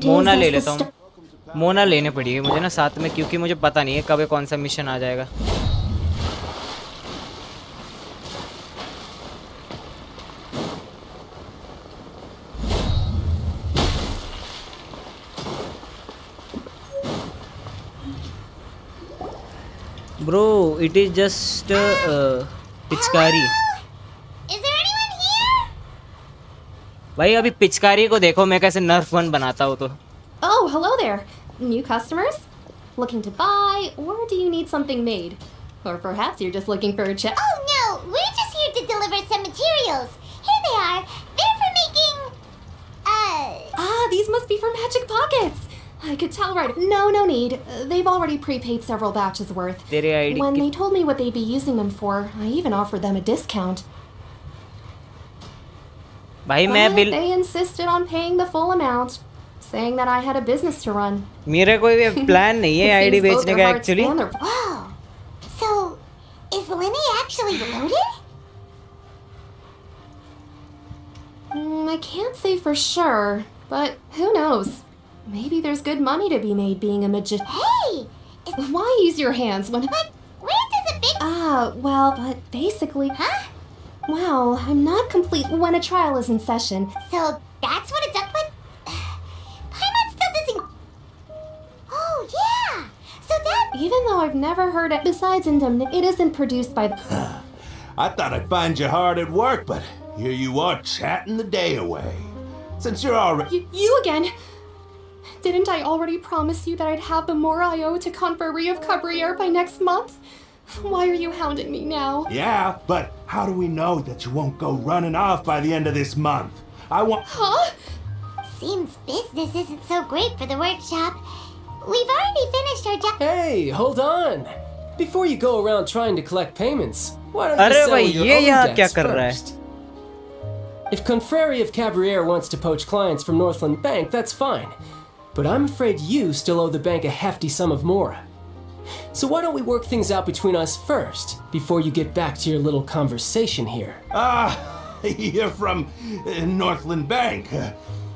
मोना ले लेता हूँ। मोना लेने पड़ेगी मुझे ना साथ में, क्योंकि मुझे पता नहीं है कब कौन सा मिशन आ जाएगा। ब्रो इट इज जस्ट पिचकारी। भाई अभी पिचकारी को देखो मैं कैसे नर्फ वन बनाता हूँ तो। Oh, hello there. New customers? Looking to buy, or do you need something made? Or perhaps you're just looking for a check. Oh no, we're just here to deliver some materials. Here they are. They're for making... these must be for Magic Pockets. I could tell right. No need. They've already prepaid several batches worth. When they told me what they'd be using them for, I even offered them a discount. But they insisted on paying the full amount, saying that I had a business to run. मेरा कोई plan नहीं है ID बेचने का actually. Wow. So, is Lenny actually loaded? I can't say for sure, but who knows? Maybe there's good money to be made being a magician. Hey! Why use your hands when... But where does a big... well, but basically... Huh? Well, I'm not complete when a trial is in session. So that's what it's up with? Paimon still doesn't... Oh, yeah! So that... Even though I've never heard it, besides indemnity, it isn't produced by... I thought I'd find you hard at work, but here you are chatting the day away. Since you're already... You again! Didn't I already promise you that I'd have the more I.O. to Conferry of CORSAIR by next month? Why are you hounding me now? Yeah, but how do we know that you won't go running off by the end of this month? I want... Huh? Seems business isn't so great for the workshop. We've already finished our job. Hey, hold on. Before you go around trying to collect payments, why don't you settle your own debts first? If Conferry of CORSAIR wants to poach clients from Northland Bank, that's fine. But I'm afraid you still owe the bank a hefty sum of mora. So why don't we work things out between us first, before you get back to your little conversation here? You're from Northland Bank.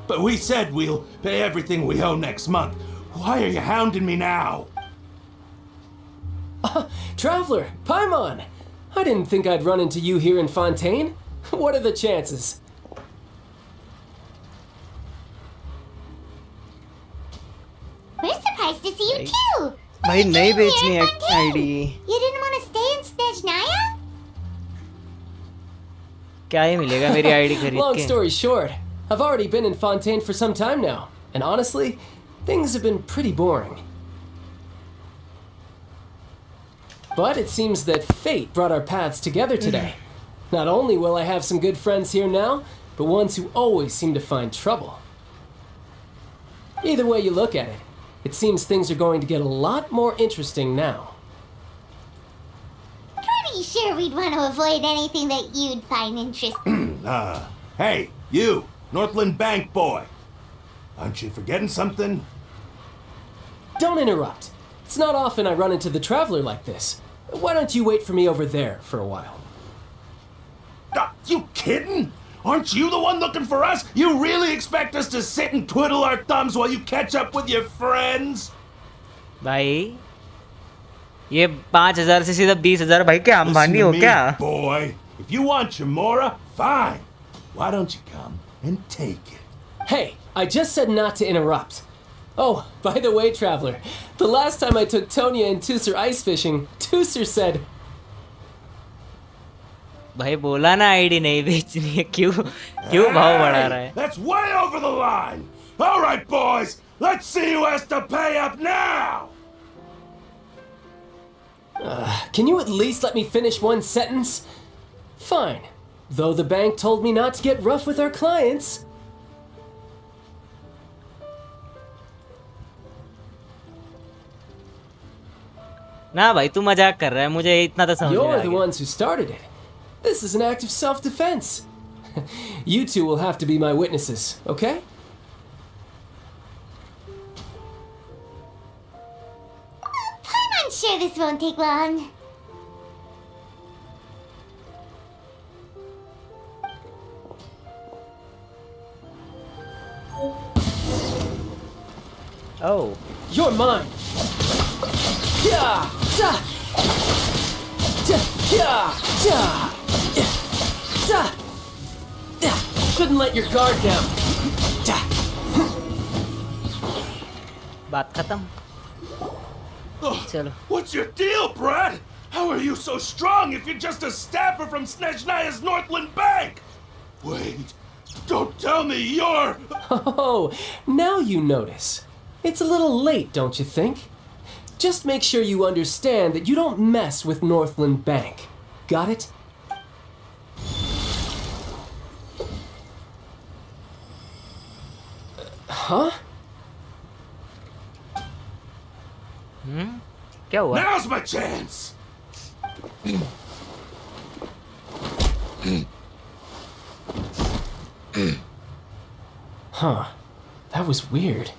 But we said we'll pay everything we owe next month. Why are you hounding me now? Traveler, Paimon! I didn't think I'd run into you here in Fontaine. What are the chances? We're surprised to see you too! भाई नहीं बेचनी है ID. You didn't want to stay in Snezhnaya? क्या ही मिलेगा मेरी ID खरीद Long के? story short, I've already been in Fontaine for some time now, and honestly, things have been pretty boring. But it seems that fate brought our paths together today. Not only will I have some good friends here now, but ones who always seem to find trouble. Either way you look at it, it seems things are going to get a lot more interesting now. Pretty sure we'd want to avoid anything that you'd find interesting. Hey, you, Northland Bank boy. Aren't you forgetting something? Don't interrupt. It's not often I run into the Traveler like this. Why don't you wait for me over there for a while? You kidding? Aren't you the one looking for us? You really expect us to sit and twiddle our thumbs while you catch up with your friends? भाई ये 5,000 से सीधा 20,000 भाई क्या अंबानी हो क्या? Boy, if you want Chamora, fine. Why don't you come and take it? Hey, I just said not to interrupt. Oh, by the way, Traveler, the last time I took Tonya and Tusser ice fishing, Tusser said, भाई बोला ना ID नहीं बेचनी है, क्यों भाव बढ़ा रहा है? That's way over the line. All right, boys, let's see who has to pay up now. Can you at least let me finish one sentence? Fine. Though the bank told me not to get rough with our clients. ना भाई तू मजाक कर रहा है, मुझे इतना तो समझ में आ You're the गया. ones who started it. This is an act of self-defense. You two will have to be my witnesses, okay? I'm sure this won't take long. Oh. You're mine. Yeah. Couldn't let your guard down. बात खत्म. चलो. What's your deal, Brad? How are you so strong if you're just a staffer from Snezhnaya's Northland Bank? Wait, don't tell me you're... Oh, now you notice. It's a little late, don't you think? Just make sure you understand that you don't mess with Northland Bank. Got it? Huh? क्या हुआ? Now's my chance! Huh. That was weird.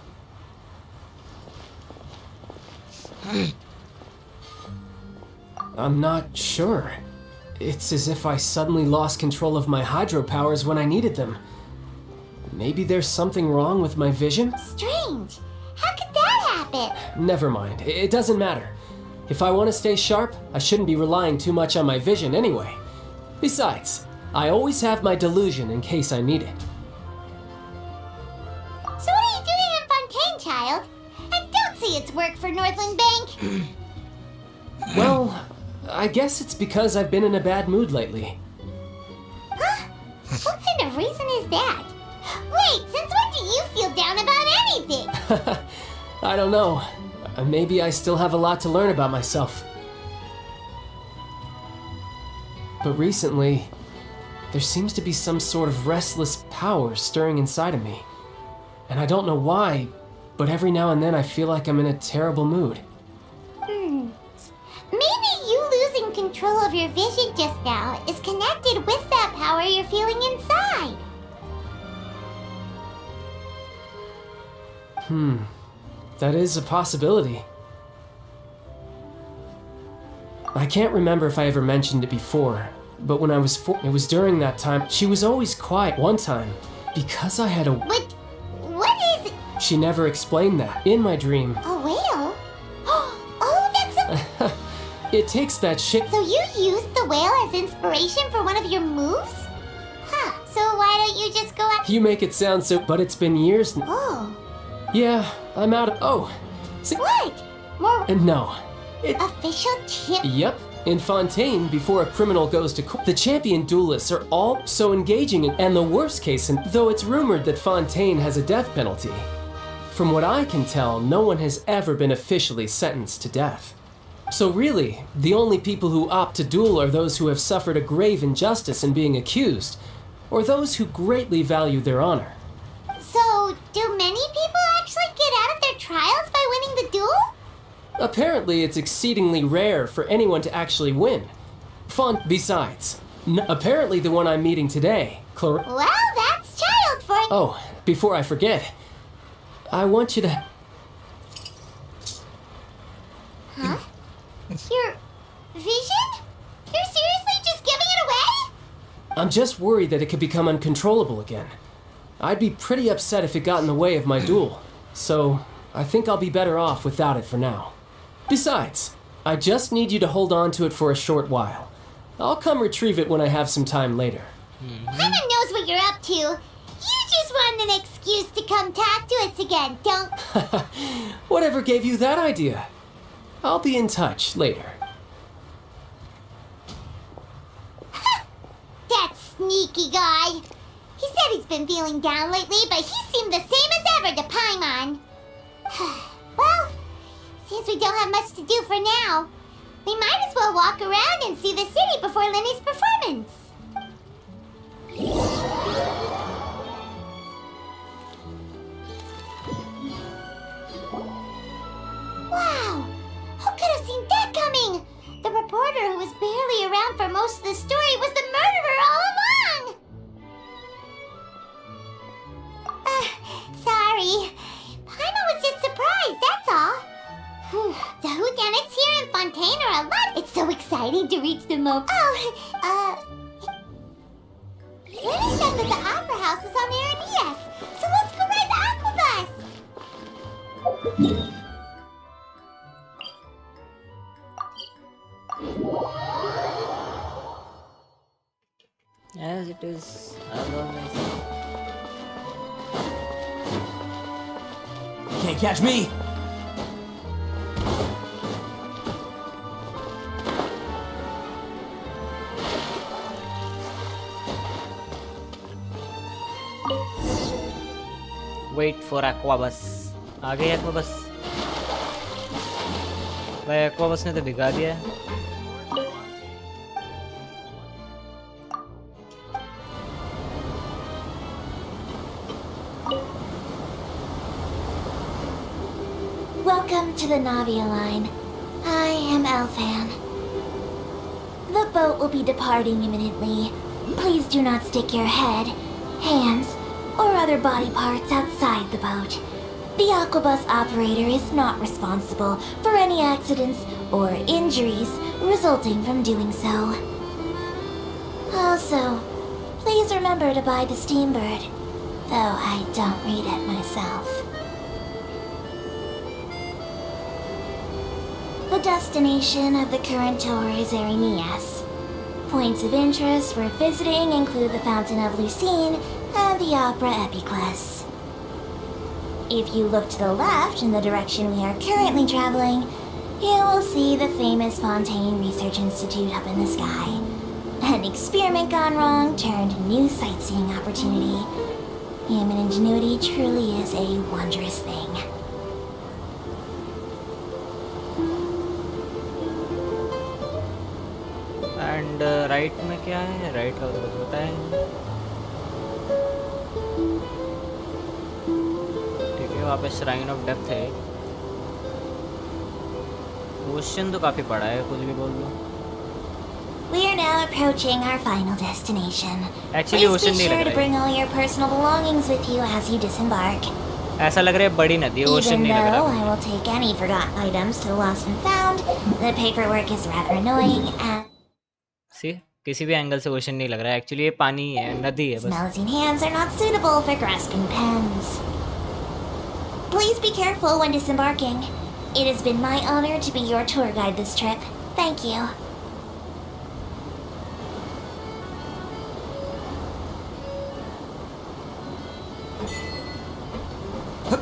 I'm not sure. It's as if I suddenly lost control of my hydropowers when I needed them. Maybe there's something wrong with my vision? Strange. How could that happen? Never mind. It doesn't matter. If I want to stay sharp, I shouldn't be relying too much on my vision anyway. Besides, I always have my delusion in case I need it. So what are you doing in Fontaine, child? I don't see its work for Northland Bank. Well, I guess it's because I've been in a bad mood lately. Huh? What kind of reason is that? Wait, since when do you feel down about anything? I don't know. Maybe I still have a lot to learn about myself. But recently, there seems to be some sort of restless power stirring inside of me. And I don't know why, but every now and then I feel like I'm in a terrible mood. Maybe you losing control of your vision just now is connected with that power you're feeling inside. That is a possibility. I can't remember if I ever mentioned it before, but when I was 4, it was during that time. She was always quiet one time because I had a... What is it? She never explained that. In my dream, A whale? Oh, that's a... it takes that shit... So you used the whale as inspiration for one of your moves? Huh, so why don't you just go out... You make it sound so... But it's been years... Oh. Yeah, I'm out of... Oh. See... What? More... No. Official chip? Yep. In Fontaine, before a criminal goes to court, the champion duelists are all so engaging, and the worst case, though it's rumored that Fontaine has a death penalty. From what I can tell, no one has ever been officially sentenced to death. So really, the only people who opt to duel are those who have suffered a grave injustice in being accused, or those who greatly value their honor. So, do many people actually get out of their trials by winning the duel? Apparently, it's exceedingly rare for anyone to actually win. Besides, apparently the one I'm meeting today, Well, that's child for you. Oh, before I forget, I want you to... Huh? Your vision? You're seriously just giving it away? I'm just worried that it could become uncontrollable again. I'd be pretty upset if it got in the way of my duel, so I think I'll be better off without it for now. Besides, I just need you to hold on to it for a short while. I'll come retrieve it when I have some time later. Heaven knows what you're up to. You just want an excuse to come talk to us again, don't... Whatever gave you that idea? I'll be in touch later. That sneaky guy. He said he's been feeling down lately, but he seemed the same as ever to Paimon. Well, since we don't have much to do for now, we might as well walk around and see the city before Linny's performance. Wow! Who could have seen that coming? The reporter who was barely around for most of the story was the murderer all along! Sorry. Paimon was just surprised, that's all. The whodunits here in Fontaine are a lot. It's so exciting to reach the moment. Lenny said that the opera house is on Araneas, so let's go ride the aquabus. As it is, as always. Can't catch me! Wait for aquabus. आ गई aquabus. भाई aquabus ने तो भिगा दिया है. Welcome to the Navia line. I am Elfan. The boat will be departing imminently. Please do not stick your head, hands, or other body parts outside the boat. The aquabus operator is not responsible for any accidents or injuries resulting from doing so. Also, please remember to buy the Steambird, though I don't read it myself. The destination of the current tour is Araneas. Points of interest worth visiting include the Fountain of Lucine and the Opera Epiclese. If you look to the left in the direction we are currently traveling, you will see the famous Fontaine Research Institute up in the sky. An experiment gone wrong turned new sightseeing opportunity. Human ingenuity truly is a wondrous thing. And right में क्या है? Right का कुछ बताएं. ठीक है, वहाँ पे Shrine of Depth है. Ocean तो काफी बड़ा है, कुछ भी बोल लो. We are now approaching our final destination. Actually, Please ocean be नहीं sure लग to रहा bring है. all your personal belongings with you as you disembark. ऐसा लग रहा है बड़ी नदी है, ocean Even नहीं लग though रहा. I will take any forgotten items to the lost and found, the paperwork is rather annoying and See, किसी भी एंगल से ocean नहीं लग रहा है. Actually ये पानी है, नदी है बस. smells in hands are not suitable for grasping pens. Please be careful when disembarking. It has been my honor to be your tour guide this trip. Thank you.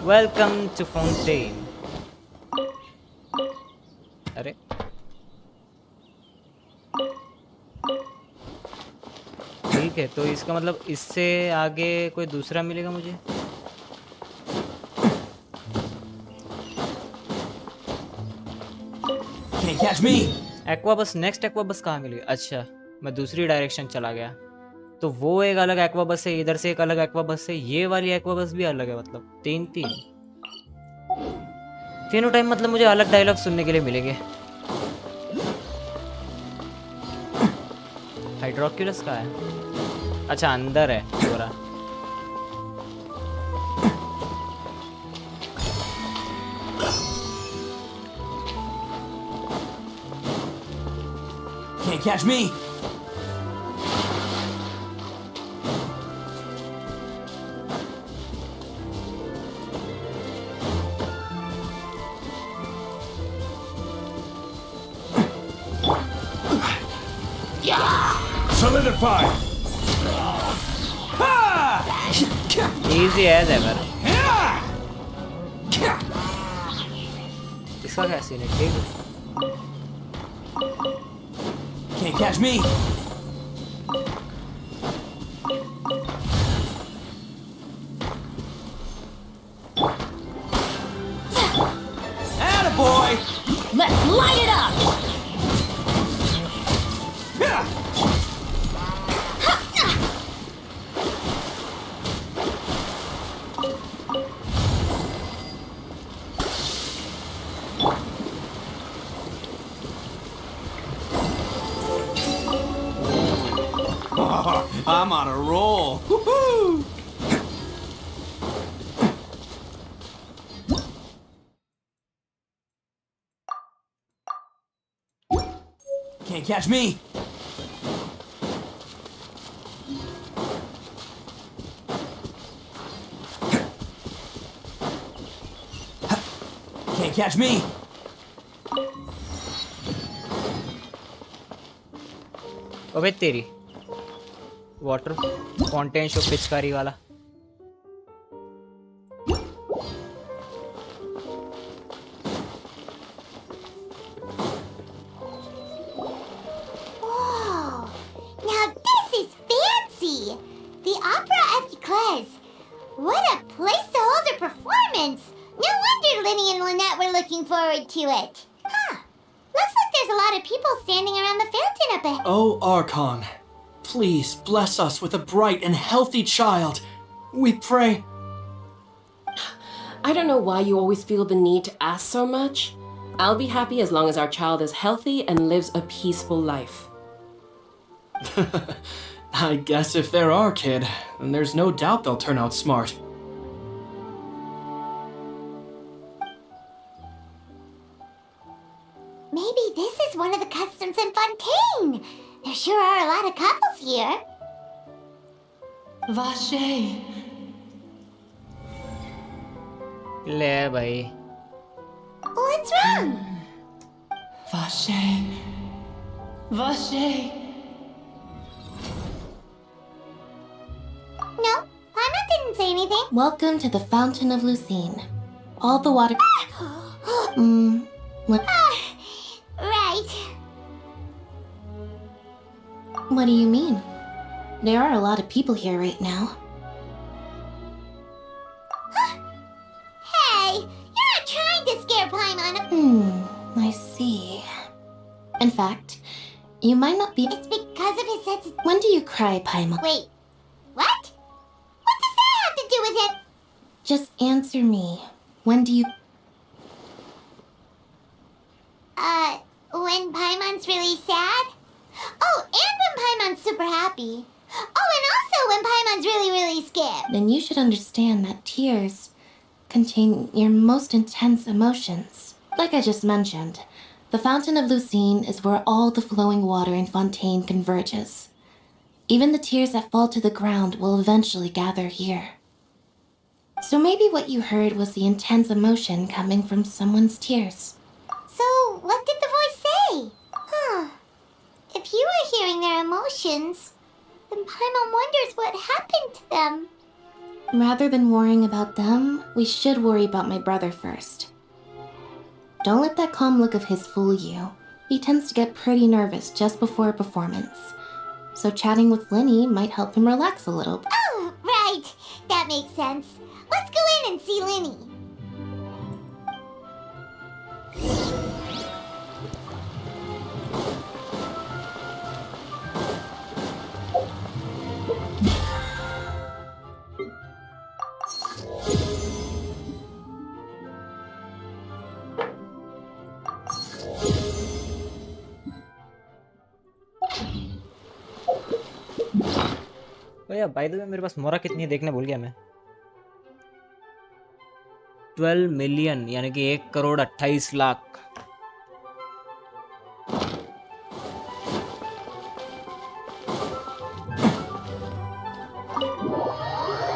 Welcome to Fontaine. अरे है, तो इसका मतलब इससे आगे कोई दूसरा मिलेगा मुझे? Can't catch me. एक्वा बस, नेक्स्ट एक्वा बस कहाँ मिलेगी? अच्छा, मैं दूसरी डायरेक्शन चला गया। तो वो एक अलग एक्वा बस है, इधर से एक अलग एक्वा बस है, ये वाली एक्वा बस भी अलग है। मतलब तीनों टाइम मतलब मुझे अलग डायलॉग सुनने के लिए मिलेंगे। हाइड्रोक्यूलस का है? अच्छा, अंदर है पूरा। Can't catch me. Solidify. Easy as ever. इसका क्या सीन है? ठीक है। Can't catch me. Attaboy! Let's light it up! I'm on a roll. Woohoo! Can't catch me. Can't catch me. अबे तेरी वाटर फाउंटेन शो पिचकारी वाला। Whoa! Now this is fancy! The Opera at Eclairs. What a place to hold a performance! No wonder Linny and Lynette were looking forward to it. Huh. Looks like there's a lot of people standing around the fountain up ahead. Oh, Archon. Please bless us with a bright and healthy child. We pray. I don't know why you always feel the need to ask so much. I'll be happy as long as our child is healthy and lives a peaceful life. I guess if they're our kid, then there's no doubt they'll turn out smart. Maybe this is one of the customs in Fontaine. There sure are a lot of couples here. Vache. ले भाई। What's wrong? Vache. Vache. No, Paimon didn't say anything. Welcome to the Fountain of Lucine. All the water. What? Right. What do you mean? There are a lot of people here right now. Hey, you're not trying to scare Paimon. I see. In fact, you might not be. It's because of his sense. When do you cry, Paimon? Wait, what? What does that have to do with it? Just answer me. When do you? When Paimon's really sad? Oh, and when Paimon's super happy. Oh, and also when Paimon's really, really scared. Then you should understand that tears contain your most intense emotions. Like I just mentioned, the Fountain of Lucine is where all the flowing water in Fontaine converges. Even the tears that fall to the ground will eventually gather here. So maybe what you heard was the intense emotion coming from someone's tears. So, what did the voice say? Huh. If you were hearing their emotions, then Paimon wonders what happened to them. Rather than worrying about them, we should worry about my brother first. Don't let that calm look of his fool you. He tends to get pretty nervous just before a performance. so chatting with Linny might help him relax a little. Oh, right. That makes sense. Let's go in and see Linny. तो यार bye the वे मेरे पास मोरा कितनी है देखने भूल गया मैं। 12 मिलियन यानी कि 1,28,00,000।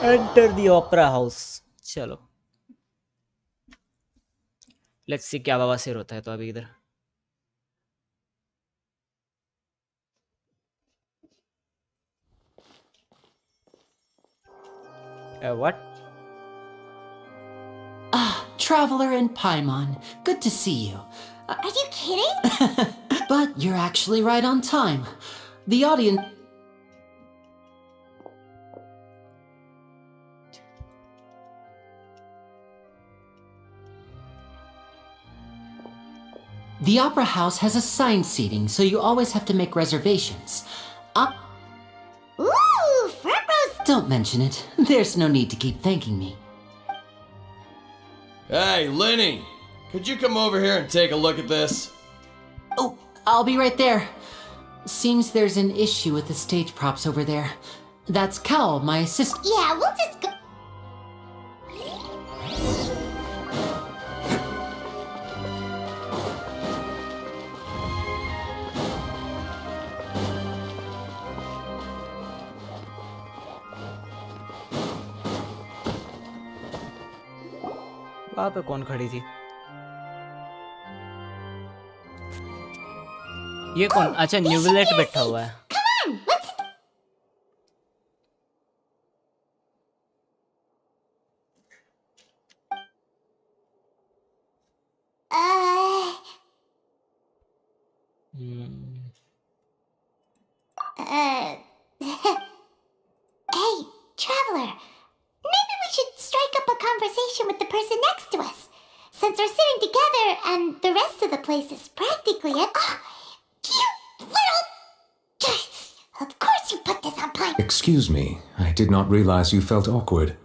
Enter the opera house. चलो लेट्स सी क्या बवासीर होता है तो अभी इधर। What? Traveler in Paimon. Good to see you. Are you kidding? But you're actually right on time. The audience... The Opera House has assigned seating, so you always have to make reservations. Ooh, front row. Don't mention it. There's no need to keep thanking me. Hey, Linny! Could you come over here and take a look at this? Oh, I'll be right there. Seems there's an issue with the stage props over there. That's Cal, my assistant. Yeah, we'll just go. वहां पे कौन खड़ी थी? ये कौन? अच्छा न्यूविलेट बैठा हुआ है। Hey, traveler. Maybe we should strike up a conversation with the person next to us. Since we're sitting together and the rest of the place is practically it. You little... Of course you put this on Pine. Excuse me, I did not realize you felt awkward.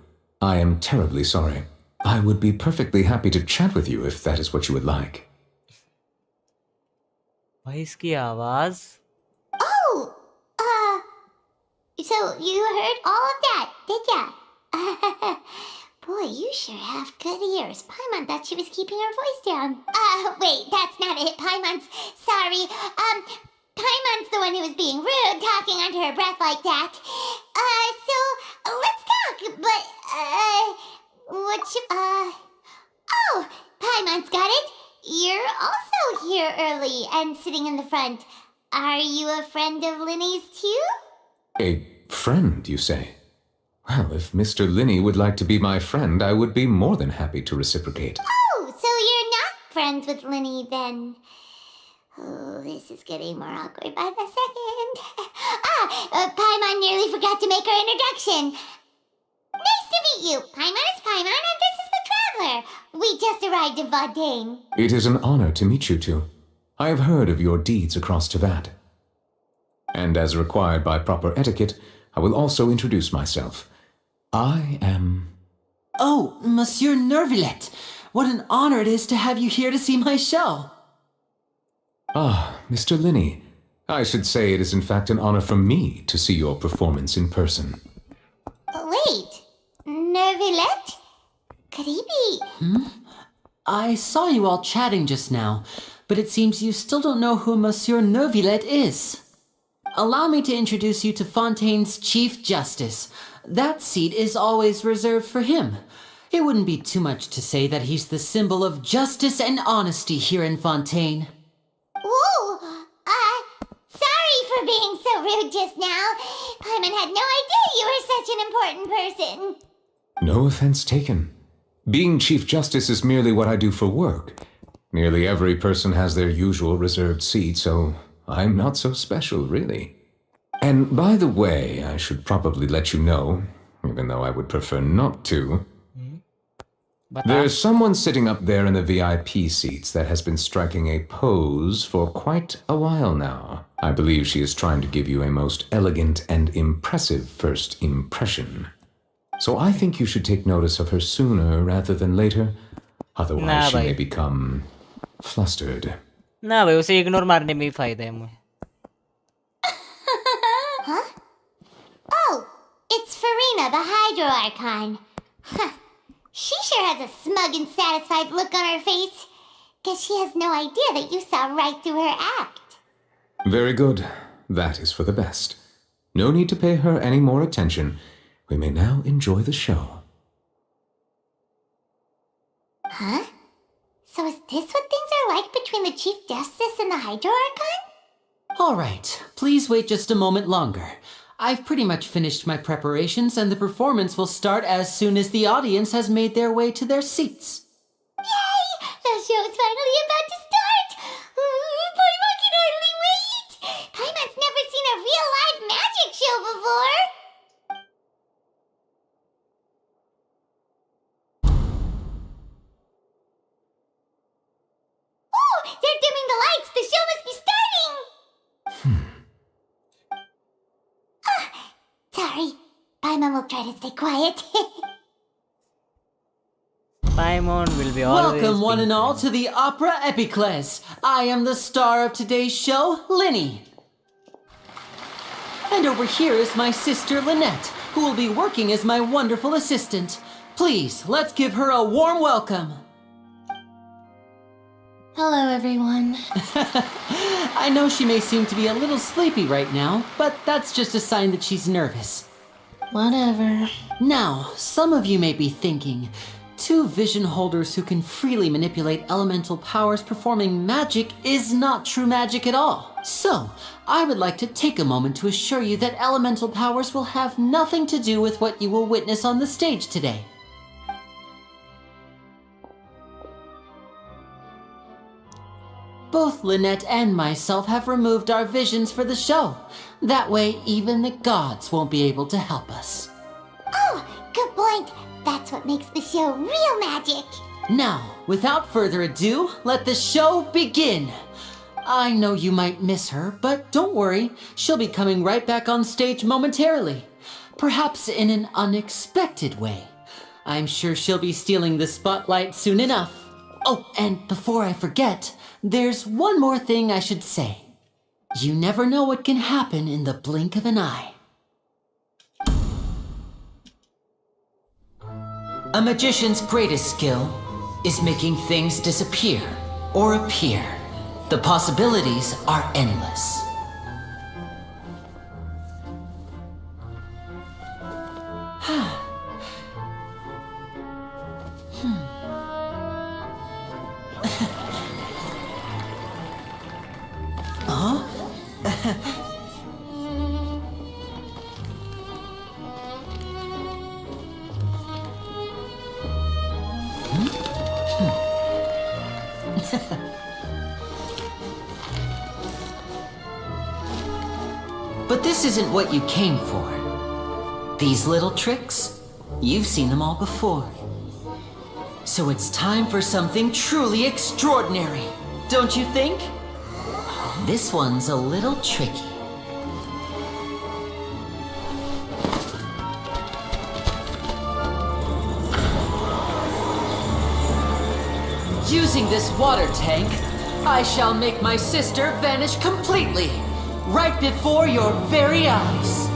I am terribly sorry. I would be perfectly happy to chat with you if that is what you would like. भाई इसकी आवाज। Oh, so you heard all of that, did ya? Boy, you sure have good ears. Paimon thought she was keeping her voice down. Wait, that's not it. Paimon's sorry. Paimon's the one who was being rude, talking under her breath like that. So let's talk. But what you oh, Paimon's got it. You're also here early and sitting in the front. Are you a friend of Linny's too? A friend, you say? Well, if Mr. Linny would like to be my friend, I would be more than happy to reciprocate. Oh, so you're not friends with Linny then? Oh, this is getting more awkward by the second. Paimon nearly forgot to make her introduction. Nice to meet you. Paimon is Paimon and this is the Traveler. We just arrived in Vaudain. It is an honor to meet you two. I have heard of your deeds across Teyvat. And as required by proper etiquette, I will also introduce myself. I am... Oh, Monsieur Nervillet. What an honor it is to have you here to see my show. Ah, Mr. Linny. I should say it is in fact an honor for me to see your performance in person. Wait, Nervillet? Could he be... I saw you all chatting just now, but it seems you still don't know who Monsieur Nervillet is. Allow me to introduce you to Fontaine's Chief Justice. That seat is always reserved for him. It wouldn't be too much to say that he's the symbol of justice and honesty here in Fontaine. Whoa! Sorry for being so rude just now. Paimon had no idea you were such an important person. No offense taken. Being Chief Justice is merely what I do for work. Nearly every person has their usual reserved seat, so I'm not so special, really. And by the way, I should probably let you know, even though I would prefer not to. There's someone sitting up there in the VIP seats that has been striking a pose for quite a while now. I believe she is trying to give you a most elegant and impressive first impression. So I think you should take notice of her sooner rather than later. Otherwise she may become flustered. ना भाई उसे ignore मारने में ही फायदा है मुझे. Huh? Oh, it's Farina, the Hydro Archon. Huh. She sure has a smug and satisfied look on her face. Guess she has no idea that you saw right through her act. Very good. That is for the best. No need to pay her any more attention. We may now enjoy the show. Huh? So is this what things are like between the Chief Justice and the Hydro Archon? All right, please wait just a moment longer. I've pretty much finished my preparations and the performance will start as soon as the audience has made their way to their seats. Yay! The show's finally about to start! Paimon can hardly wait! Paimon's never seen a real live magic show before! Oh! They're dimming the lights! The show must be starting! Sorry. Paimon will try to stay quiet. Paimon will be always. Welcome, one and all, to the Opera Epiclese. I am the star of today's show, Linny. And over here is my sister, Lynette, who will be working as my wonderful assistant. Please, let's give her a warm welcome. Hello, everyone. I know she may seem to be a little sleepy right now, but that's just a sign that she's nervous. Whatever. Now, some of you may be thinking, two vision holders who can freely manipulate elemental powers performing magic is not true magic at all. So, I would like to take a moment to assure you that elemental powers will have nothing to do with what you will witness on the stage today. Both Lynette and myself have removed our visions for the show. That way, even the gods won't be able to help us. Oh, good point. That's what makes the show real magic. Now, without further ado, let the show begin. I know you might miss her, but don't worry. She'll be coming right back on stage momentarily. Perhaps in an unexpected way. I'm sure she'll be stealing the spotlight soon enough. Oh, and before I forget, there's one more thing I should say. You never know what can happen in the blink of an eye. A magician's greatest skill is making things disappear or appear. The possibilities are endless. But this isn't what you came for. These little tricks, you've seen them all before. So it's time for something truly extraordinary, don't you think? This one's a little tricky. Using this water tank, I shall make my sister vanish completely, right before your very eyes.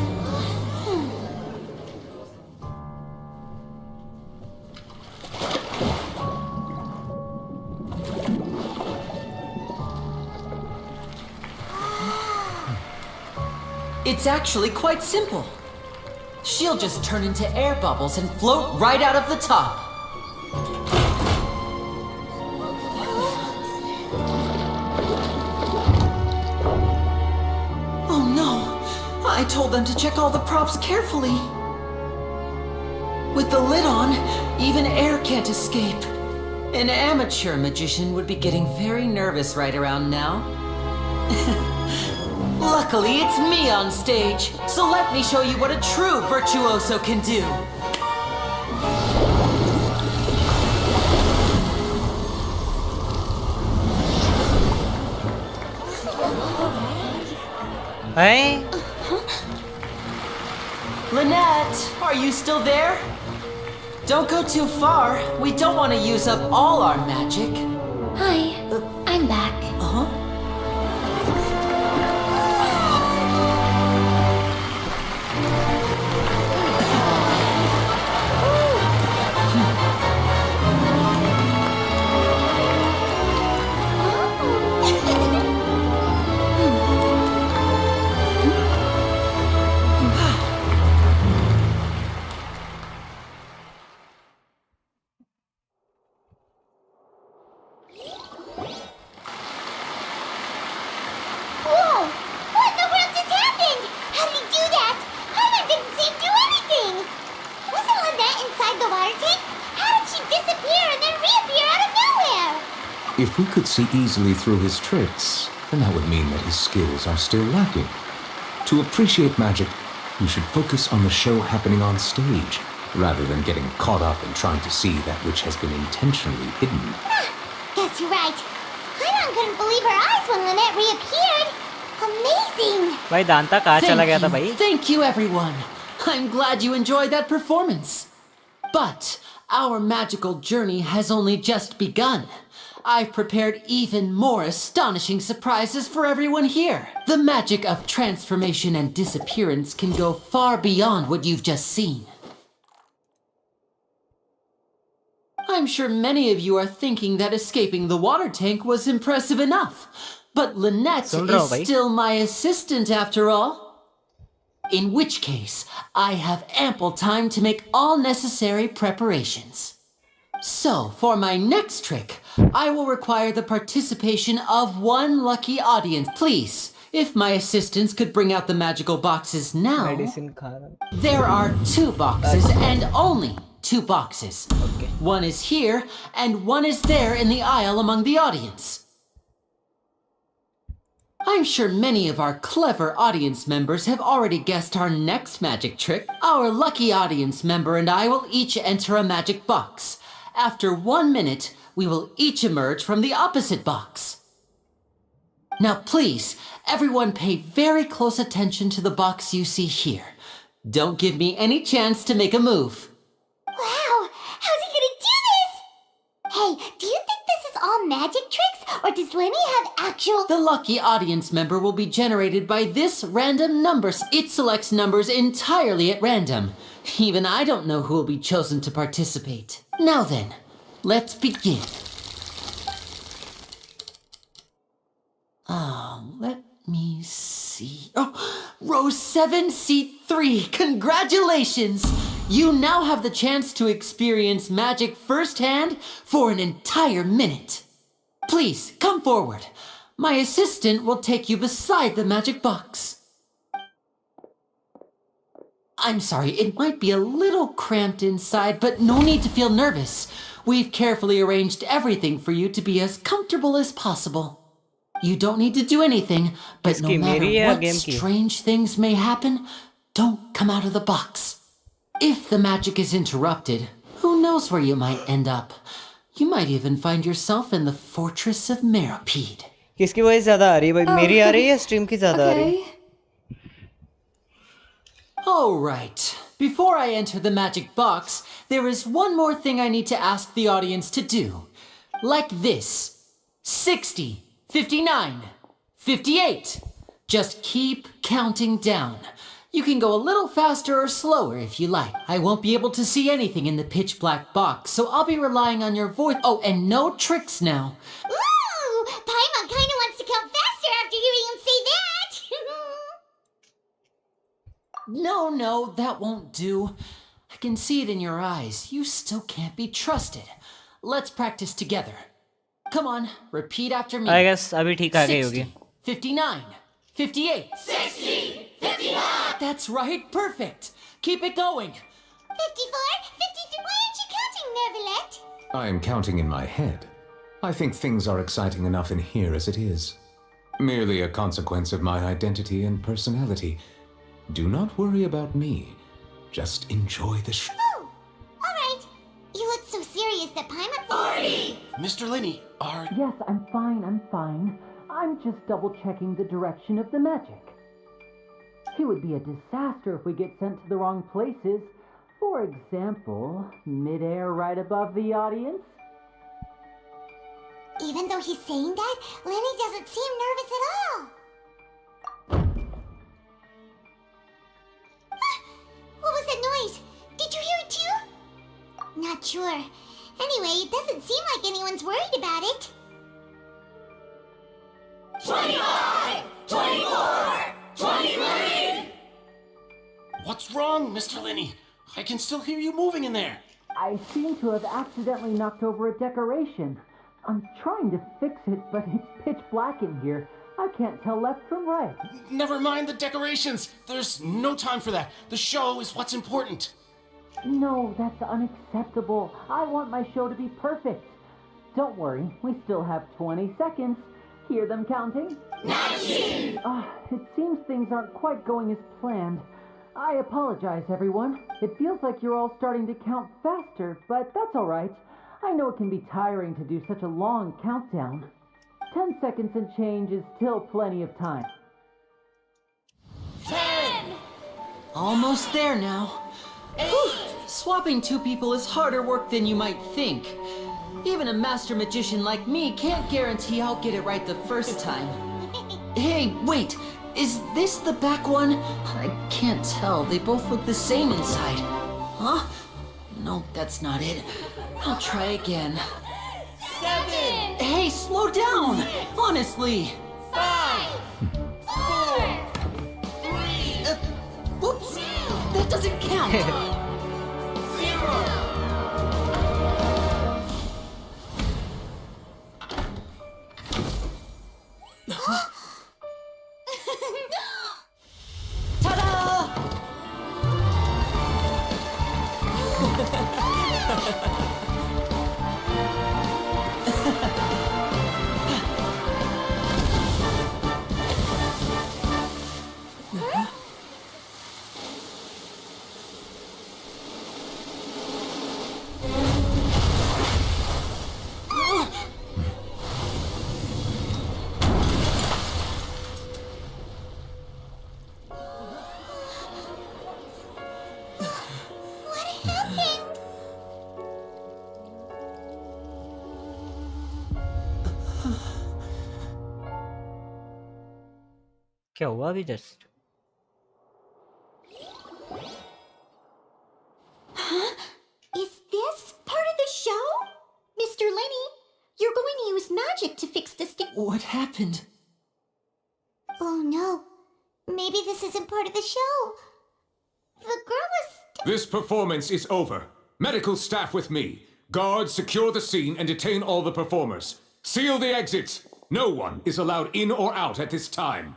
It's actually quite simple. She'll just turn into air bubbles and float right out of the top. Oh no! I told them to check all the props carefully. With the lid on, even air can't escape. An amateur magician would be getting very nervous right around now. Luckily, it's me on stage, so let me show you what a true virtuoso can do. Hey? Lynette, are you still there? Don't go too far. We don't want to use up all our magic. Hi, I'm back. Uh-huh. Whoa! What in the world just happened? How did he do that? Paimon didn't seem to do anything. Wasn't Lynette inside the water tank? How did she disappear and then reappear out of nowhere? If we could see easily through his tricks, then that would mean that his skills are still lacking. To appreciate magic, you should focus on the show happening on stage, rather than getting caught up in trying to see that which has been intentionally hidden. Guess you're right. Paimon couldn't believe her eyes when Lynette reappeared. Amazing! भाई दांता कहाँ चला गया था भाई? Thank you, everyone. I'm glad you enjoyed that performance. But our magical journey has only just begun. I've prepared even more astonishing surprises for everyone here. The magic of transformation and disappearance can go far beyond what you've just seen. I'm sure many of you are thinking that escaping the water tank was impressive enough. But Lynette is still my assistant after all. In which case, I have ample time to make all necessary preparations. So, for my next trick, I will require the participation of one lucky audience. Please, if my assistants could bring out the magical boxes now. There are 2 boxes and only 2 boxes. Okay. One is here and one is there in the aisle among the audience. I'm sure many of our clever audience members have already guessed our next magic trick. Our lucky audience member and I will each enter a magic box. After 1 minute, we will each emerge from the opposite box. Now please, everyone pay very close attention to the box you see here. Don't give me any chance to make a move. Wow! How's he gonna do this? Hey, do you think this is all magic tricks, or does Lenny have actual— The lucky audience member will be generated by this random number. It selects numbers entirely at random. Even I don't know who will be chosen to participate. Now then, let's begin. Let me see. Oh, row 7, seat 3. Congratulations! You now have the chance to experience magic firsthand for an entire minute. Please, come forward. My assistant will take you beside the magic box. I'm sorry, it might be a little cramped inside, but no need to feel nervous. We've carefully arranged everything for you to be as comfortable as possible. You don't need to do anything, but no matter what strange things may happen, don't come out of the box. If the magic is interrupted, who knows where you might end up? You might even find yourself in the fortress of Meropide. किसकी voice ज़्यादा आ रही है भाई? मेरी आ रही है या stream की ज़्यादा आ रही है? All right. Before I enter the magic box, there is one more thing I need to ask the audience to do. Like this. 60, 59, 58. Just keep counting down. You can go a little faster or slower if you like. I won't be able to see anything in the pitch black box, so I'll be relying on your voice. Oh, and no tricks now. Ooh! Paimon kinda wants to count faster after hearing him say that! No, that won't do. I can see it in your eyes. You still can't be trusted. Let's practice together. Come on, repeat after me. I guess अभी ठीक आ गई होगी. 59, 58. 60, 59. That's right, perfect. Keep it going. 54, 53. Why aren't you counting, Nervalet? I am counting in my head. I think things are exciting enough in here as it is. Merely a consequence of my identity and personality. Do not worry about me. Just enjoy the show. Oh, alright. You look so serious that Paimon... 40! Mr. Linney, are... Yes, I'm fine. I'm just double-checking the direction of the magic. It would be a disaster if we get sent to the wrong places. For example, mid-air right above the audience. Even though he's saying that, Lenny doesn't seem nervous at all. What was that noise? Did you hear it too? Not sure. Anyway, it doesn't seem like anyone's worried about it. 25! 24! 23! What's wrong, Mr. Linney? I can still hear you moving in there. I seem to have accidentally knocked over a decoration. I'm trying to fix it, but it's pitch black in here. I can't tell left from right. Never mind the decorations. There's no time for that. The show is what's important. No, that's unacceptable. I want my show to be perfect. Don't worry, we still have 20 seconds. Hear them counting? 19! It seems things aren't quite going as planned. I apologize, everyone. It feels like you're all starting to count faster, but that's all right. I know it can be tiring to do such a long countdown. 10 seconds and change is still plenty of time. 10! Almost there now. 8! Swapping two people is harder work than you might think. Even a master magician like me can't guarantee I'll get it right the first time. Hey, wait! Is this the back one? I can't tell. They both look the same inside. Huh? No, that's not it. I'll try again. 7! Hey, slow down! Honestly! 5! 4! 3! Whoops! That doesn't count! 0! क्या हुआ अभी just? Huh? Is this part of the show? Mr. Lenny, you're going to use magic to fix this thing. What happened? Oh no. Maybe this isn't part of the show. The girl was... This performance is over. Medical staff with me. Guards, secure the scene and detain all the performers. Seal the exits. No one is allowed in or out at this time.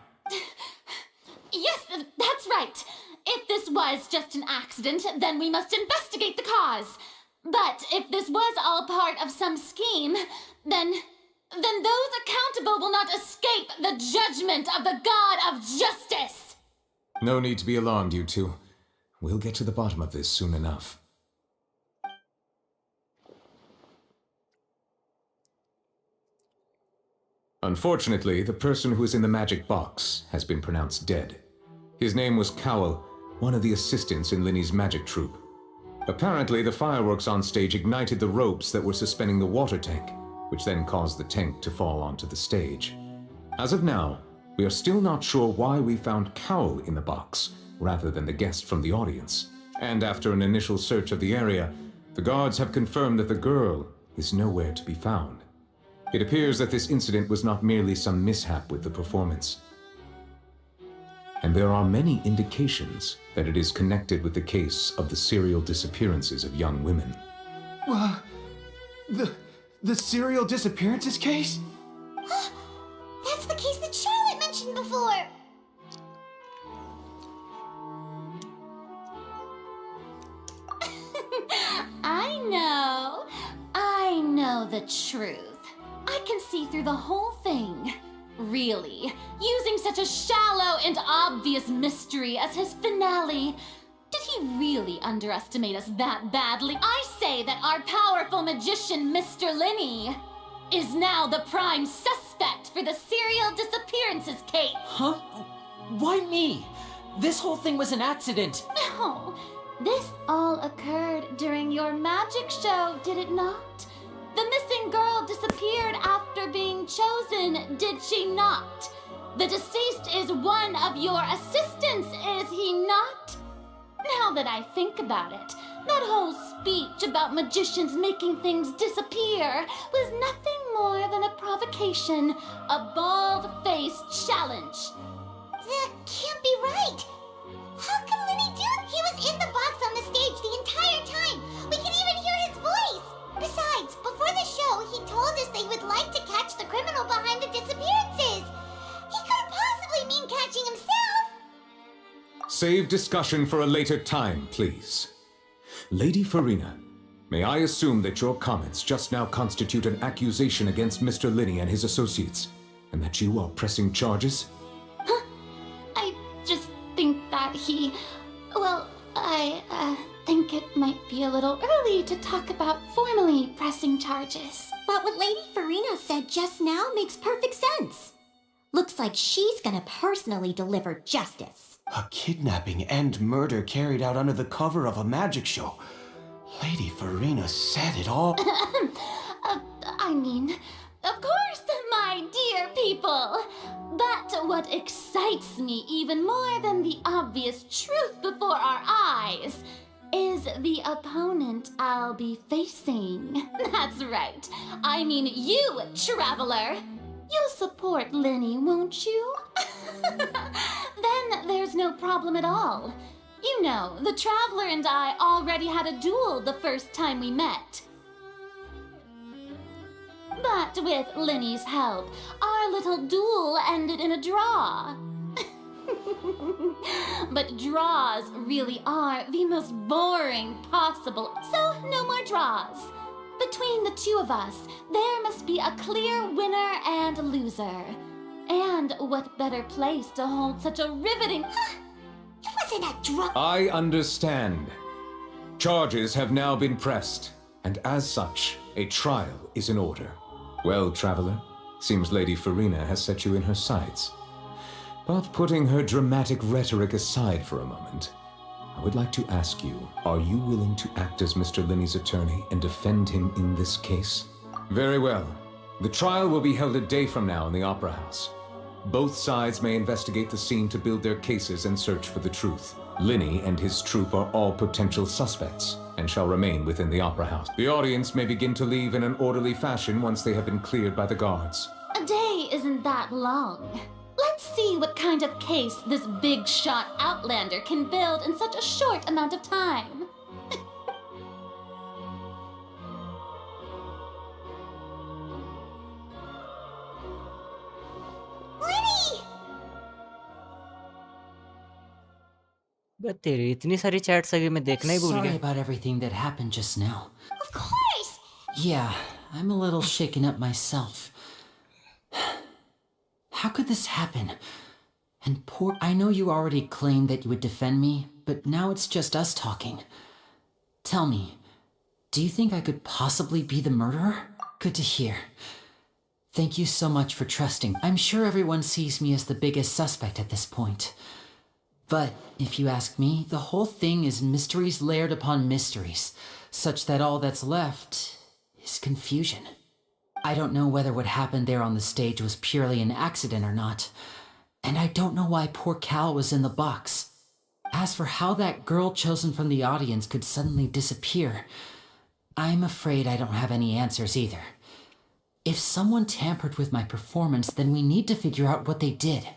Yes, that's right. If this was just an accident, then we must investigate the cause. But if this was all part of some scheme, then those accountable will not escape the judgment of the God of Justice. No need to be alarmed, you two. We'll get to the bottom of this soon enough. Unfortunately, the person who is in the magic box has been pronounced dead. His name was Cowell, one of the assistants in Linny's magic troupe. Apparently, the fireworks on stage ignited the ropes that were suspending the water tank, which then caused the tank to fall onto the stage. As of now, we are still not sure why we found Cowell in the box, rather than the guest from the audience. And after an initial search of the area, the guards have confirmed that the girl is nowhere to be found. It appears that this incident was not merely some mishap with the performance. And there are many indications that it is connected with the case of the serial disappearances of young women. The serial disappearances case? That's the case that Charlotte mentioned before. I know the truth. I can see through the whole thing. really? Using such a shallow and obvious mystery as his finale. Did he really underestimate us that badly? I say that our powerful magician, Mr. Linney, is now the prime suspect for the serial disappearances case. Huh? Why me? This whole thing was an accident. No, this all occurred during your magic show, did it not? The missing girl disappeared after being chosen, did she not? The deceased is one of your assistants, is he not? Now that I think about it, that whole speech about magicians making things disappear was nothing more than a provocation, a bald-faced challenge. That can't be right. How can Lenny do it? He was in the box on the stage the entire time. We can even hear his voice. Besides, before the show, he told us that he would like to catch the criminal behind the disappearances. He couldn't possibly mean catching himself. Save discussion for a later time, please. Lady Farina, may I assume that your comments just now constitute an accusation against Mr. Linney and his associates, and that you are pressing charges? I just think that he... Well, I think it might be a little early to talk about formally pressing charges. But what Lady Farina said just now makes perfect sense. Looks like she's gonna personally deliver justice. A kidnapping and murder carried out under the cover of a magic show. Lady Farina said it all. I mean, of course, my dear people. But what excites me even more than the obvious truth before our eyes is the opponent I'll be facing. That's right. I mean you, traveler. You'll support Lenny, won't you? Then there's no problem at all. You know, the Traveler and I already had a duel the first time we met. But with Lenny's help, our little duel ended in a draw. But draws really are the most boring possible, so no more draws. Between the two of us, there must be a clear winner and loser. And what better place to hold such a riveting... It wasn't a draw. I understand. Charges have now been pressed, and as such, a trial is in order. Well, Traveler, seems Lady Farina has set you in her sights. But putting her dramatic rhetoric aside for a moment, I would like to ask you, are you willing to act as Mr. Linney's attorney and defend him in this case? Very well. The trial will be held a day from now in the Opera House. Both sides may investigate the scene to build their cases and search for the truth. Linney and his troupe are all potential suspects and shall remain within the Opera House. The audience may begin to leave in an orderly fashion once they have been cleared by the guards. A day isn't that long. Let's see what kind of case this big shot outlander can build in such a short amount of time. बस तेरी इतनी सारी chats अभी मैं देखना ही भूल Sorry गया. about everything that happened just now. Of course! Yeah, I'm a little shaken up myself. How could this happen? And I know you already claimed that you would defend me, but now it's just us talking. Tell me, do you think I could possibly be the murderer? Good to hear. Thank you so much for trusting. I'm sure everyone sees me as the biggest suspect at this point. But, if you ask me, the whole thing is mysteries layered upon mysteries, such that all that's left is confusion. I don't know whether what happened there on the stage was purely an accident or not, and I don't know why poor Cal was in the box. As for how that girl chosen from the audience could suddenly disappear, I'm afraid I don't have any answers either. If someone tampered with my performance, then we need to figure out what they did.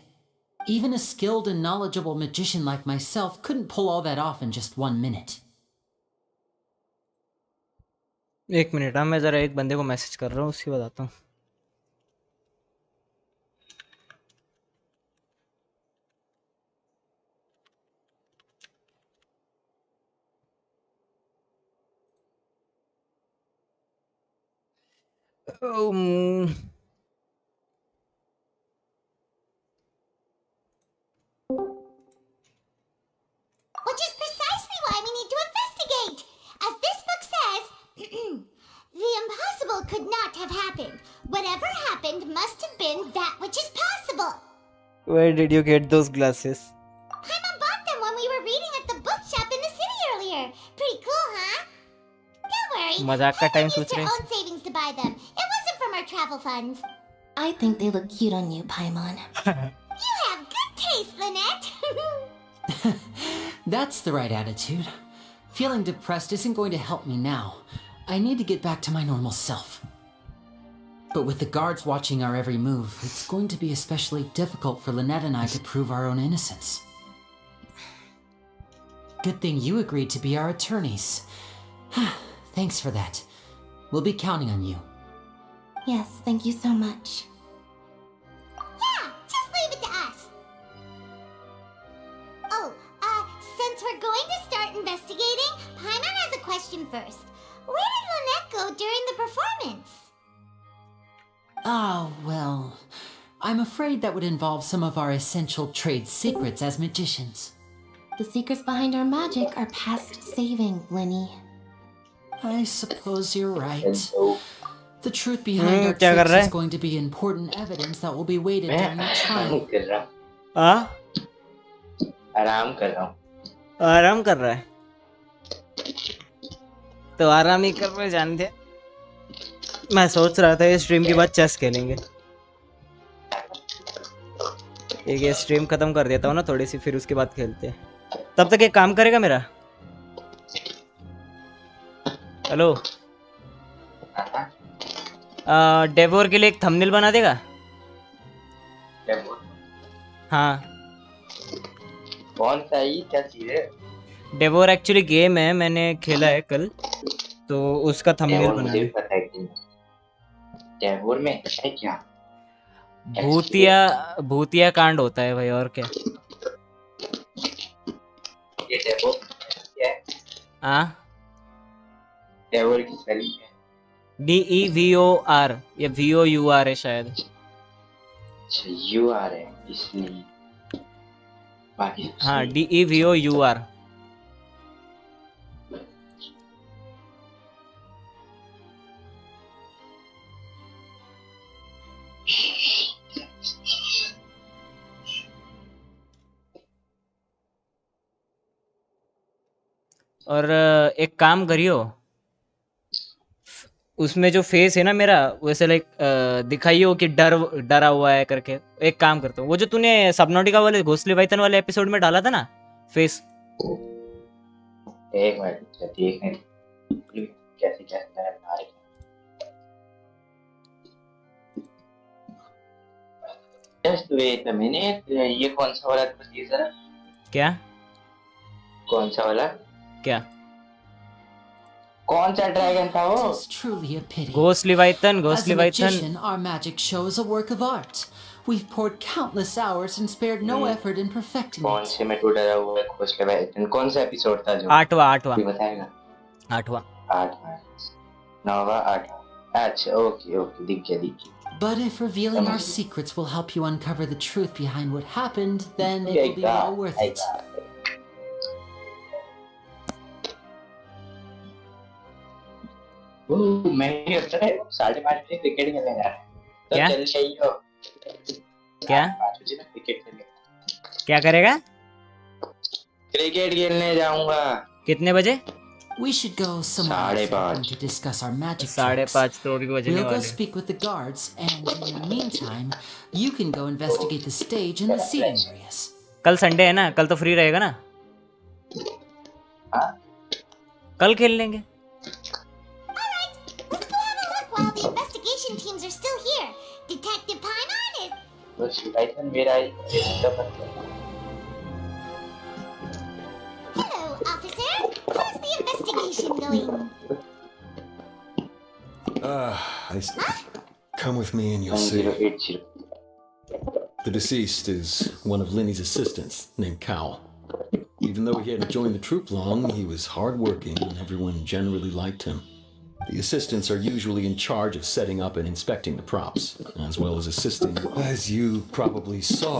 Even a skilled and knowledgeable magician like myself couldn't pull all that off in just 1 minute. एक minute, मैं जरा एक बंदे को message कर रहा हूँ, उसकी बताता हूँ. have happened. Whatever happened must have been that which is possible. Where did you get those glasses? Paimon bought them when we were reading at the bookshop in the city earlier. Pretty cool, huh? Don't worry. मजाक का time Paimon सोच used रहे her हैं. own savings to buy them. It wasn't from our travel funds. I think they look cute on you, Paimon. You have good taste, Lynette. That's the right attitude. Feeling depressed isn't going to help me now. I need to get back to my normal self. But with the guards watching our every move, it's going to be especially difficult for Lynette and I to prove our own innocence. Good thing you agreed to be our attorneys. Thanks for that. We'll be counting on you. Yes, thank you so much. Yeah, just leave it to us. Oh, since we're going to start investigating, Paimon has a question first. Where did Lynette go during the performance? Ah, well, I'm afraid that would involve some of our essential trade secrets as magicians. The secrets behind our magic are past saving, Lenny. I suppose you're right. The truth behind our tricks is going to be important evidence that will be weighted during the trial. हाँ? आराम कर रहा हूँ. आराम कर रहा है. तो आराम ही कर रहे जान दे. मैं सोच रहा था ये स्ट्रीम के बाद चेस खेलेंगे. एक ये स्ट्रीम खत्म कर देता हूँ ना थोड़ी सी, फिर उसके बाद खेलते हैं. तब तक एक काम करेगा मेरा. हेलो. डेवोर के लिए एक थंबनेल बना देगा. डेवोर? हाँ. कौन सा ही क्या चीज है? डेवोर एक्चुअली गेम है, मैंने खेला है कल, तो उसका थंबनेल बना मुझे पता है कि डेवोर में है क्या? भूतिया कांड होता है भाई, और क्या. ये डेवोर क्या है? हाँ. डेवोर की स्पेलिंग है DEVOR या VOUR है शायद. अच्छा UR है इसलिए. बाकी हाँ DEVOUR. और एक काम करियो, उसमें जो फेस है ना मेरा वैसे लाइक दिखाइयो कि डरा हुआ है करके. एक काम करता हूँ, वो जो तूने सबनॉटिका वाले घोंसले वाइथन वाले एपिसोड में डाला था ना फेस. एक मिनट देखने कैसे कैसे बना रहे. Just wait a minute. ये कौन सा वाला बताइए जरा. क्या? कौन सा वाला? क्या? कौन सा ड्रैगन था वो? It's truly a pity. घोंसले वाइथन. As a magician, our magic show is a work of art. We've poured countless hours and spared no effort in perfecting कौन it. से में टू डरा हुआ है घोंसले वाइथन? कौन सा एपिसोड था जो? 8वां. ये बताएगा. 8वां. 9वां 8वां. अच्छा ओके दिख गया. But if revealing our secrets will help you uncover the truth behind what happened, then it will be well worth it. मैं ये 5:30 बजे क्रिकेट खेलने जा रहा है. तो क्या? चल चाहिए. क्या? 5 बजे मैं क्रिकेट खेलने. क्या करेगा? क्रिकेट खेलने जाऊंगा. कितने बजे? We should go somewhere else to discuss our magic tricks. 5:30 तो भी बजने We'll go वाले. speak with the guards, and in the meantime, you can go investigate the stage and the seating areas. कल Sunday है ना, कल तो free रहेगा ना. कल खेल लेंगे. While the investigation teams are still here, Detective Paimon is... तो शिवाइथन मेरा Hello, officer. How's the investigation going? Come with me and you'll see. The deceased is one of Lenny's assistants named Cal. Even though he hadn't joined the troop long, he was hardworking and everyone generally liked him. The assistants are usually in charge of setting up and inspecting the props, as well as assisting. As you probably saw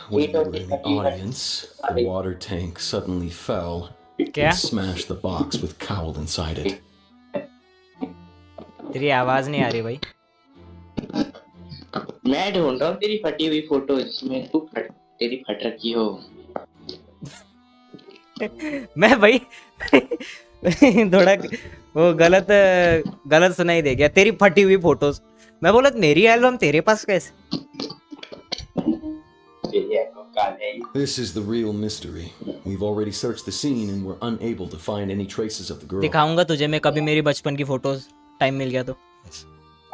when you were in the audience, the water tank suddenly fell and smashed the box with Cowl inside it. तेरी आवाज नहीं आ रही भाई. मैं ढूंढ रहा हूँ तेरी फटी हुई फोटो जिसमें तू तेरी फट रखी हो। मैं भाई थोड़ा वो गलत सुनाई दे गया, तेरी फटी हुई फोटोज। मैं बोला मेरी एल्बम तेरे पास कैसे? This is the real mystery. We've already searched the scene and we're unable to find any traces of the girl. दिखाऊंगा तुझे मैं कभी मेरी बचपन की फोटोज, टाइम मिल गया तो।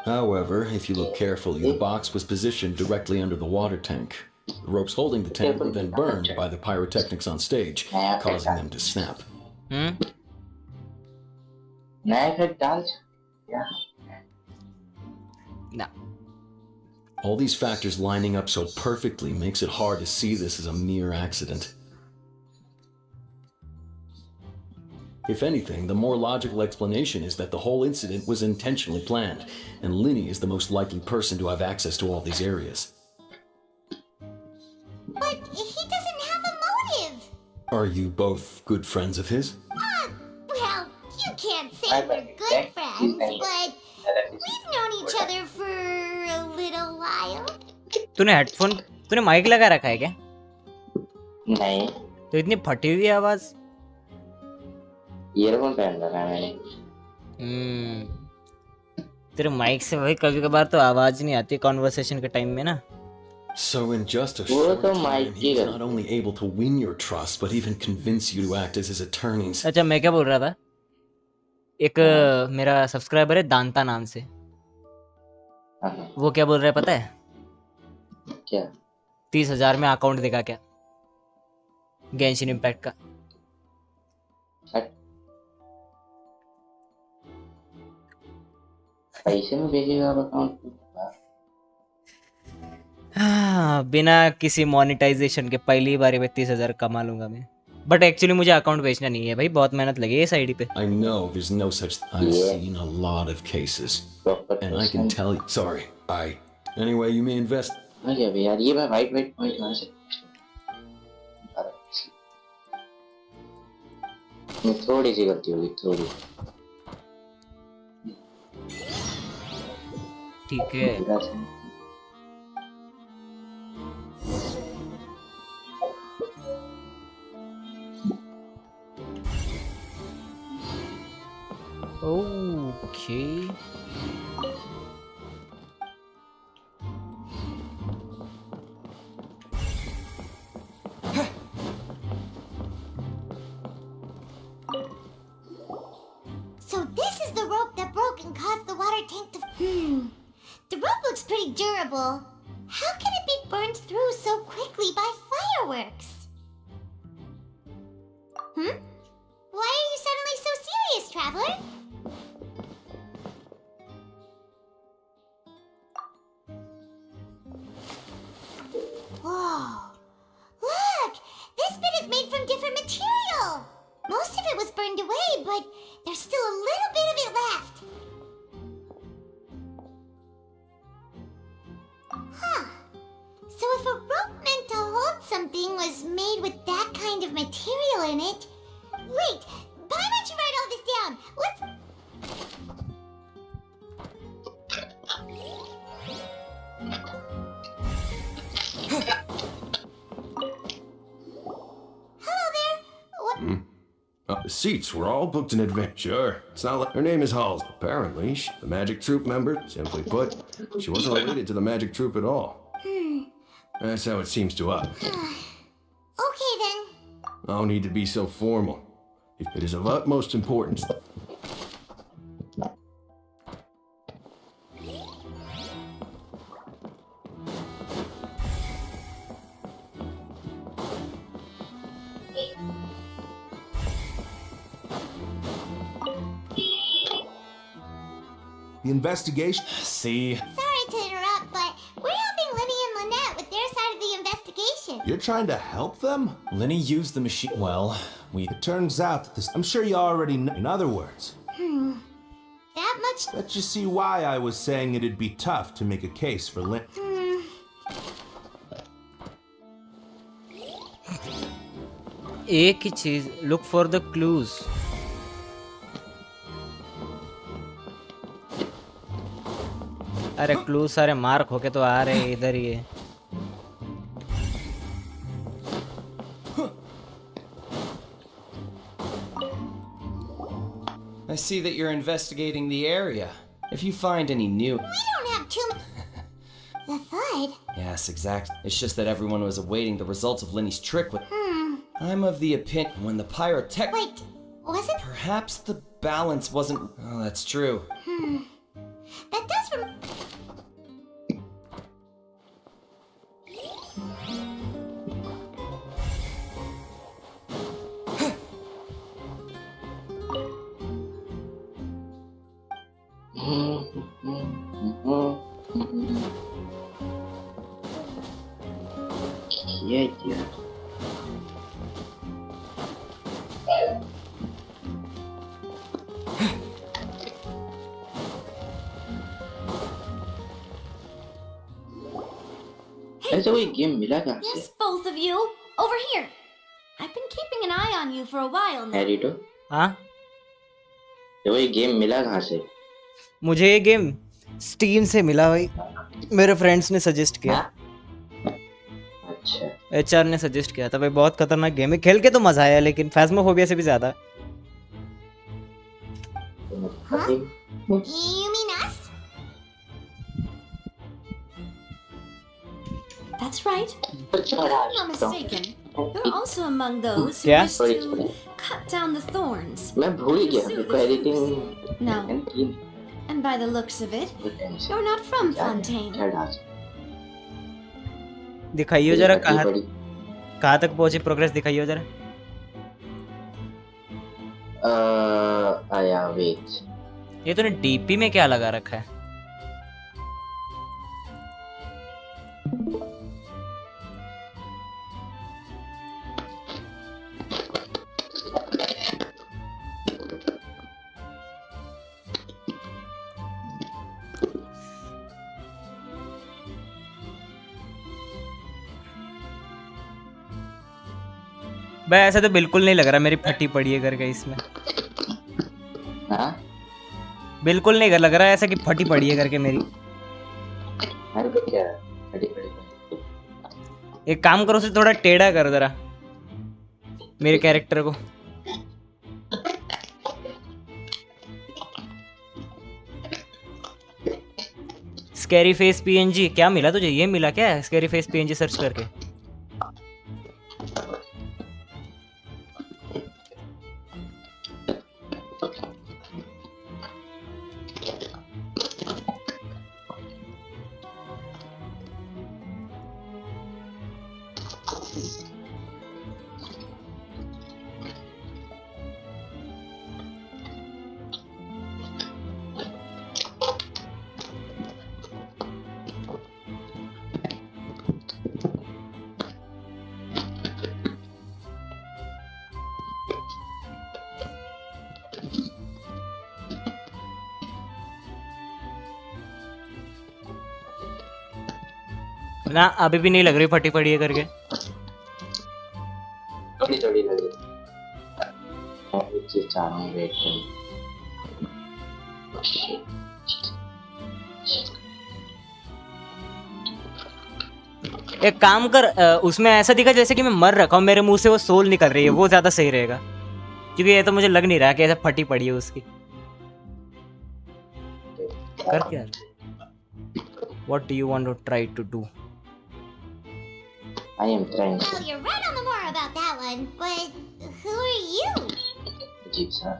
However, if you look carefully, the box was positioned directly under the water tank. The ropes holding the tank were then burned by the pyrotechnics on stage, causing them to snap. No. All these factors lining up so perfectly makes it hard to see this as a mere accident. If anything, the more logical explanation is that the whole incident was intentionally planned, and Linny is the most likely person to have access to all these areas. But he doesn't have a motive! Are you both good friends of his? Well, you can't say we're good friends, but we've known each other for a little while. तूने mic लगा रखा है क्या? नहीं। तो इतनी फटी हुई आवाज? ईयरफोन पहन रखा है मैंने। तेरे माइक से भाई कभी कभार तो आवाज नहीं आती कॉन्वर्सेशन के टाइम में ना। So in just a short time, he's not only able to win your trust, but even convince you to act as his attorneys. अच्छा मैं क्या बोल रहा था? एक मेरा सब्सक्राइबर है दांता नाम से। वो क्या बोल रहा है पता है? क्या? 30,000 में अकाउंट देगा क्या? गेंशिन इम्पैक्ट का। पैसे में भेजेगा अकाउंट? हाँ, बिना किसी मोनेटाइजेशन के पहली बारी में 30,000 कमा लूंगा मैं। बट एक्चुअली मुझे अकाउंट बेचना नहीं है भाई, बहुत मेहनत लगी है इस आईडी पे। I know there's no such. I've seen a lot of cases, and I can tell you. Sorry, Anyway, you may invest. अरे यार ये मैं वाइट पॉइंट कहाँ से? थोड़ी सी गलती होगी थोड़ी। ठीक है। Okay. So this is the rope that broke and caused the water tank to... The rope looks pretty durable. How can it be burned through so quickly by fireworks? Why are you suddenly so serious, traveler? Whoa! Look! This bit is made from different material! Most of it was burned away, but there's still a little bit of it left. Huh. So if a rope meant to hold something was made with that kind of material in it... Wait! Why don't you write all this down? Let's... Hello there! What? The seats were all booked in advance. Sure. It's not like her name is Halls. Apparently, she's a magic troupe member. Simply put, she wasn't related to the magic troupe at all. That's how it seems to us. Okay then. No need to be so formal. It is of utmost importance. The investigation. See? Sorry to interrupt, but we're helping Linny and Lynette with their side of the investigation. You're trying to help them? Linny used the machine. Well, It turns out that this. I'm sure you already know. In other words. That much. Let you see why I was saying it'd be tough to make a case for Lynn. एक ही चीज, look for the clues. अरे clue सारे mark होके तो आ रहे हैं इधर ही है। I see that you're investigating the area. If you find any new... We don't have too The FUD? Yes, exactly. It's just that everyone was awaiting the results of Lenny's trick with... I'm of the opinion when the pyrotech... Wait, was it? Perhaps the balance wasn't... Oh, that's true. That does rem... Yeah, yeah. ऐसा कोई game मिला कहाँ से? Yes, both of you. Over here. I've been keeping an eye on you for a while now. है रिटो? हाँ? तो ये game मिला कहाँ से? मुझे ये गेम स्टीम से मिला भाई, मेरे फ्रेंड्स ने सजेस्ट किया। अच्छा। HR ने सजेस्ट किया था भाई, बहुत खतरनाक गेम है, खेल के तो मजा आया लेकिन फैस्मोफोबिया से भी ज्यादा। You mean us? That's right. If I'm not mistaken, you're also among those who wish to cut down the thorns. मैं भूल ही गया, देखो editing. No. And by the looks of it, you're not from Fontaine. दिखाइयो जरा कहाँ तक पहुंची progress, दिखाइयो जरा। आया वेट। ये तूने डीपी में क्या लगा रखा है? भाई ऐसा तो बिल्कुल नहीं लग रहा मेरी फटी पड़ी है करके इसमें। हाँ? बिल्कुल नहीं लग रहा है ऐसा कि फटी पड़ी है करके मेरी। अरे तो क्या फटी पड़ी? एक काम करो, उसे थोड़ा टेढ़ा कर जरा मेरे कैरेक्टर को। स्कैरी फेस PNG क्या मिला तुझे? ये मिला क्या स्कैरी फेस PNG सर्च करके? ना अभी भी नहीं लग रही फटी पड़ी है करके। थोड़ी थोड़ी लग रही। मैं चीज चाह रहा हूँ, वेट करो। एक काम कर, उसमें ऐसा दिखा जैसे कि मैं मर रखा हूँ, मेरे मुंह से वो सोल निकल रही है, वो ज्यादा सही रहेगा क्योंकि ये तो मुझे लग नहीं रहा कि ऐसा फटी पड़ी है उसकी। कर क्या? What do you want to try to do? I am trying to. Well, you're right on the more about that one, but who are you? Jigsaw.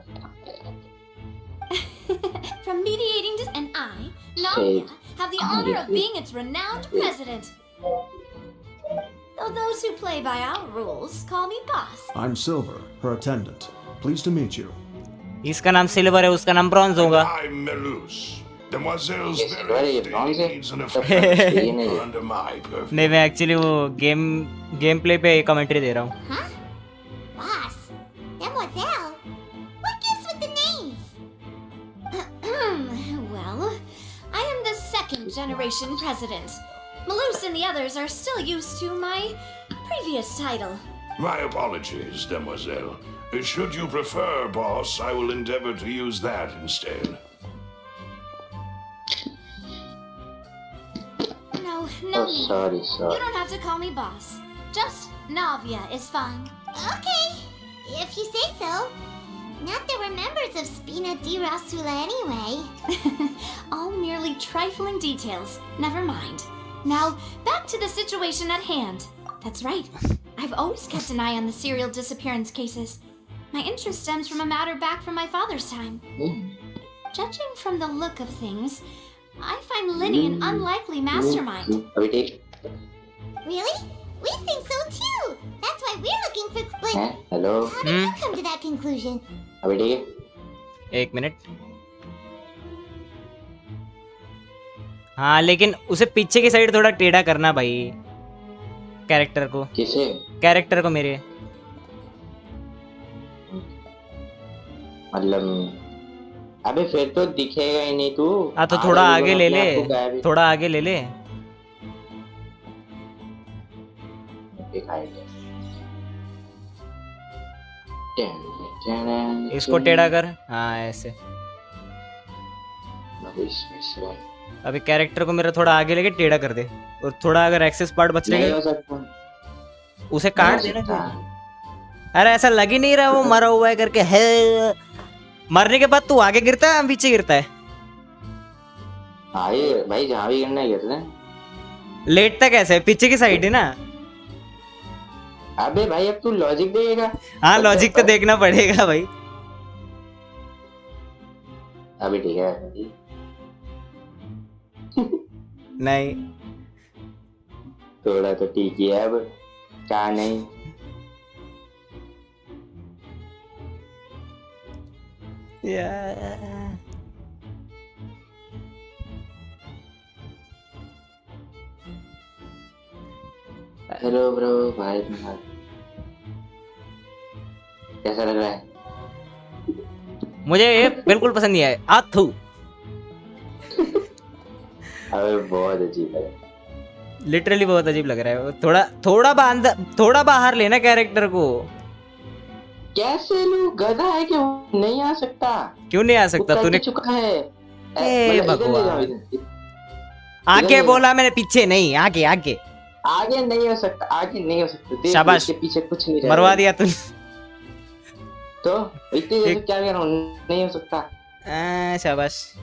From mediating this, and I, Nadia, have the honor of being its renowned president. Though those who play by our rules call me boss. I'm Silver, her attendant. Pleased to meet you. इसका नाम silver है, उसका नाम bronze होगा। I'm Melus. Demoiselles very needs an affair under my purview. नहीं, मैं actually वो game play पे कमेंट्री दे रहा हूँ। Huh? Boss? Demoiselle? What gives with the names? Well, I am the second generation president. Malus and the others are still used to my previous title. My apologies, Demoiselle. Should you prefer, boss, I will endeavor to use that instead. no Oh, need. sorry, You sorry. don't have to call me boss. Just Navia is fine. Okay, if you say so. Not that we're members of Spina di Rasula anyway. All merely trifling details. Never mind. Now, back to the situation at hand. That's right. I've always kept an eye on the serial disappearance cases. My interest stems from a matter back from my father's time. Judging from the look of things, I find Linny an unlikely mastermind. Really? We think so too. That's why we're looking for. But Hello. how did you come to that conclusion? अभी ठीक है? एक minute. हाँ लेकिन उसे पीछे की side थोड़ा टेढ़ा करना भाई, कैरेक्टर को। किसे? कैरेक्टर को मेरे। मतलब अबे फिर तो दिखेगा ही नहीं तू। हाँ तो थोड़ा आगे ले ले, थोड़ा आगे ले ले। दिखाई दे। इसको टेढ़ा कर। हाँ ऐसे। अभी कैरेक्टर को मेरा थोड़ा आगे लेके टेढ़ा कर दे, और थोड़ा अगर एक्सेस पार्ट बच नहीं रहेगा हो सकता। उसे काट देना। अरे ऐसा लग ही नहीं रहा वो मरा हुआ है करके है। मरने के बाद तू आगे गिरता है पीछे गिरता है? आगे भाई जहाँ भी गिरना गिरना है। लेटता कैसे है? पीछे की साइड है ना। अबे भाई अब तू लॉजिक देगा। हाँ लॉजिक तो देखना पड़ेगा भाई। अभी ठीक है। नहीं थोड़ा तो ठीक ही है, अब क्या नहीं। हेलो ब्रो भाई, कैसा लग रहा है? मुझे ये बिल्कुल पसंद नहीं आया। आथू अबे बहुत अजीब है, लिटरली बहुत अजीब लग रहा है। थोड़ा बाहर लेना कैरेक्टर को। कैसे लू? गधा है क्या? नहीं आ सकता। क्यों नहीं आ सकता? तूने चुका है। ए भगवान, आगे बोला मैंने, पीछे नहीं, आगे आगे। आगे नहीं हो सकता, आगे नहीं हो सकता। शाबाश, के पीछे कुछ नहीं, मरवा दिया तूने। तो इतनी देर से क्या कर रहा हूँ? नहीं हो सकता। शाबाश।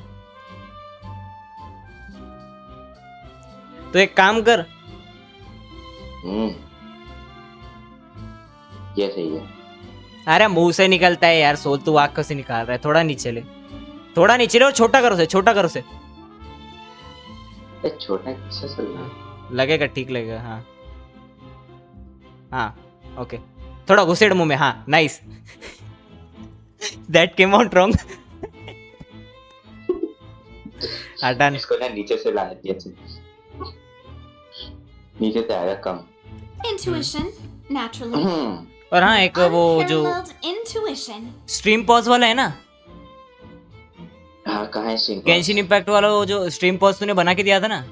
तो एक काम कर। ये सही है। अरे मुंह से निकलता है यार सोल, तू आंखों से निकाल रहा है। थोड़ा नीचे ले, थोड़ा नीचे ले और छोटा करो उसे, छोटा करो उसे। छोटा कैसे चल रहा है? लगेगा, ठीक लगेगा। हाँ हाँ ओके, थोड़ा घुसेड़ मुंह में। हाँ nice, that came out wrong. Done. इसको ना नीचे से ला दिया, नीचे से आएगा कम। Intuition, naturally. और हाँ एक वो जो Intuition. स्ट्रीम पॉज वाला है ना। हाँ कहाँ है स्ट्रीम? गेंशिन इंपैक्ट वाला वो जो स्ट्रीम पॉज तूने बना के दिया था ना।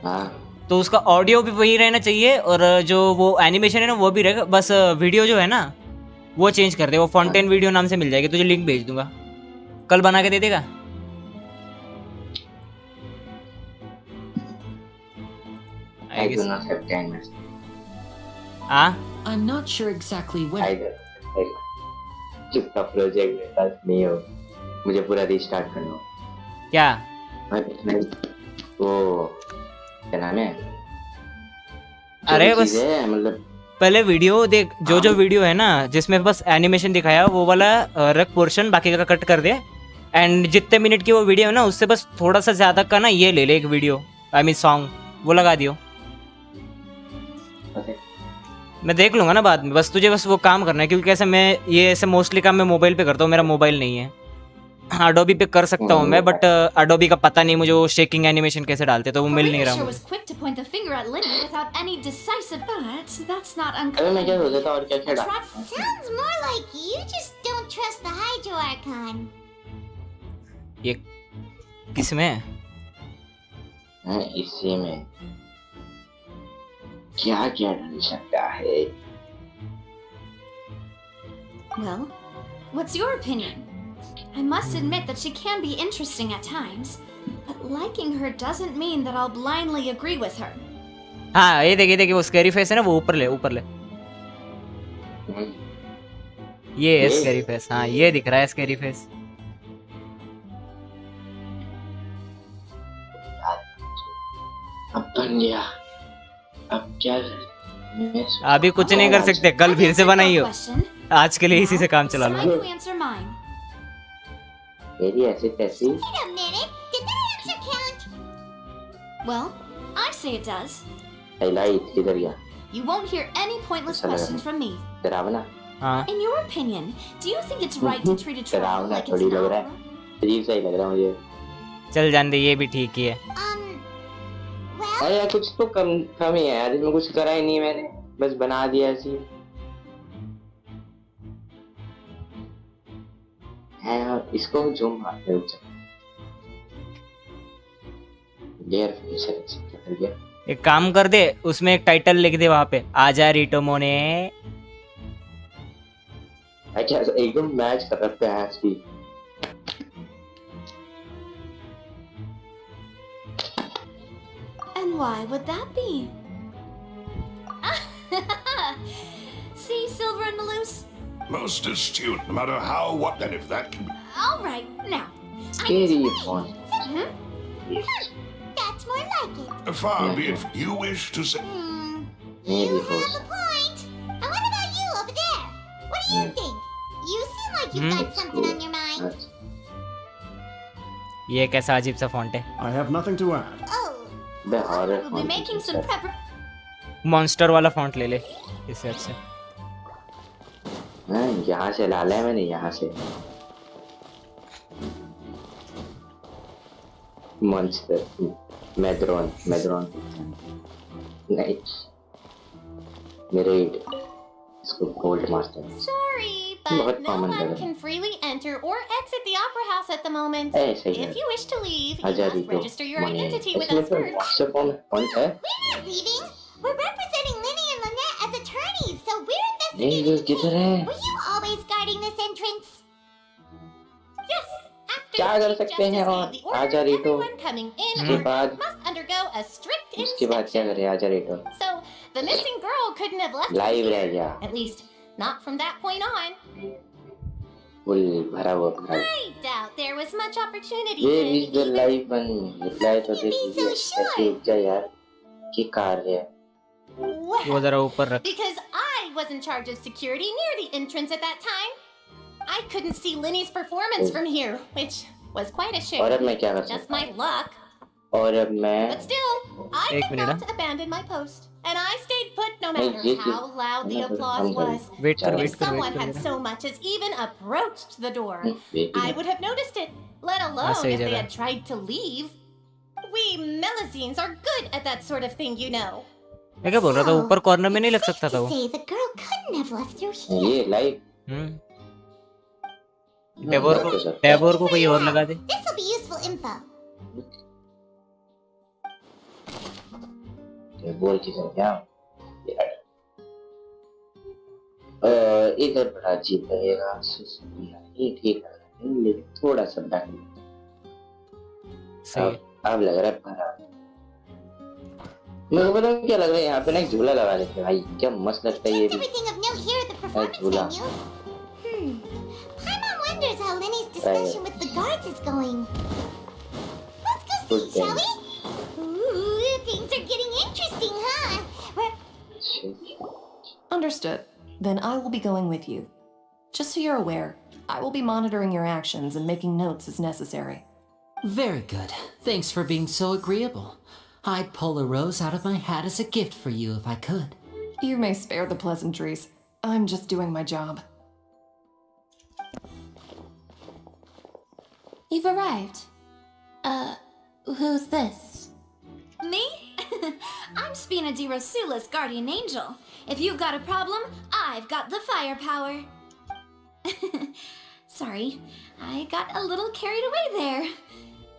हाँ। तो उसका ऑडियो भी वही रहना चाहिए, और जो वो एनिमेशन है ना वो भी रहेगा। बस वीडियो जो है ना वो चेंज कर दे। वो फॉन्टेन वीडियो नाम से मिल जाएगी, तुझे लिंक भेज दूंगा, कल बना के दे देगा। I do not have time. I'm not sure exactly when. चुपका प्रोजेक्ट मेरे पास नहीं हो, मुझे पूरा रीस्टार्ट करना हो। क्या? वो क्या नाम है? अरे बस मतलब पहले वीडियो देख, जो वीडियो है ना जिसमें बस एनिमेशन दिखाया वो वाला रख पोर्शन, बाकी का कट कर दे। एंड जितने मिनट की वो वीडियो है ना उससे बस थोड़ा सा ज्यादा का ना ये ले ले एक वीडियो, आई मीन सॉन्ग, वो लगा दियो। मैं देख लूंगा ना बाद में, बस तुझे बस वो काम करना है, क्योंकि ऐसे मैं ये ऐसे मोस्टली काम मैं मोबाइल पे करता हूँ, मेरा मोबाइल नहीं है। अडोबी पे कर सकता हूँ मैं, बट अडोबी का पता नहीं मुझे वो शेकिंग एनिमेशन कैसे डालते, तो वो मिल नहीं रहा मुझे। अरे मैं क्या सोचा था और क्या क्या डाला? Sounds more like you just don't trust the Hydro Archon. ये किसमें? इसी में क्या क्या डाल सकता है? Well, what's your opinion? I must admit that she can be interesting at times. But liking her doesn't mean that I'll blindly agree with her. हाँ ये देखिए वो स्कैरी फेस है ना, वो ऊपर ले ये है स्कैरी फेस। हाँ ये दिख रहा है स्कैरी फेस। अब बन गया, अब क्या अभी कुछ नहीं कर सकते, कल फिर से बनाइयो, आज के लिए इसी से काम चला लो। मेरी ऐसी तैसी। Well, I say it does. किधर गया? You won't hear any pointless questions from me. डरावना। हाँ। In your opinion, do you think it's right to treat a child डरावना like it's थोड़ी an लग रहा opera? है, अजीब सा ही लग रहा है मुझे। चल जान दे, ये भी ठीक ही है। अरे यार कुछ तो कम ही है यार, इसमें कुछ करा ही नहीं मैंने, बस बना दिया ऐसी। है इसको जूम मारते हैं। लेयर फिनिशर कर दिया। एक काम कर दे, उसमें एक टाइटल लिख दे वहाँ पे, आजा रीटो मोने। अच्छा एकदम मैच कर रखते हैं इसकी। And why would that be? See, Silver and Maloose? Most astute, no matter how, what, then if that can be. All right, now. Scary one. That's more like it. Far be it you wish to say. Maybe You have a point. And what about you over there? What do you think? You seem like you've got something on your mind. ये कैसा अजीब सा font है। I have nothing to add. We'll be making some prepper. Monster वाला font ले ले इससे अच्छा। यहाँ से डाला है मैंने, यहाँ से मॉन्स्टर मेड्रॉन नहीं मेरे इसको gold master. Sorry, but no one can freely enter or exit the opera house at the moment. If you wish to leave, you must register your identity with us first. We're not leaving. We're representing Linny and Lynette as attorneys, so we're investigating. Were you always guarding this entrance? Yes. क्या कर सकते हैं और आजा रीटो। इसके बाद इसके बाद क्या करे आजा रीटो। So the missing girl couldn't have left live रह गया। At least not from that point on. Full भरा हुआ भरा। I doubt there was much opportunity. ये is the live one reply तो दे दीजिए ऐसे क्या यार की कार्य है। वो जरा ऊपर रख। Because I was in charge of security near the entrance at that time. I couldn't see Linny's performance from here, which was quite a shame. और अब मैं क्या कर सकता हूँ? Just my luck. और अब मैं But still, I did not abandon my post, and I stayed put no matter how loud the applause was. If someone had so much as even approached the door, I would have noticed it, let alone if they had tried to leave. We Melusines are good at that sort of thing, you know. मैं क्या बोल रहा था, ऊपर corner में नहीं लग सकता था वो। The girl couldn't have left through here. ये लाइव। टैबोर को कोई और लगा दे। This will be useful info. बोल की संख्या इधर बड़ा अजीब लगेगा, ये ठीक है लेकिन थोड़ा सा बैक अब लग रहा है भरा। मेरे को पता क्या लग रहा है, यहाँ पे ना एक झूला लगा देते हैं भाई, क्या मस्त लगता है ये भी झूला। Wonders how Linny's discussion with the guards is going. Let's go see, shall we? Ooh, things are getting interesting, huh? Understood. Then I will be going with you. Just so you're aware, I will be monitoring your actions and making notes as necessary. Very good. Thanks for being so agreeable. I'd pull a rose out of my hat as a gift for you if I could. You may spare the pleasantries. I'm just doing my job. You've arrived. Who's this? Me? I'm Spina di Rosula's guardian angel. If you've got a problem, I've got the firepower. Sorry, I got a little carried away there.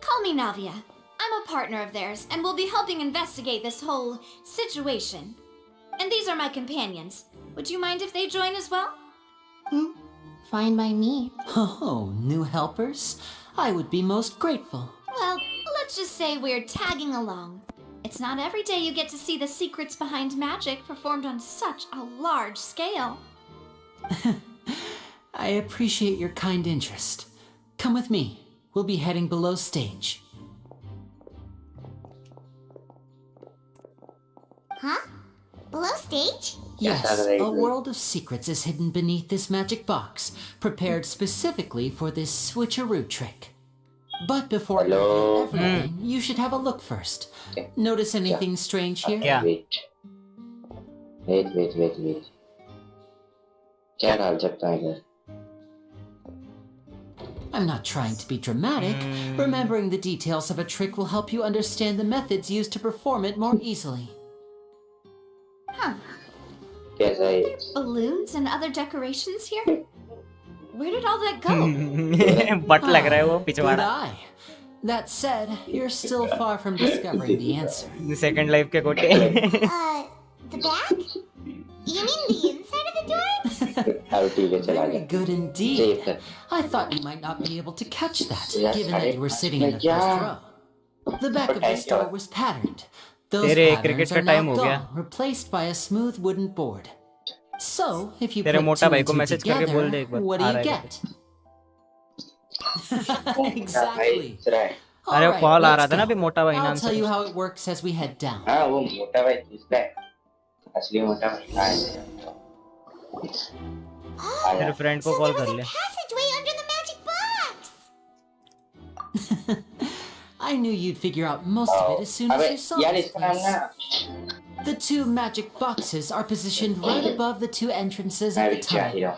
Call me Navia. I'm a partner of theirs, and we'll be helping investigate this whole situation. And these are my companions. Would you mind if they join as well? Fine by me. Oh, new helpers? I would be most grateful. Well, let's just say we're tagging along. It's not every day you get to see the secrets behind magic performed on such a large scale. I appreciate your kind interest. Come with me. We'll be heading below stage. Huh? Below stage? Yes, a world of secrets is hidden beneath this magic box, prepared specifically for this switcheroo trick. But before you reveal everything, you should have a look first. Notice anything strange here? Yeah. Wait. क्या डाल सकता है इधर? I'm not trying to be dramatic. Remembering the details of a trick will help you understand the methods used to perform it more easily. Huh. कैसा है? Balloons and other decorations here? Where did all that go? But लग रहा है वो Good पिछवाड़ा. eye. That said, you're still far from discovering the answer. Second life के कोटे. The back? You mean the inside of the door? Very good indeed. I thought you might not be able to catch that, given that you were sitting in the first row. The back of the store was patterned. Those patterns are now gone, replaced by a smooth wooden board. So, if you put two and two together, what do you get? Exactly. अरे call आ रहा था ना अभी मोटा भाई नाम I'll से. tell you how it works as we head down. हाँ वो मोटा भाई दूसरा है. असली मोटा भाई कहाँ है? तेरे फ्रेंड को कॉल कर ले. Passageway under the magic box! I knew you'd figure out most of it as soon as you saw this place. The two magic boxes are positioned right above the two entrances of the tunnel.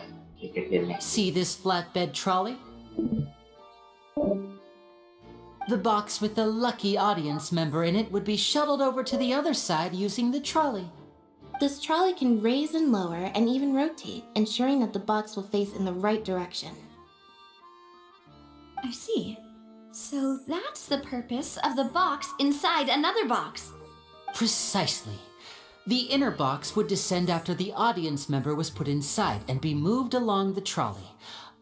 See this flatbed trolley? The box with the lucky audience member in it would be shuttled over to the other side using the trolley. This trolley can raise and lower and even rotate, ensuring that the box will face in the right direction. I see. So that's the purpose of the box inside another box. Precisely. The inner box would descend after the audience member was put inside and be moved along the trolley,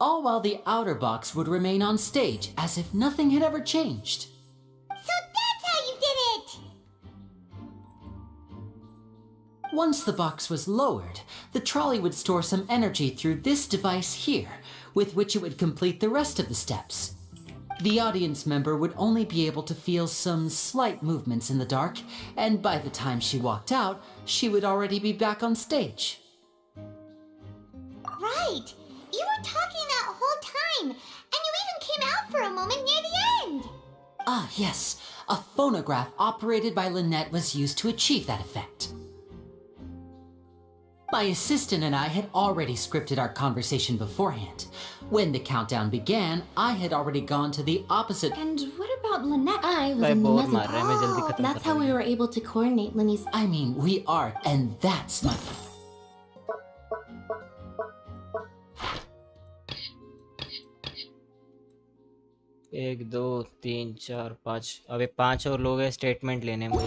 all while the outer box would remain on stage as if nothing had ever changed. So that's how you did it! Once the box was lowered, the trolley would store some energy through this device here, with which it would complete the rest of the steps. The audience member would only be able to feel some slight movements in the dark, and by the time she walked out, she would already be back on stage. Right! You were talking that whole time, and you even came out for a moment near the end! Ah, yes. A phonograph operated by Lynette was used to achieve that effect. My assistant and I had already scripted our conversation beforehand. When the countdown began, I had already gone to the opposite. And what about Lynette? I was in the message. That's how we were able to coordinate Linny's. I mean, we are, and that's my. एक दो तीन चार पाँच अबे 5 और लोग हैं statement लेने में.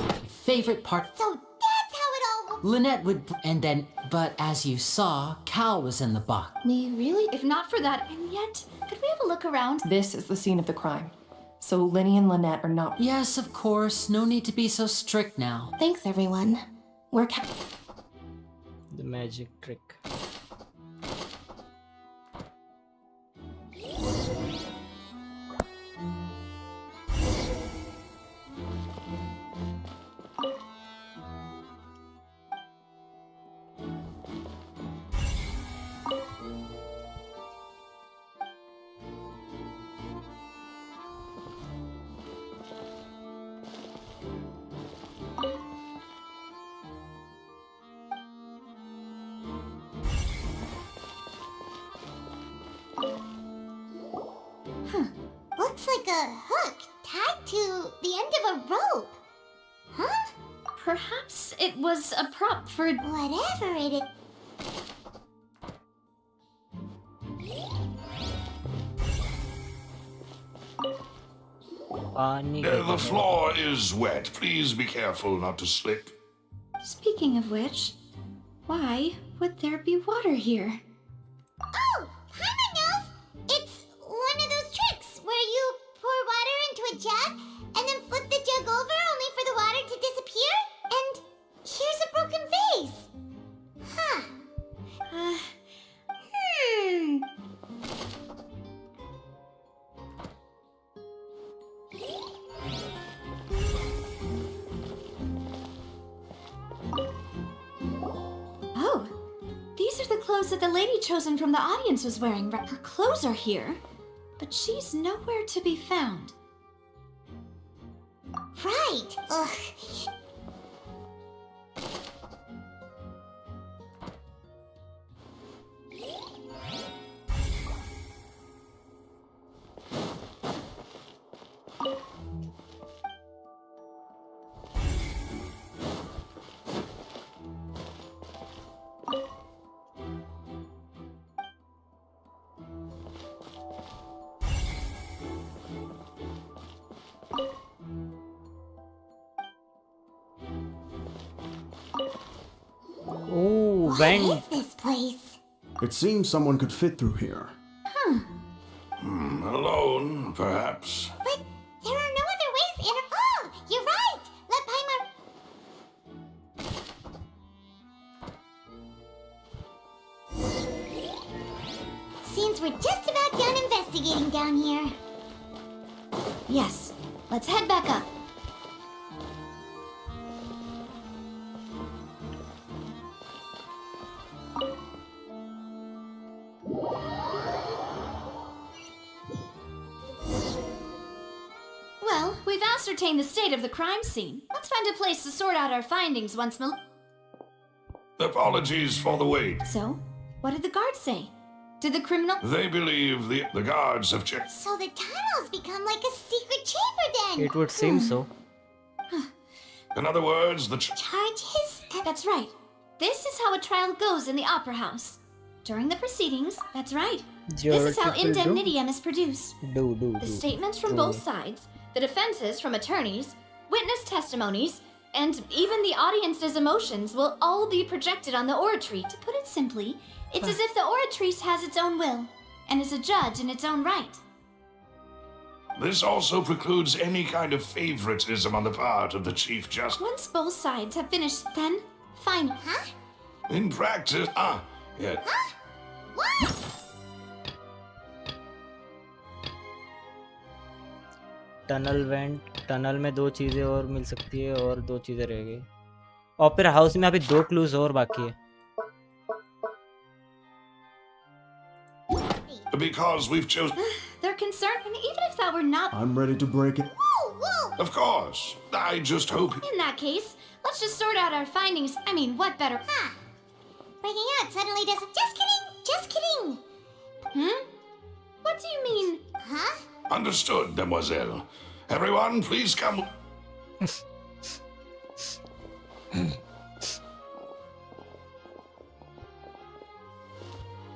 Favorite part. So that's how it all... Lynette would, and then, but as you saw, Cal was in the box. Me, really? If not for that, and yet, could we have a look around? This is the scene of the crime. So Linny and Lynette are not... Yes, of course. No need to be so strict now. Thanks, everyone. We're The magic trick. Looks like a hook tied to the end of a rope. Huh? Perhaps it was a prop for... Whatever it is. The floor is wet. Please be careful not to slip. Speaking of which, why would there be water here? Oh, Paimon knows! It's one of those tricks where you pour water into a jug and then then flip the jug over only for the water to disappear? And here's a broken vase. Huh. Oh, these are the clothes that the lady chosen from the audience was wearing. Her clothes are here, but she's nowhere to be found. Right. Ugh. Oh, vent. What is this place? It seems someone could fit through here. Alone, perhaps. But there are no other ways in. Oh, you're right. Let Paimon. Seems we're just about done investigating down here. Yes, let's head back up. Well, we've ascertained the state of the crime scene. Let's find a place to sort out our findings once Apologies for the wait. So, what did the guards say? Did the criminal... They believe the guards have checked. So the tunnels become like a secret chamber then. It would seem so. In other words, the Charges? That's right. This is how a trial goes in the Opera House. During the proceedings, that's right. This is how indemnitium is produced. The statements from both sides, the defenses from attorneys, witness testimonies, and even the audience's emotions will all be projected on the oratory. To put it simply, it's as if the oratrice has its own will, and is a judge in its own right. This also precludes any kind of favoritism on the part of the Chief Justice. Once both sides have finished, then, fine. Huh? In practice, yeah. Huh? What? Tunnel went, tunnel में दो चीजें और मिल सकती है और दो चीजें रह गई. ओपेरा हाउस में अभी दो क्लूज और बाकी है. Because we've chosen. They're concerned, and even if that were not... I'm ready to break it. Whoa, whoa! Of course. I just hope. In that case, let's just sort out our findings. I mean, what better... Huh. Breaking out suddenly doesn't... Just kidding! Just kidding! What do you mean? Huh? Understood, Demoiselle. Everyone, please come.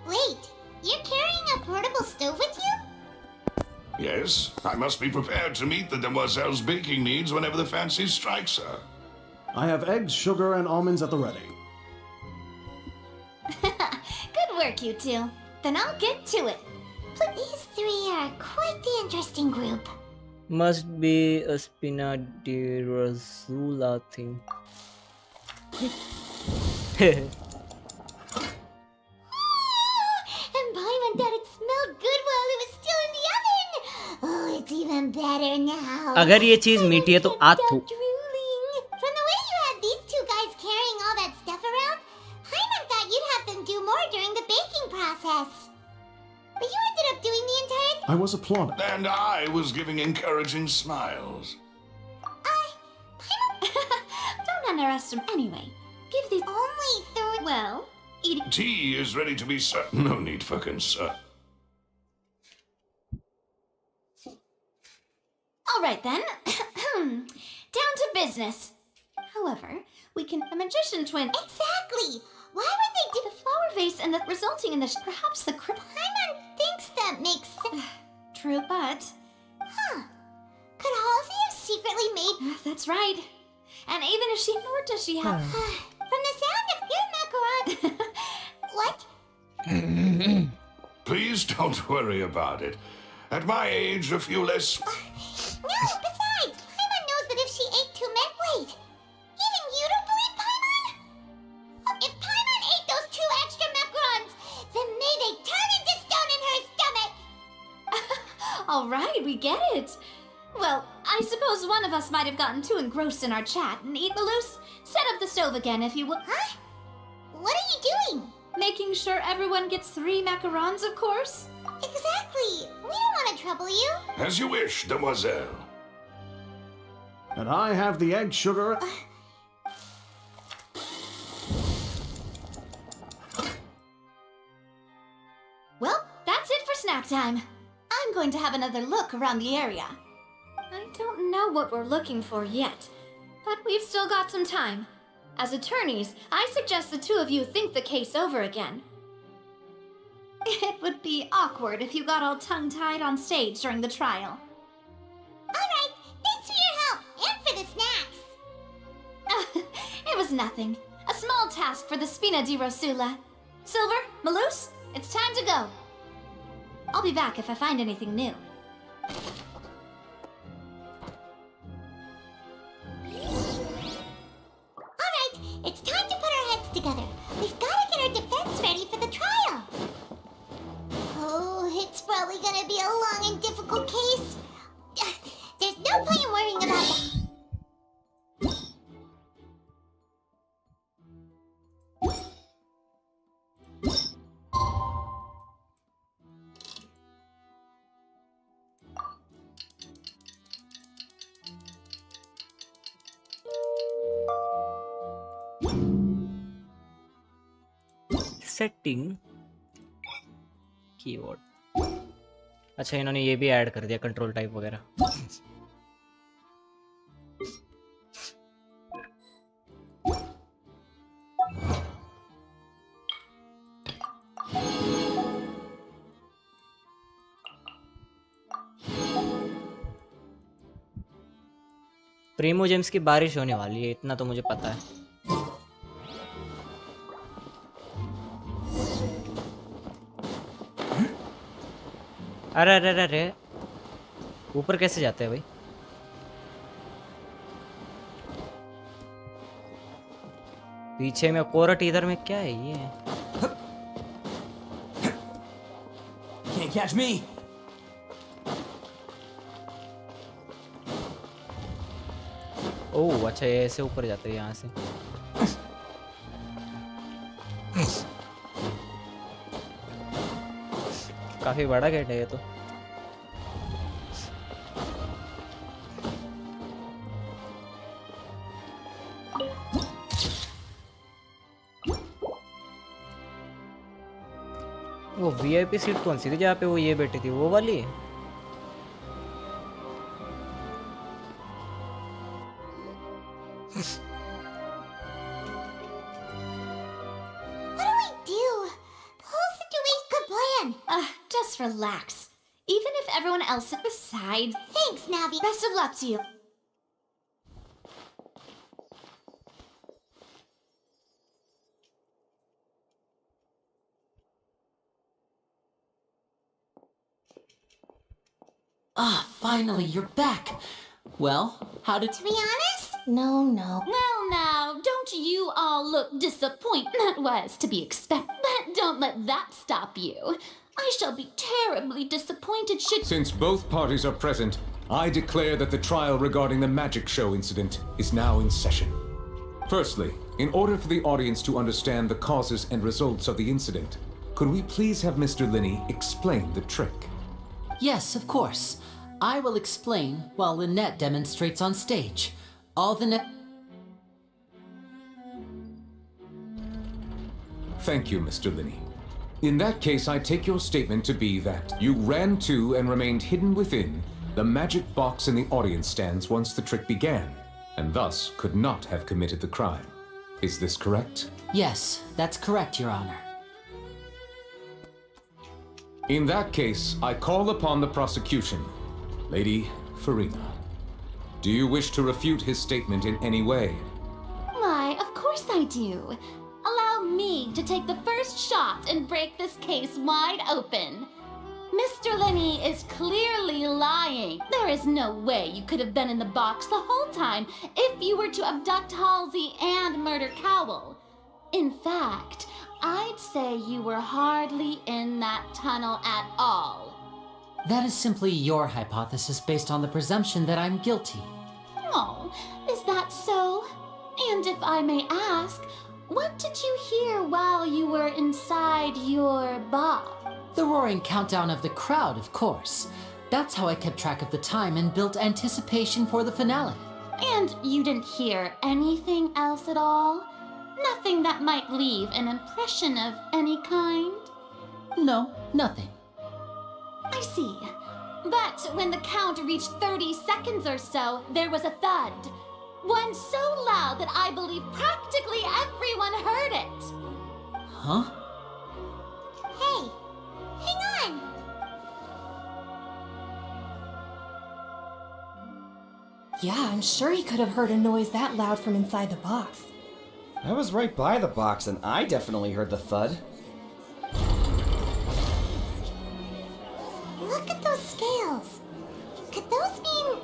Wait, you're carrying a portable stove with you? Yes, I must be prepared to meet the Demoiselle's baking needs whenever the fancy strikes her. I have eggs, sugar, and almonds at the ready. Good work, you two. Then I'll get to it. These three are quite the interesting group. Must be a Spina de Rosula thing. And Paimon thought it smelled good while it was still in the oven. Oh, it's even better now. अगर ये चीज मीठी है तो आथू. From the way you had these two guys carrying all that stuff around, Paimon thought you'd have them do more during the baking process. But you ended up doing the entire... I was applauded. And I was giving encouraging smiles. Don't underestimate. Anyway, give these... Only through... Well, eating... Tea is ready to be served. No need for concern. All right, then. Down to business. However, we can... A magician twin... Exactly! Why would they do the flower vase and the resulting in the... Perhaps the Paimon thinks that makes sense. True, but... Huh. Could Halsey have secretly made... That's right. And even if she... Nor does she have... From the sound of your macaron... What? Please don't worry about it. At my age, a few less... No, besides, Paimon All right, we get it. Well, I suppose one of us might have gotten too engrossed in our chat and eat loose. Set up the stove again if you will. Huh? What are you doing? Making sure everyone gets 3 macarons, of course. Exactly. We don't want to trouble you. As you wish, demoiselle. And I have the egg sugar. Well, that's it for snack time. I'm going to have another look around the area. I don't know what we're looking for yet, but we've still got some time. As attorneys, I suggest the 2 of you think the case over again. It would be awkward if you got all tongue-tied on stage during the trial. Alright, thanks for your help, and for the snacks. It was nothing. A small task for the Spina di Rosula. Silver, Maloose, it's time to go. I'll be back if I find anything new. Alright, it's time to put our heads together. We've got to get our defense ready for the trial. Oh, it's probably gonna be a long and difficult case. There's no point in worrying about that. Setting keyword. अच्छा, इन्होंने ये भी add कर दिया control type वगैरह। Primo James की बारिश होने वाली है, इतना तो मुझे पता है। अरे अरे अरे अरे, ऊपर कैसे जाते हैं भाई? पीछे में कोरट, इधर में क्या है ये? Can't catch me. ओह अच्छा, ये ऐसे ऊपर जाते हैं यहाँ से। काफी बड़ा गेट है ये तो। वो वीआईपी सीट कौन सी थी जहाँ पे वो ये बैठी थी, वो वाली? Just relax. Even if everyone else at the side. Thanks, Navi. Best of luck to you. Ah, finally, you're back. Well, how did... To be honest? No. Well, now, don't you all look disappointed? That was to be expected. But don't let that stop you. I shall be terribly disappointed should... Since both parties are present, I declare that the trial regarding the magic show incident is now in session. Firstly, in order for the audience to understand the causes and results of the incident, could we please have Mr. Linney explain the trick? Yes, of course. I will explain while Lynette demonstrates on stage. All the Thank you, Mr. Linney. In that case, I take your statement to be that you ran to and remained hidden within the magic box in the audience stands once the trick began, and thus could not have committed the crime. Is this correct? Yes, that's correct, Your Honor. In that case, I call upon the prosecution. Lady Farina, do you wish to refute his statement in any way? Why, of course I do. Allow me to take the first shot and break this case wide open. Mr. Linney is clearly lying. There is no way you could have been in the box the whole time if you were to abduct Halsey and murder Cowell. In fact, I'd say you were hardly in that tunnel at all. That is simply your hypothesis based on the presumption that I'm guilty. Oh, is that so? And if I may ask, what did you hear while you were inside your box? The roaring countdown of the crowd, of course. That's how I kept track of the time and built anticipation for the finale. And you didn't hear anything else at all? Nothing that might leave an impression of any kind? No, nothing. I see. But when the count reached 30 seconds or so, there was a thud. One so loud that I believe practically everyone heard it. Huh? Hey, hang on! Yeah, I'm sure he could have heard a noise that loud from inside the box. I was right by the box and I definitely heard the thud. Look at those scales. Could those mean...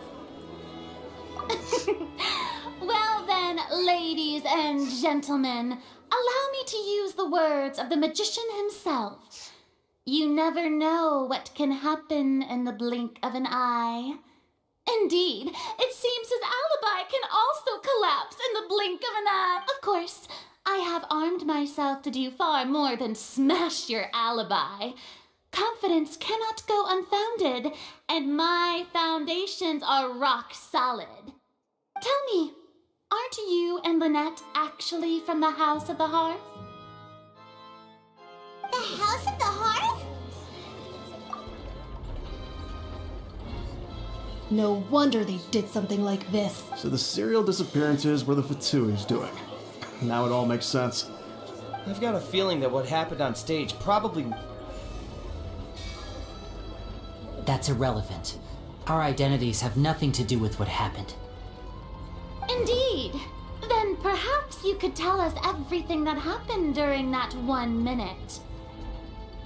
Well then, ladies and gentlemen, allow me to use the words of the magician himself. You never know what can happen in the blink of an eye. Indeed, it seems his alibi can also collapse in the blink of an eye. Of course, I have armed myself to do far more than smash your alibi. Confidence cannot go unfounded, and my foundations are rock solid. Tell me, aren't you and Lynette actually from the House of the Hearth? The House of the Hearth? No wonder they did something like this. So the serial disappearances were the Fatui's doing. Now it all makes sense. I've got a feeling that what happened on stage probably... That's irrelevant. Our identities have nothing to do with what happened. Indeed. Then perhaps you could tell us everything that happened during that 1 minute.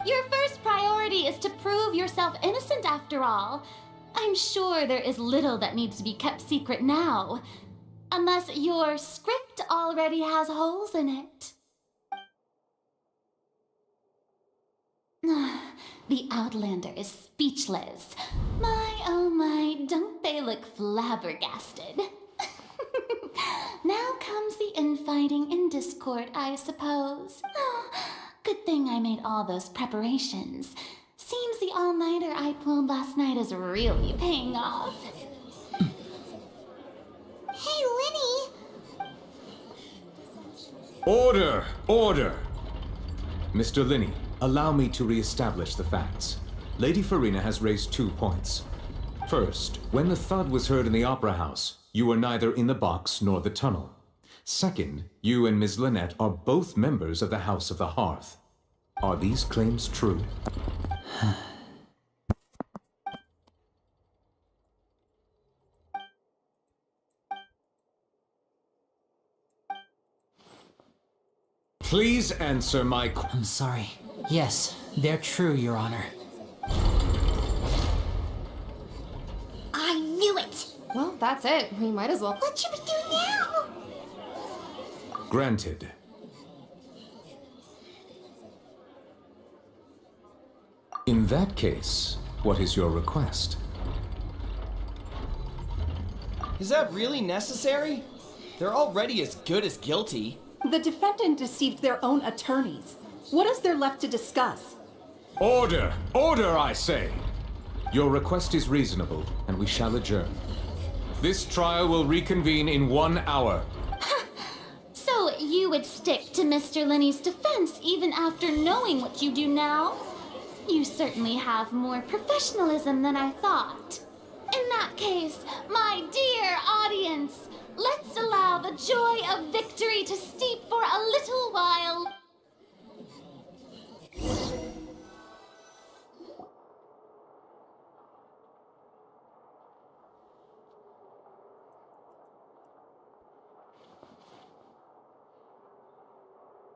Your first priority is to prove yourself innocent after all. I'm sure there is little that needs to be kept secret now. Unless your script already has holes in it. The Outlander is speechless. My, oh my, don't they look flabbergasted? Now comes the infighting and discord, I suppose. Oh, good thing I made all those preparations. Seems the all-nighter I pulled last night is really paying off. Hey, Linny! Order! Order! Mr. Linney, allow me to re-establish the facts. Lady Farina has raised 2 points. First, when the thud was heard in the Opera House, you were neither in the box nor the tunnel. Second, you and Ms. Lynette are both members of the House of the Hearth. Are these claims true? Please answer my... I'm sorry. Yes, they're true, Your Honor. I knew it! Well, that's it. We might as well. What should we do now? Granted. In that case, what is your request? Is that really necessary? They're already as good as guilty. The defendant deceived their own attorneys. What is there left to discuss? Order! Order, I say! Your request is reasonable, and we shall adjourn. This trial will reconvene in 1 hour. So you would stick to Mr. Linney's defense even after knowing what you do now? You certainly have more professionalism than I thought. In that case, my dear audience, let's allow the joy of victory to steep for a little while.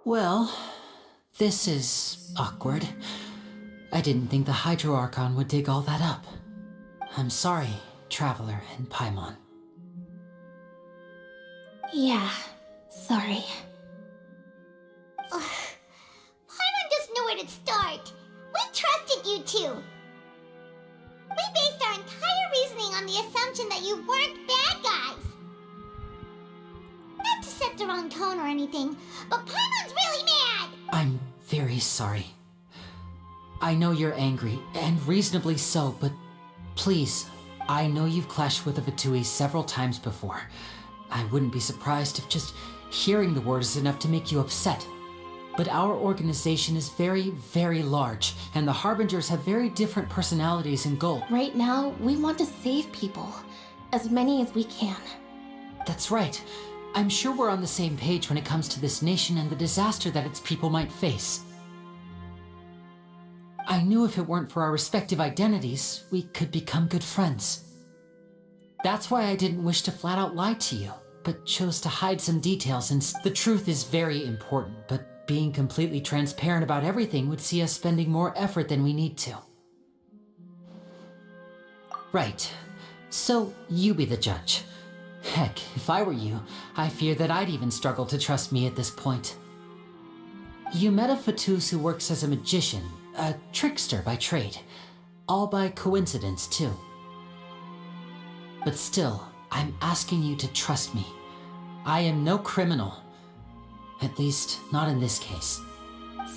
Well, this is awkward. I didn't think the Hydro Archon would dig all that up. I'm sorry, Traveler and Paimon. Yeah, sorry. Paimon just knew where to start. We trusted you two. We based our entire reasoning on the assumption that you weren't bad guys. Not to set the wrong tone or anything, but Paimon's really mad! I'm very sorry. I know you're angry, and reasonably so, but please, I know you've clashed with the VIGA several times before. I wouldn't be surprised if just hearing the word is enough to make you upset. But our organization is very, very large, and the Harbingers have very different personalities and goals. Right now, we want to save people. As many as we can. That's right. I'm sure we're on the same page when it comes to this nation and the disaster that its people might face. I knew if it weren't for our respective identities, we could become good friends. That's why I didn't wish to flat out lie to you, but chose to hide some details, and the truth is very important, but being completely transparent about everything would see us spending more effort than we need to. Right. So, you be the judge. Heck, if I were you, I fear that I'd even struggle to trust me at this point. You met a Fatus who works as a magician, a trickster by trade. All by coincidence, too. But still, I'm asking you to trust me. I am no criminal. At least, not in this case.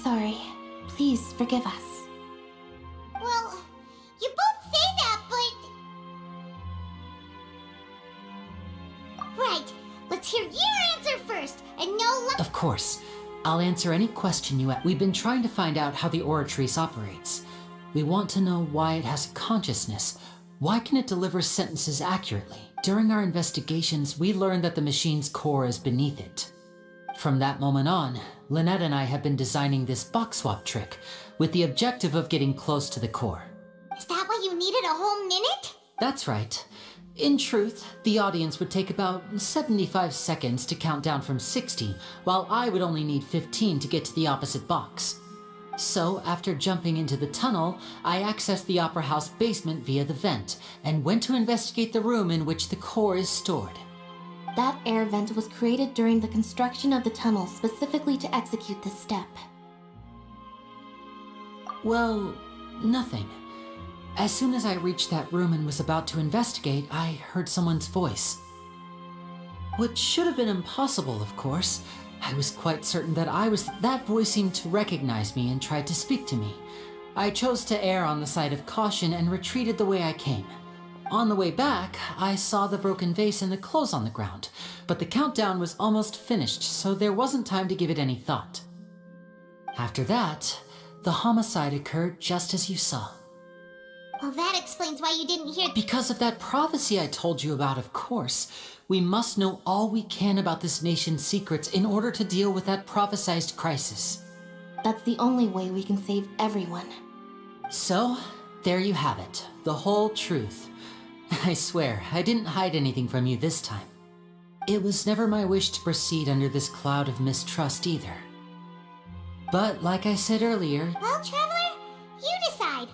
Sorry. Please forgive us. Well, you both say that, but... Right, let's hear your answer first, and no... Of course. I'll answer any question you have. We've been trying to find out how the Oratrice operates. We want to know why it has a consciousness. Why can it deliver sentences accurately? During our investigations, we learned that the machine's core is beneath it. From that moment on, Lynette and I have been designing this box swap trick with the objective of getting close to the core. Is that why you needed a whole minute? That's right. In truth, the audience would take about 75 seconds to count down from 60, while I would only need 15 to get to the opposite box. So, after jumping into the tunnel, I accessed the Opera House basement via the vent, and went to investigate the room in which the core is stored. That air vent was created during the construction of the tunnel specifically to execute this step. Well, nothing. As soon as I reached that room and was about to investigate, I heard someone's voice. What should have been impossible, of course. I was quite certain that that voice seemed to recognize me and tried to speak to me. I chose to err on the side of caution and retreated the way I came. On the way back, I saw the broken vase and the clothes on the ground, but the countdown was almost finished, so there wasn't time to give it any thought. After that, the homicide occurred just as you saw. Well, that explains why you didn't hear... Because of that prophecy I told you about, of course. We must know all we can about this nation's secrets in order to deal with that prophesized crisis. That's the only way we can save everyone. So, there you have it. The whole truth. I swear, I didn't hide anything from you this time. It was never my wish to proceed under this cloud of mistrust either. But, like I said earlier... Well, Traveler, you decide.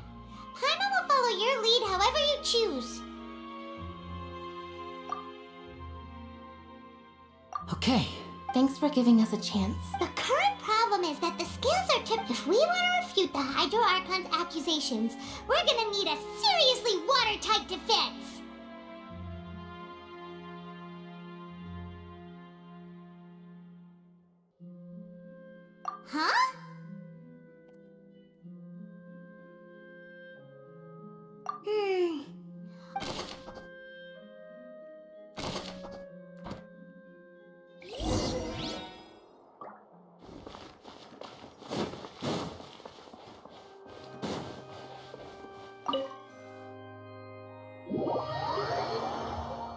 Paimon will follow your lead however you choose. Okay. Thanks for giving us a chance. The current problem is that the scales are tipped. If we want to refute the Hydro Archon's accusations, we're gonna need a seriously watertight defense. Huh?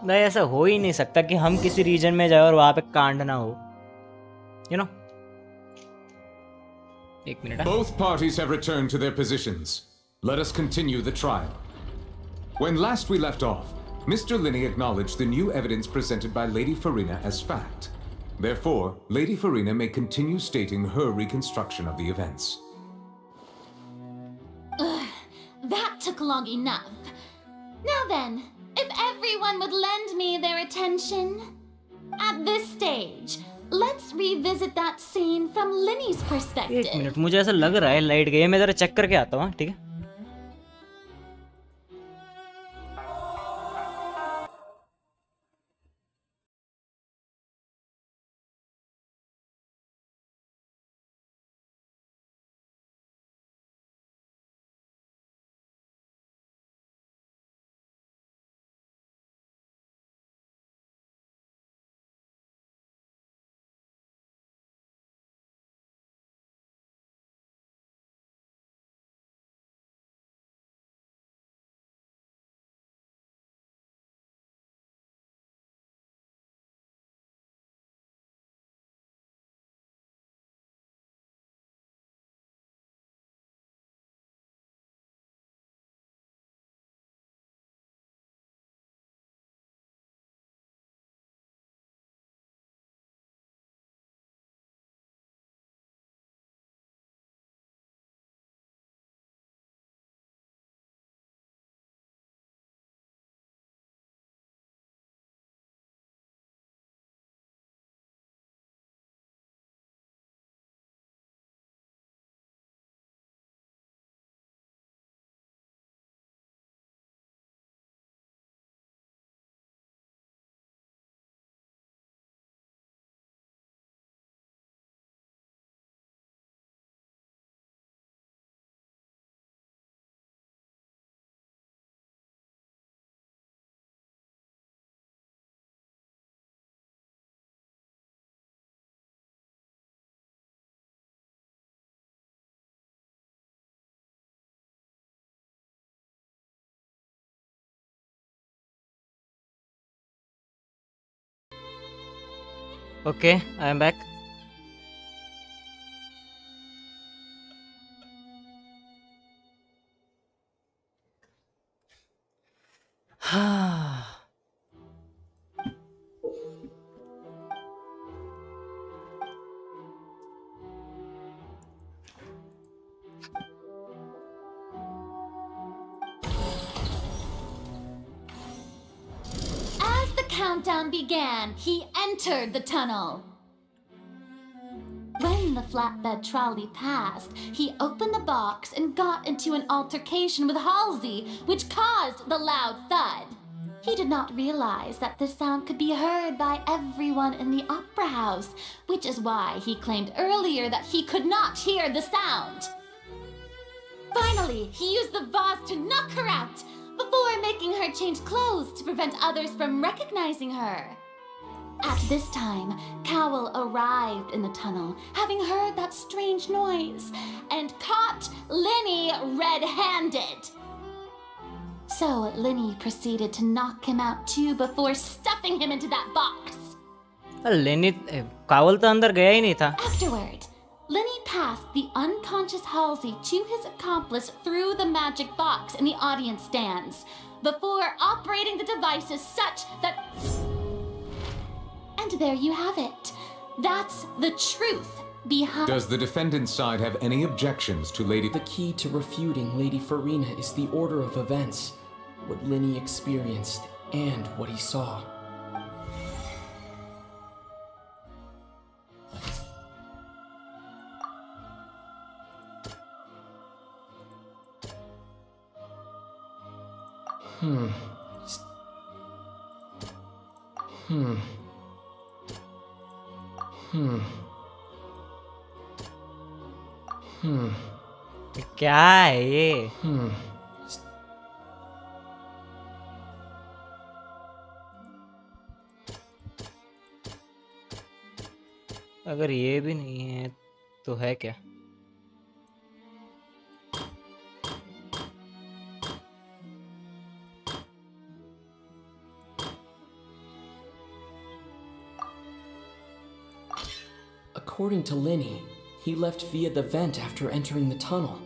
नहीं, ऐसा हो ही नहीं सकता कि हम किसी reason में जाए और वहां पे कांड ना हो, you know? एक minute. Both parties have returned to their positions. Let us continue the trial. When last we left off, Mr. Linney acknowledged the new evidence presented by Lady Farina as fact. Therefore, Lady Farina may continue stating her reconstruction of the events. That took long enough. Now then, if everyone would lend me their attention. At this stage, let's revisit that scene from Linney's perspective. एक minute, मुझे ऐसा लग रहा है light गई है. मैं जरा चेक करके आता हूँ, ठीक है? Okay, I am back. As the countdown began, he entered the tunnel. When the flatbed trolley passed, he opened the box and got into an altercation with Halsey, which caused the loud thud. He did not realize that this sound could be heard by everyone in the opera house, which is why he claimed earlier that he could not hear the sound. Finally, he used the vase to knock her out, before making her change clothes to prevent others from recognizing her. At this time, Cowell arrived in the tunnel, having heard that strange noise, and caught Linny red-handed. So Linny proceeded to knock him out too before stuffing him into that box. Lenny, Cowell तो अंदर गया ही नहीं था. Afterward, Linny passed the unconscious Halsey to his accomplice through the magic box in the audience stands, before operating the devices such that... And there you have it. That's the truth behind... Does the defendant's side have any objections to Lady... The key to refuting Lady Farina is the order of events, what Linny experienced, and what he saw. क्या है ये? अगर ये भी नहीं है तो है क्या? According to Linny, he left via the vent after entering the tunnel.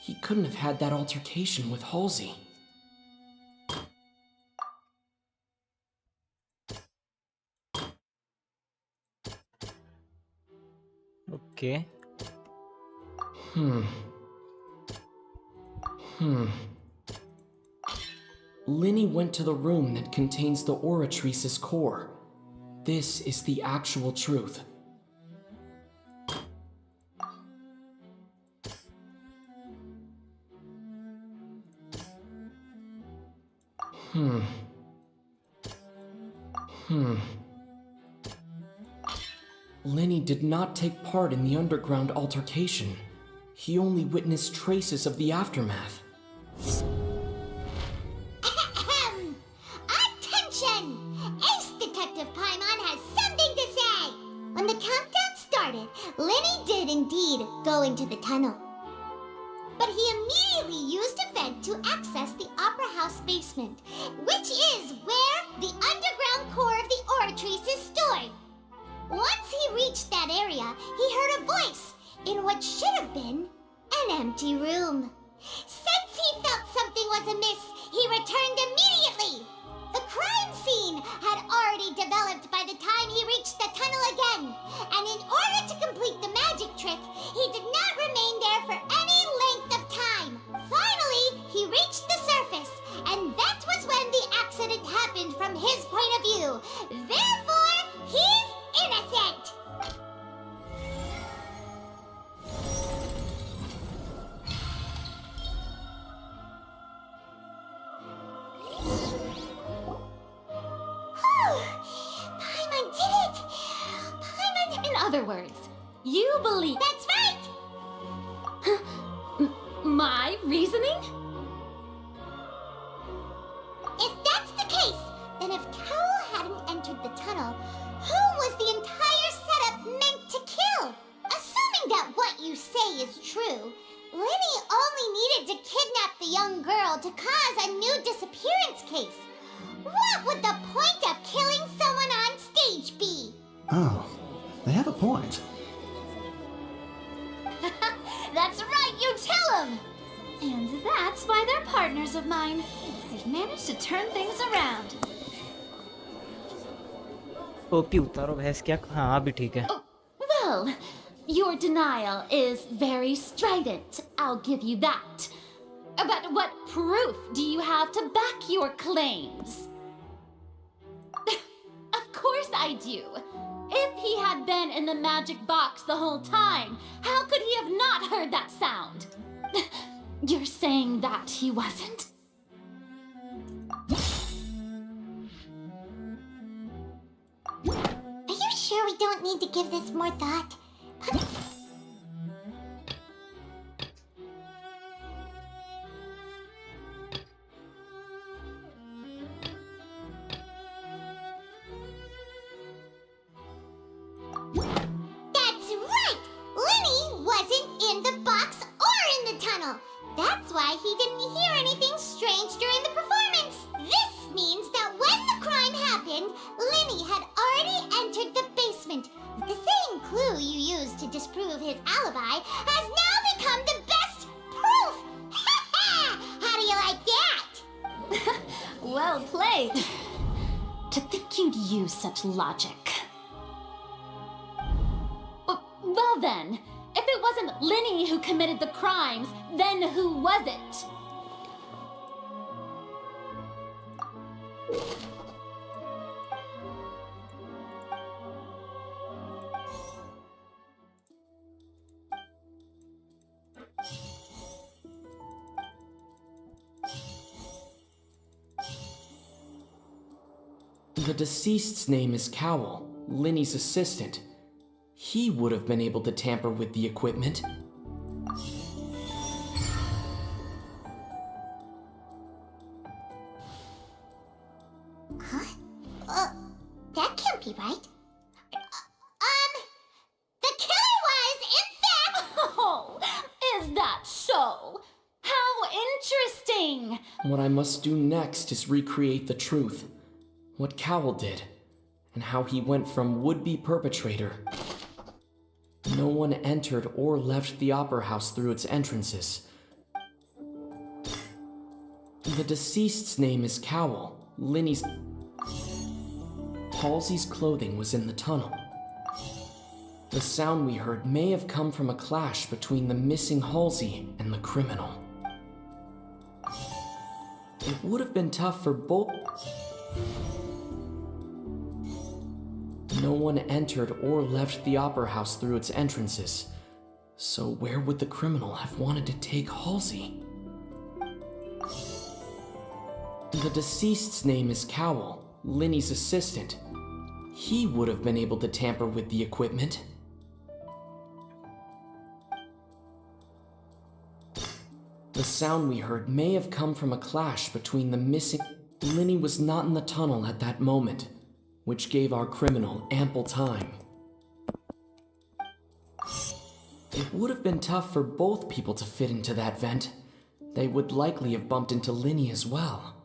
He couldn't have had that altercation with Halsey. Okay. Linny went to the room that contains the Oratrice's core. This is the actual truth. Linny did not take part in the underground altercation. He only witnessed traces of the aftermath. Attention! Ace Detective Paimon has something to say! When the countdown started, Linny did indeed go into the tunnel. But he immediately used a vent to access the Opera House basement, which is where the underground core of the Oratrice is stored. Once he reached that area, he heard a voice in what should have been an empty room. Since he felt something was amiss, he returned immediately. The crime scene had already developed by the time he reached the tunnel again, and in order to complete the magic trick, he did not remain there for any length of time. Finally, he reached the surface, and that was when the accident happened from his point of view. Therefore, he's innocent! Paimon did it! Paimon... In other words, you believe... That's right! My reasoning? If that's the case, then if Cowell hadn't entered the tunnel, who was the entire setup meant to kill? Assuming that what you say is true, Linny only needed to kidnap the young girl to cause a new disappearance case. What would the point of killing someone on stage be? Oh, That's why they're partners of mine. They've managed to turn things around. OP उतारो भैंस क्या? हाँ अभी ठीक है. Well, your denial is very strident, I'll give you that. But what proof do you have to back your claims? Of course I do. If he had been in the magic box the whole time, how could he have not heard that sound? You're saying that he wasn't? Are you sure we don't need to give this more thought? That's right! Lenny wasn't in the box or in the tunnel. That's why he didn't hear anything strange during the performance. This means that when the crime happened, Lenny had already entered the basement. The same clue you used to disprove his alibi has now become the best proof! How do you like that? Well played. To think you'd use such logic. Well then, if it wasn't Lenny who committed the crimes, then who was it? The deceased's name is Cowell, Lenny's assistant. He would have been able to tamper with the equipment. Huh? That can't be right. The killer was, in fact... Oh, is that so? How interesting! What I must do next is recreate the truth. What Cowell did, and how he went from would-be perpetrator. No one entered or left the opera house through its entrances. The deceased's name is Cowell, Lenny's... Halsey's clothing was in the tunnel. The sound we heard may have come from a clash between the missing Halsey and the criminal. It would have been tough for both... No one entered or left the opera house through its entrances. So where would the criminal have wanted to take Halsey? The deceased's name is Cowell, Lenny's assistant. He would have been able to tamper with the equipment. The sound we heard may have come from a clash between the missing... Lenny was not in the tunnel at that moment, which gave our criminal ample time. It would have been tough for both people to fit into that vent. They would likely have bumped into Lenny as well.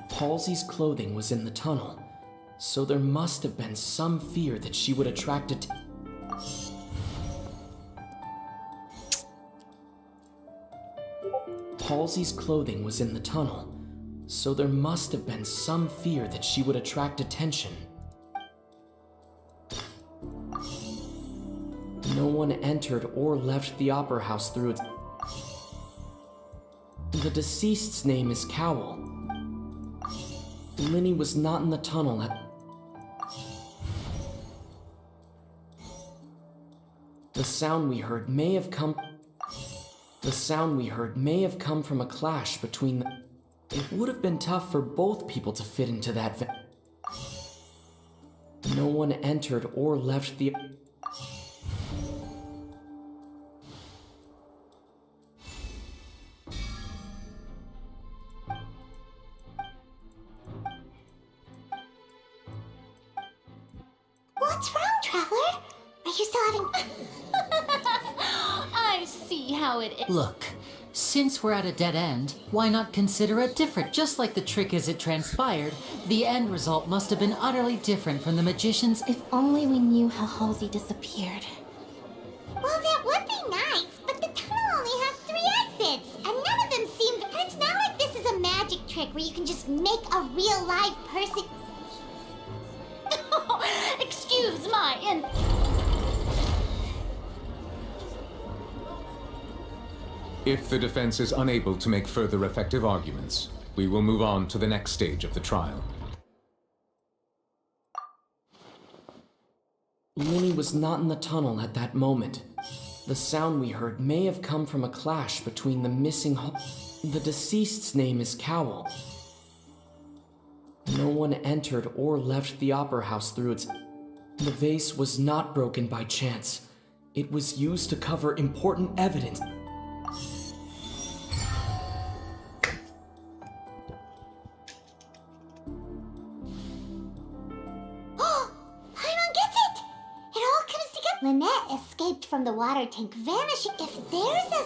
Halsey's clothing was in the tunnel, so there must have been some fear that she would attract attention. Halsey's clothing was in the tunnel, so there must have been some fear that she would attract attention. No one entered or left the opera house through its... The deceased's name is Cowell. Lenny was not in the tunnel at... The sound we heard may have come... The sound we heard may have come from a clash between the... It would have been tough for both people to fit into that vent. No one entered or left the... What's wrong, Traveler? Are you still having... I see how it is. Look, since we're at a dead end, why not consider it different? Just like the trick as it transpired, the end result must have been utterly different from the magician's... If only we knew how Halsey disappeared. Well, that would be nice, but the tunnel only has 3 exits, and none of them seem... And it's not like this is a magic trick where you can just make a real live person... Excuse my If the defense is unable to make further effective arguments, we will move on to the next stage of the trial. Lily was not in the tunnel at that moment. The sound we heard may have come from a clash between the missing The deceased's name is Cowl. No one entered or left the opera house through its... The vase was not broken by chance. It was used to cover important evidence. Lynette escaped from the water tank, vanishing. If there's a...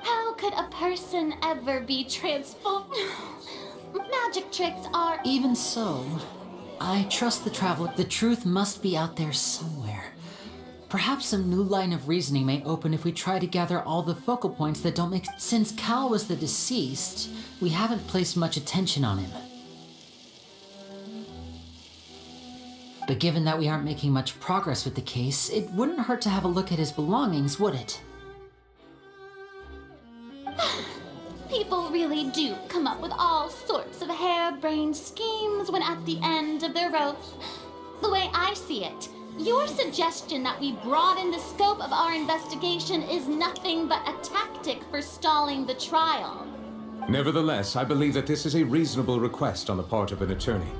How could a person ever be transformed? Magic tricks are... Even so, I trust the traveler. The truth must be out there somewhere. Perhaps a new line of reasoning may open if we try to gather all the focal points that don't make... Since Cal was the deceased, we haven't placed much attention on him. But given that we aren't making much progress with the case, it wouldn't hurt to have a look at his belongings, would it? People really do come up with all sorts of harebrained schemes when at the end of their rope. The way I see it, your suggestion that we broaden the scope of our investigation is nothing but a tactic for stalling the trial. Nevertheless, I believe that this is a reasonable request on the part of an attorney.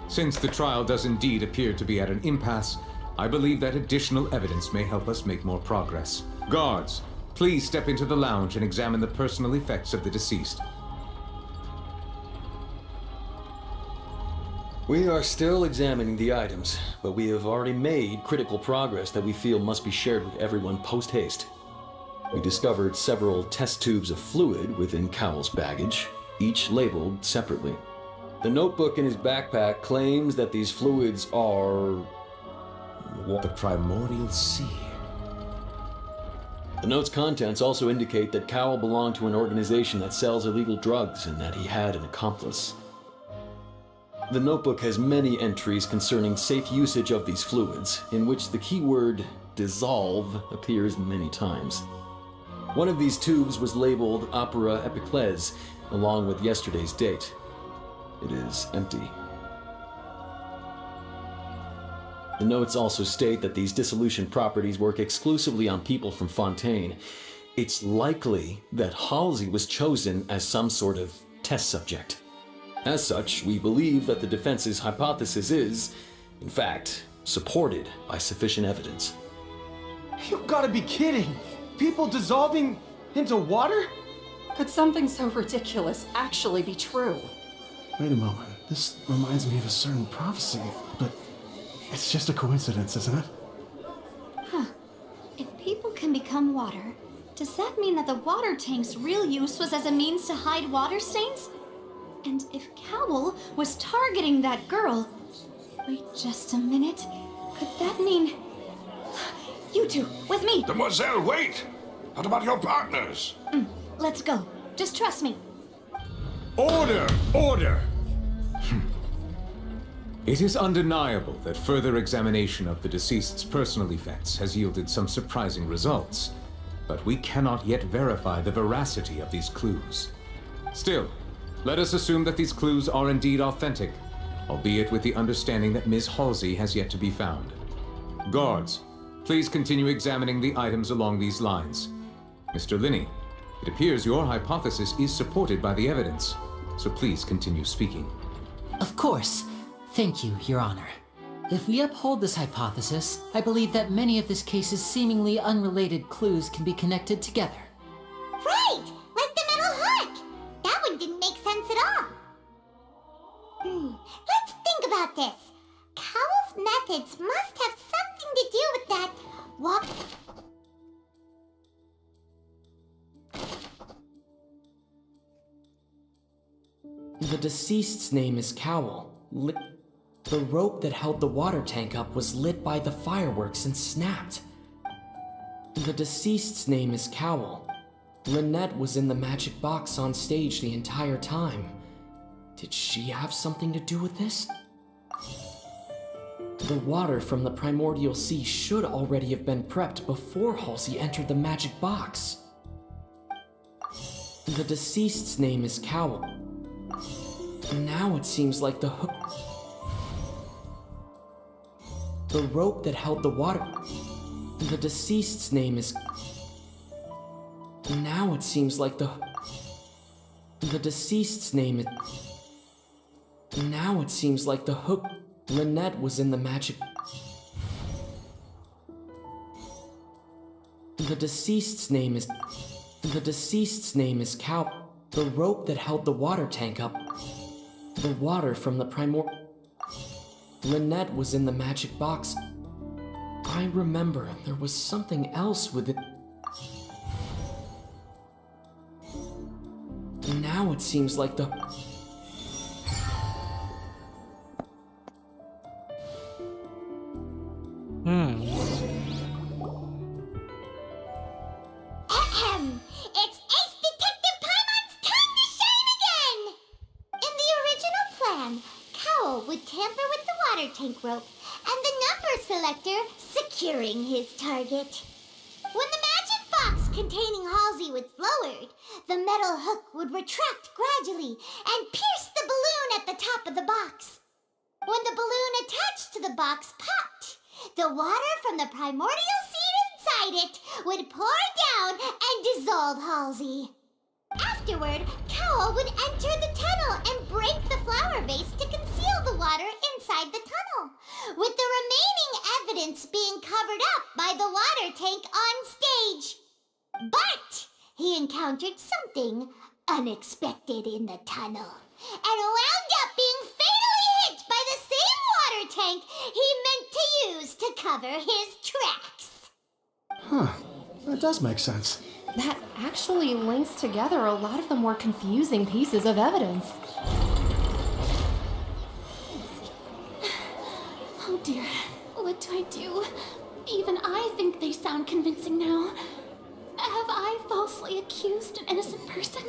Since the trial does indeed appear to be at an impasse, I believe that additional evidence may help us make more progress. Guards, please step into the lounge and examine the personal effects of the deceased. We are still examining the items, but we have already made critical progress that we feel must be shared with everyone post-haste. We discovered several test tubes of fluid within Cowell's baggage, each labeled separately. The notebook in his backpack claims that these fluids are... the primordial sea. The note's contents also indicate that Cowell belonged to an organization that sells illegal drugs and that he had an accomplice. The notebook has many entries concerning safe usage of these fluids, in which the keyword dissolve appears many times. One of these tubes was labeled Opera Epiclese, along with yesterday's date. It is empty. The notes also state that these dissolution properties work exclusively on people from Fontaine. It's likely that Halsey was chosen as some sort of test subject. As such, we believe that the defense's hypothesis is, in fact, supported by sufficient evidence. You gotta be kidding! People dissolving into water? Could something so ridiculous actually be true? Wait a moment. This reminds me of a certain prophecy, but it's just a coincidence, isn't it? Huh. If people can become water, does that mean that the water tank's real use was as a means to hide water stains? And if Cowell was targeting that girl... Wait just a minute. Could that mean... You two, with me! Demoiselle, wait! What about your partners? Let's go. Just trust me. Order! Order! It is undeniable that further examination of the deceased's personal effects has yielded some surprising results, but we cannot yet verify the veracity of these clues. Still, let us assume that these clues are indeed authentic, albeit with the understanding that Ms. Halsey has yet to be found. Guards, please continue examining the items along these lines. Mr. Linney, it appears your hypothesis is supported by the evidence, so please continue speaking. Of course. Thank you, Your Honor. If we uphold this hypothesis, I believe that many of this case's seemingly unrelated clues can be connected together. Right! Like the metal hook! That one didn't make sense at all. Let's think about this. Cowell's methods must have something to do with that walk... The deceased's name is Cowell. The rope that held the water tank up was lit by the fireworks and snapped. The deceased's name is Cowl. Lynette was in the magic box on stage the entire time. Did she have something to do with this? The water from the primordial sea should already have been prepped before Halsey entered the magic box. The deceased's name is Cowl. Now it seems like the hook... The rope that held the water... The deceased's name is... Now it seems like the... The deceased's name is... Now it seems like the hook... Lynette was in the magic... The deceased's name is... The deceased's name is Cow... The rope that held the water tank up... The water from the Lynette was in the magic box. I remember there was something else with it. Now it seems like the... It's Ace Detective Paimon's time to shine again! In the original plan, Cowl would tamper with the water tank rope and the number selector securing his target. When the magic box containing Halsey was lowered, the metal hook would retract gradually and pierce the balloon at the top of the box. When the balloon attached to the box popped, the water from the primordial seed inside it would pour down and dissolve Halsey. Afterward, Cowl would enter the tunnel and break the flower vase to conceal the water inside the tunnel, with the remaining evidence being covered up by the water tank on stage. But he encountered something unexpected in the tunnel and wound up being fatally hit by the same water tank he meant to use to cover his tracks. Huh. That does make sense. That actually links together a lot of the more confusing pieces of evidence. Oh dear, what do I do? Even I think they sound convincing now. Have I falsely accused an innocent person?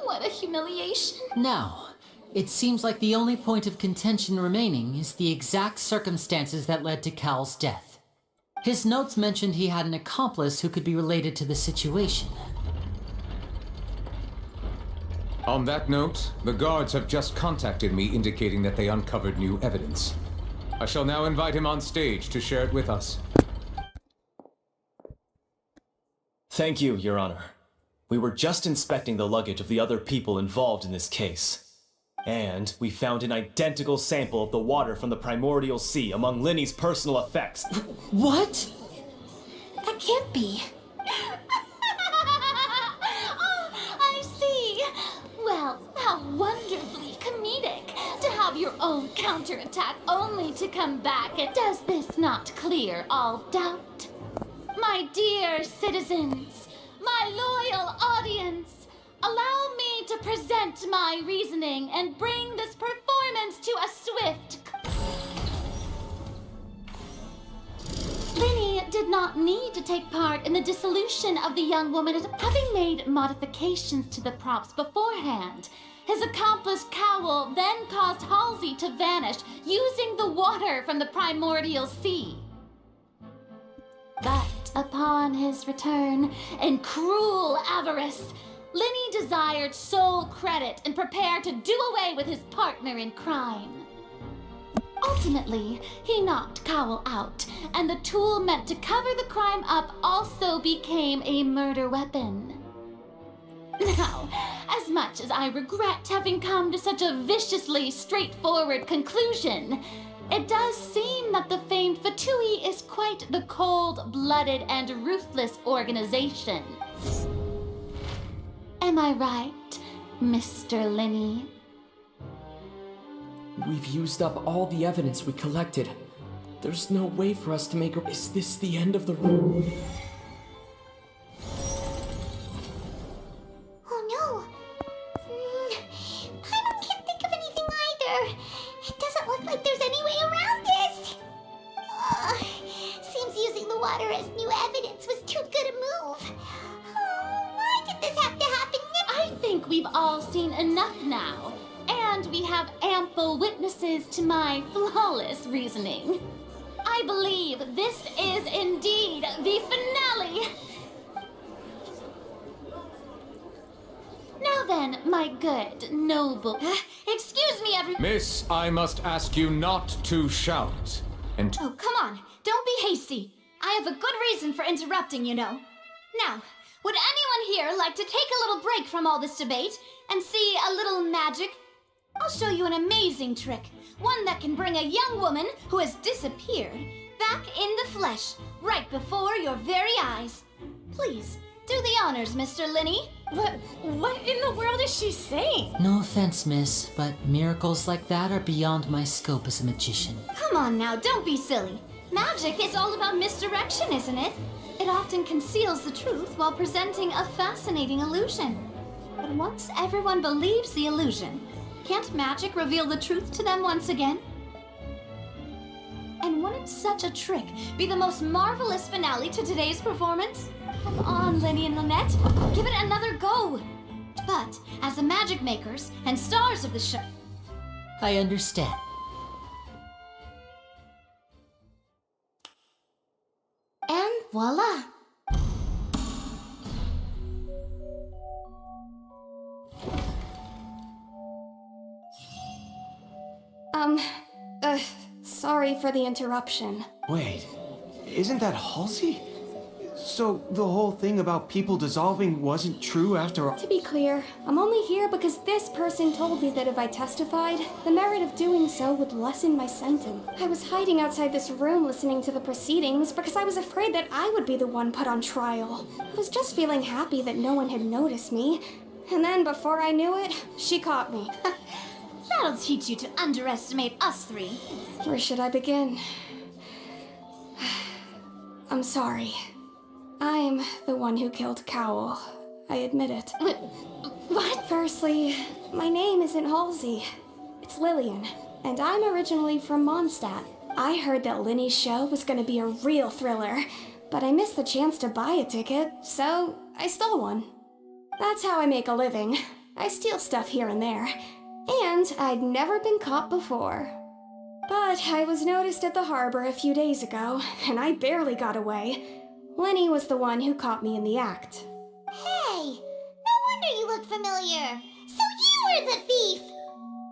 What a humiliation. Now, it seems like the only point of contention remaining is the exact circumstances that led to Cal's death. His notes mentioned he had an accomplice who could be related to the situation. On that note, the guards have just contacted me indicating that they uncovered new evidence. I shall now invite him on stage to share it with us. Thank you, Your Honor. We were just inspecting the luggage of the other people involved in this case. And we found an identical sample of the water from the primordial sea among Linny's personal effects. What? That can't be. Oh, I see. Well, how wonderfully comedic to have your own counterattack only to come back. Does this not clear all doubt? My dear citizens, my loyal audience, allow me to present my reasoning and bring this performance to a swift... Linny did not need to take part in the dissolution of the young woman, having made modifications to the props beforehand. His accomplice Cowl then caused Halsey to vanish using the water from the primordial sea. But upon his return, in cruel avarice, Linny desired sole credit and prepared to do away with his partner in crime. Ultimately, he knocked Cowl out, and the tool meant to cover the crime up also became a murder weapon. Now, as much as I regret having come to such a viciously straightforward conclusion, it does seem that the famed Fatui is quite the cold-blooded and ruthless organization. Am I right, Mr. Linny? We've used up all the evidence we collected. There's no way for us to make a... Is this the end of the road? Oh no! Paimon can't think of anything either. water as new evidence was too good a move. Oh, why did this have to happen now? I think we've all seen enough now. And we have ample witnesses to my flawless reasoning. I believe this is indeed the finale. Now then, my good, noble... excuse me, Miss, I must ask you not to shout. And Oh, come on. Don't be hasty. I have a good reason for interrupting, you know. Now, would anyone here like to take a little break from all this debate and see a little magic? I'll show you an amazing trick. One that can bring a young woman who has disappeared back in the flesh, right before your very eyes. Please, do the honors, Mr. Linny. What in the world is she saying? No offense, miss, but miracles like that are beyond my scope as a magician. Come on now, don't be silly. Magic is all about misdirection, isn't it? It often conceals the truth while presenting a fascinating illusion. But once everyone believes the illusion, can't magic reveal the truth to them once again? And wouldn't such a trick be the most marvelous finale to today's performance? Come on, Lenny and Lynette, give it another go. But as the magic makers and stars of the show... I understand. And voila! Sorry for the interruption. Wait, isn't that Halsey? So the whole thing about people dissolving wasn't true after all? To be clear, I'm only here because this person told me that if I testified, the merit of doing so would lessen my sentence. I was hiding outside this room listening to the proceedings because I was afraid that I would be the one put on trial. I was just feeling happy that no one had noticed me. And then before I knew it, she caught me. That'll teach you to underestimate us three. Where should I begin? I'm sorry. I'm the one who killed Cowl. I admit it. What? Firstly, my name isn't Halsey. It's Lillian, and I'm originally from Mondstadt. I heard that Linny's show was gonna be a real thriller, but I missed the chance to buy a ticket, so I stole one. That's how I make a living. I steal stuff here and there. And I'd never been caught before. But I was noticed at the harbor a few days ago, and I barely got away. Lenny was the one who caught me in the act. Hey, no wonder you look familiar. So you were the thief.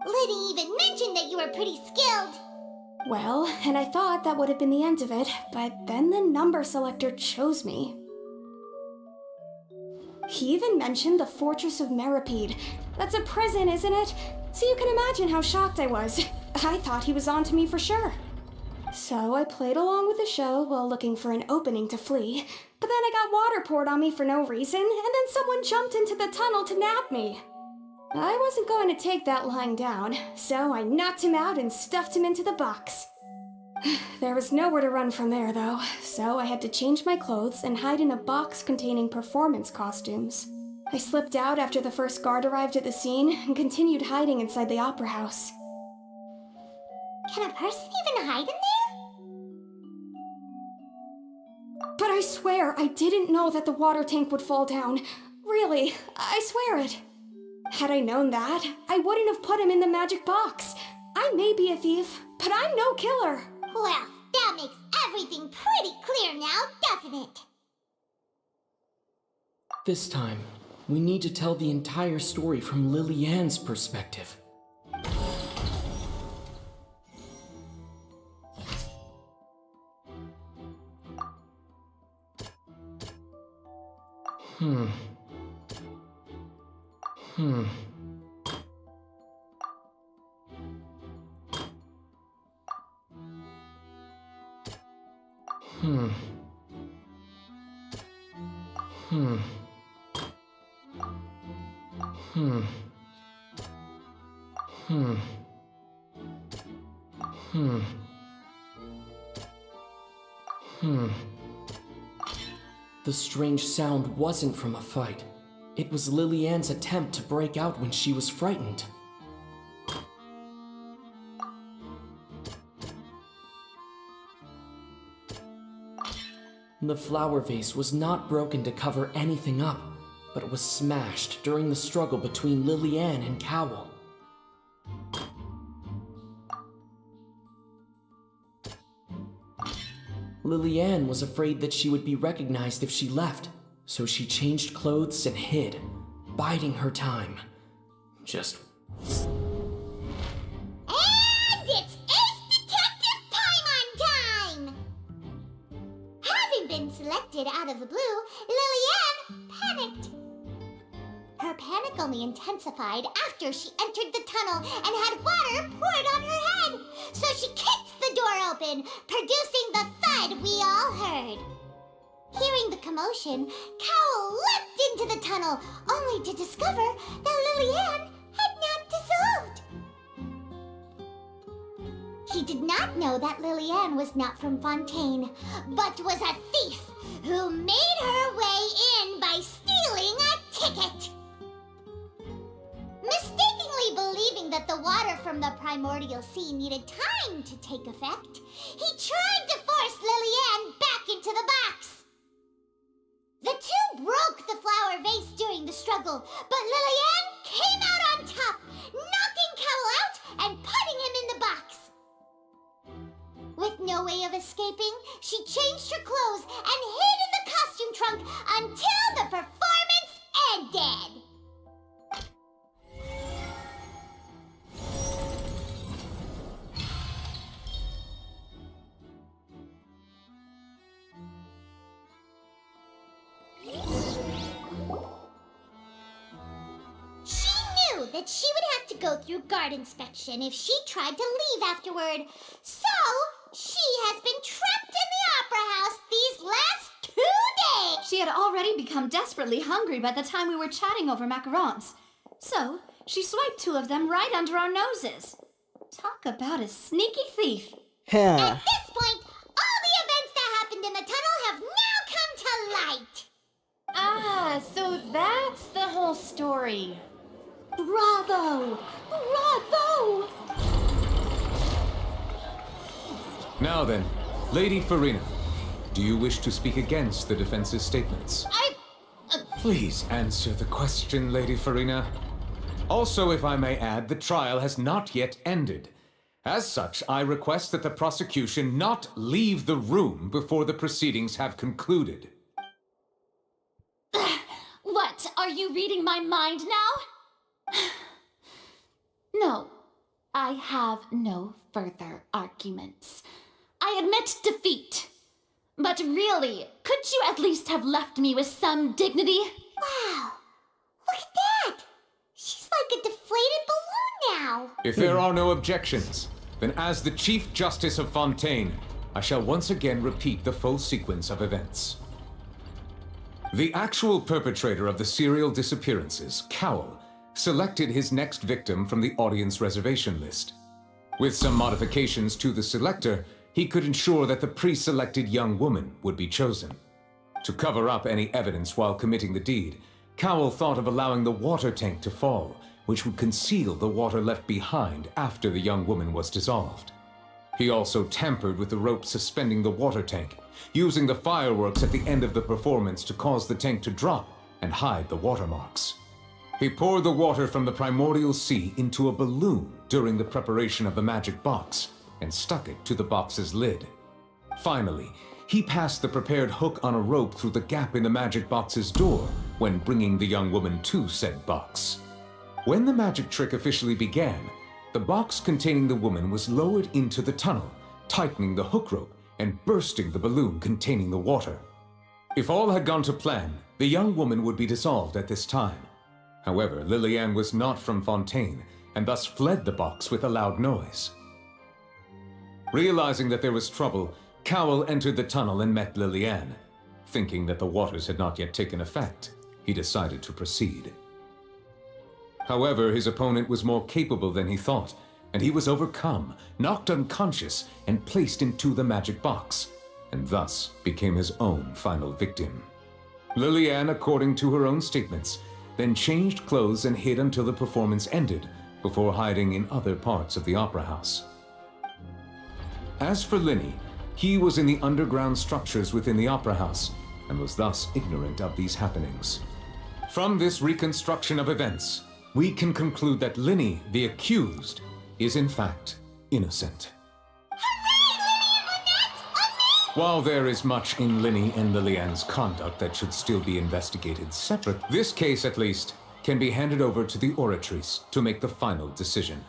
Liddy even mentioned that you were pretty skilled. Well, and I thought that would have been the end of it, but then the number selector chose me. He even mentioned the Fortress of Meripede. That's a prison, isn't it? So you can imagine how shocked I was. I thought he was on to me for sure. So I played along with the show while looking for an opening to flee, but then I got water poured on me for no reason, and then someone jumped into the tunnel to nab me. I wasn't going to take that lying down, so I knocked him out and stuffed him into the box. There was nowhere to run from there, though, so I had to change my clothes and hide in a box containing performance costumes. I slipped out after the first guard arrived at the scene and continued hiding inside the opera house. Can a person even hide in there? But I swear I didn't know that the water tank would fall down. Really, I swear it. Had I known that, I wouldn't have put him in the magic box. I may be a thief, but I'm no killer. Well, that makes everything pretty clear now, doesn't it? This time, we need to tell the entire story from Lily-Ann's perspective. Hmm. Hmm. Hmm. Hmm. Hmm. Hmm. Hmm. Hmm. The strange sound wasn't from a fight. It was Lily-Ann's attempt to break out when she was frightened. The flower vase was not broken to cover anything up, but was smashed during the struggle between Lillian and Cowell. Lillian was afraid that she would be recognized if she left, so she changed clothes and hid, biding her time. Just... And it's Ace Detective Paimon time! Having been selected out of the blue, Lillian panicked. Her panic only intensified after she entered the tunnel and had water poured on her head, so she kicked the door open, producing the thud we all heard. Hearing the commotion, Cowell leapt into the tunnel, only to discover that Lillian had not dissolved. He did not know that Lillian was not from Fontaine, but was a thief who made her way in by stealing a ticket. Mistakenly believing that the water from the primordial sea needed time to take effect, he tried to force Lillian back into the box. The two broke the flower vase during the struggle, but Lillian came out on top, knocking Cowell out and putting him in the box. With no way of escaping, she changed her clothes and hid in the costume trunk until the performance ended. That she would have to go through guard inspection if she tried to leave afterward. So, she has been trapped in the Opera House these last 2 days! She had already become desperately hungry by the time we were chatting over macarons. So, she swiped 2 of them right under our noses. Talk about a sneaky thief. At this point, all the events that happened in the tunnel have now come to light. Ah, so that's the whole story. Bravo! Bravo! Now then, Lady Farina, do you wish to speak against the defense's statements? Please answer the question, Lady Farina. Also, if I may add, the trial has not yet ended. As such, I request that the prosecution not leave the room before the proceedings have concluded. What? Are you reading my mind now? No, I have no further arguments. I admit defeat. But really, could you at least have left me with some dignity? Wow, look at that! She's like a deflated balloon now. If there are no objections, then as the Chief Justice of Fontaine, I shall once again repeat the full sequence of events. The actual perpetrator of the serial disappearances, Cowell, selected his next victim from the audience reservation list. With some modifications to the selector, he could ensure that the pre-selected young woman would be chosen. To cover up any evidence while committing the deed, Cowell thought of allowing the water tank to fall, which would conceal the water left behind after the young woman was dissolved. He also tampered with the rope suspending the water tank, using the fireworks at the end of the performance to cause the tank to drop and hide the watermarks. He poured the water from the primordial sea into a balloon during the preparation of the magic box and stuck it to the box's lid. Finally, he passed the prepared hook on a rope through the gap in the magic box's door when bringing the young woman to said box. When the magic trick officially began, the box containing the woman was lowered into the tunnel, tightening the hook rope and bursting the balloon containing the water. If all had gone to plan, the young woman would be dissolved at this time. However, Lillian was not from Fontaine, and thus fled the box with a loud noise. Realizing that there was trouble, Cowell entered the tunnel and met Lillian. Thinking that the waters had not yet taken effect, he decided to proceed. However, his opponent was more capable than he thought, and he was overcome, knocked unconscious, and placed into the magic box, and thus became his own final victim. Lillian, according to her own statements, then changed clothes and hid until the performance ended, before hiding in other parts of the opera house. As for Linny, He was in the underground structures within the Opera House, and was thus ignorant of these happenings. From this reconstruction of events, we can conclude that Linny, the accused, is in fact innocent. While there is much in Linny and Lilianne's conduct that should still be investigated separate, this case at least can be handed over to the Oratories to make the final decision.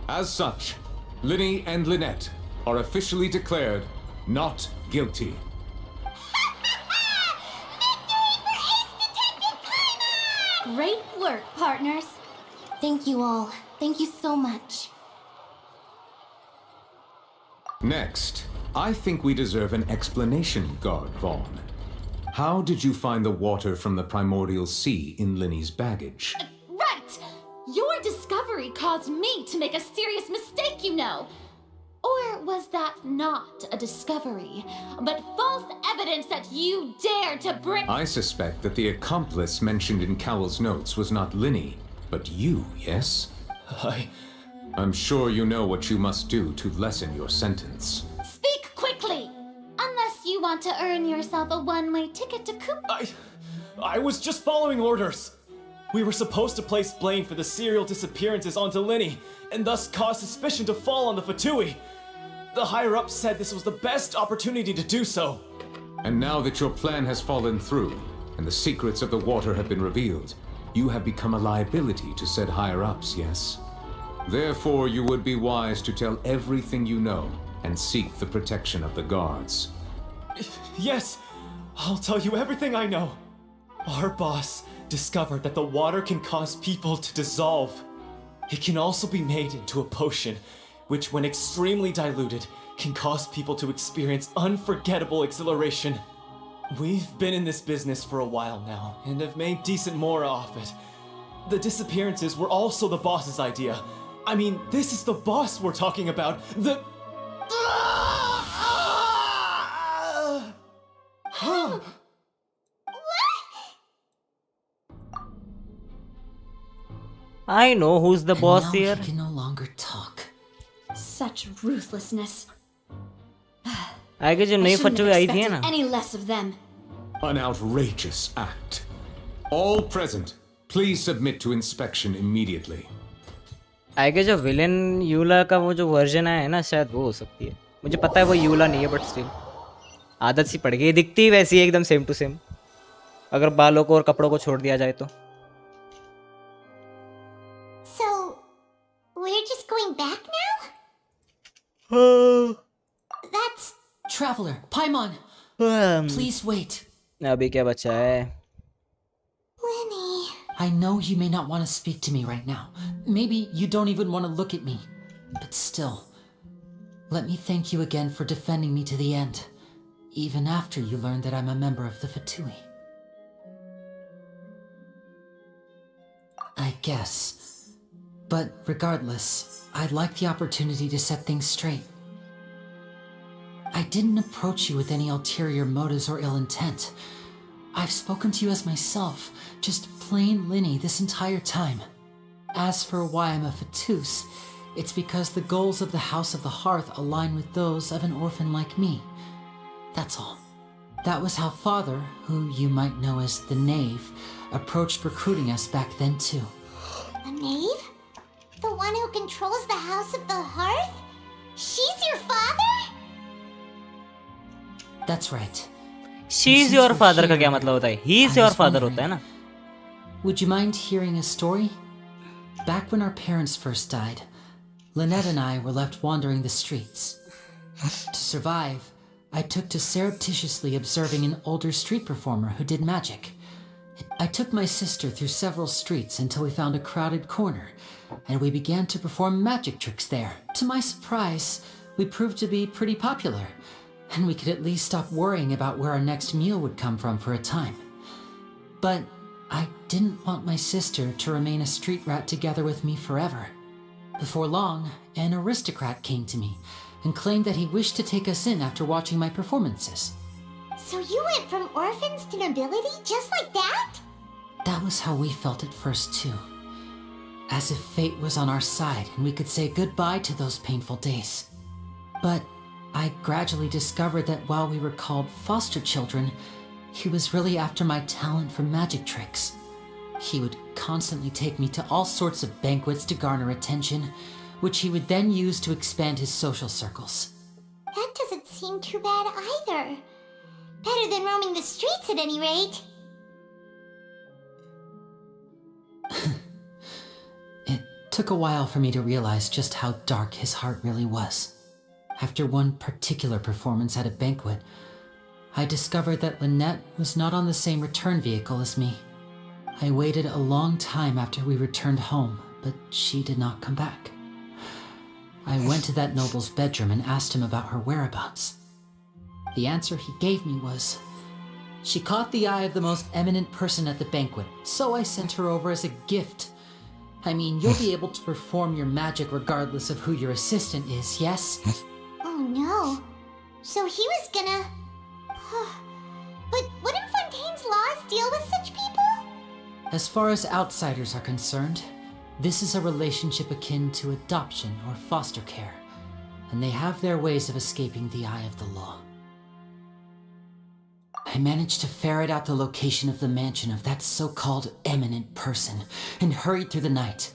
As such, Linny and Lynette are officially declared not guilty. Great work, partners. Thank you all. Thank you so much. Next, I think we deserve an explanation, Guard Vaughn. How did you find the water from the primordial sea in Linny's baggage? Right! Your discovery caused me to make a serious mistake, you know. Or was that not a discovery, but false evidence that you dared to bring— I suspect that the accomplice mentioned in Cowell's notes was not Linny, but you, yes? I'm sure you know what you must do to lessen your sentence. Speak quickly! Unless you want to earn yourself a one-way ticket to Coop— I was just following orders. We were supposed to place blame for the serial disappearances onto Linny, and thus cause suspicion to fall on the Fatui. The higher-ups said this was the best opportunity to do so. And now that your plan has fallen through, and the secrets of the water have been revealed, you have become a liability to said higher-ups, yes? Therefore, you would be wise to tell everything you know, and seek the protection of the guards. Yes, I'll tell you everything I know. Our boss discovered that the water can cause people to dissolve. It can also be made into a potion, which when extremely diluted, can cause people to experience unforgettable exhilaration. We've been in this business for a while now, and have made decent more off it. The disappearances were also the boss's idea. I mean, this is the boss we're talking about. I know who's the boss here. He can no longer talk. Such ruthlessness. आगे जो नई फटुई आई थी ना. Any less of them. An outrageous act. All present, please submit to inspection immediately. आगे जो villain यूला का वो जो वर्जन है ना, शायद वो हो सकती है. मुझे पता है वो यूला नहीं है, बट स्टिल आदत सी पड़ गई. दिखती वैसी है एकदम सेम टू सेम, अगर बालों को और कपड़ों को छोड़ दिया जाए तो. So, we're just going back now? That's... Traveler, Paimon! Please wait. अभी क्या बचा है? Lenny... I know you may not want to speak to me right now. Maybe you don't even want to look at me. But still, let me thank you again for defending me to the end, even after you learned that I'm a member of the Fatui. I guess. But regardless, I'd like the opportunity to set things straight. I didn't approach you with any ulterior motives or ill intent. I've spoken to you as myself, just plain Linny this entire time. As for why I'm a Fatus, it's because the goals of the House of the Hearth align with those of an orphan like me. That's all. That was how Father, who you might know as the Knave, approached recruiting us back then too. A knave? The one who controls the House of the Hearth? She's your father? That's right. She's your father का क्या मतलब होता है? He is your father होता है ना? Would you mind hearing a story? Back when our parents first died, Lynette and I were left wandering the streets. To survive, I took to surreptitiously observing an older street performer who did magic. I took my sister through several streets until we found a crowded corner, and we began to perform magic tricks there. To my surprise, we proved to be pretty popular, and we could at least stop worrying about where our next meal would come from for a time. But I didn't want my sister to remain a street rat together with me forever. Before long, an aristocrat came to me and claimed that he wished to take us in after watching my performances. So you went from orphans to nobility just like that? That was how we felt at first, too. As if fate was on our side and we could say goodbye to those painful days. But I gradually discovered that while we were called foster children, he was really after my talent for magic tricks. He would constantly take me to all sorts of banquets to garner attention, which he would then use to expand his social circles. That doesn't seem too bad either. Better than roaming the streets at any rate. It took a while for me to realize just how dark his heart really was. After one particular performance at a banquet, I discovered that Lynette was not on the same return vehicle as me. I waited a long time after we returned home, but she did not come back. I went to that noble's bedroom and asked him about her whereabouts. The answer he gave me was, "She caught the eye of the most eminent person at the banquet, so I sent her over as a gift." I mean, you'll be able to perform your magic regardless of who your assistant is, yes? Oh no. So he was gonna... But wouldn't Fontaine's laws deal with such people? As far as outsiders are concerned, this is a relationship akin to adoption or foster care, and they have their ways of escaping the eye of the law. I managed to ferret out the location of the mansion of that so-called eminent person and hurried through the night.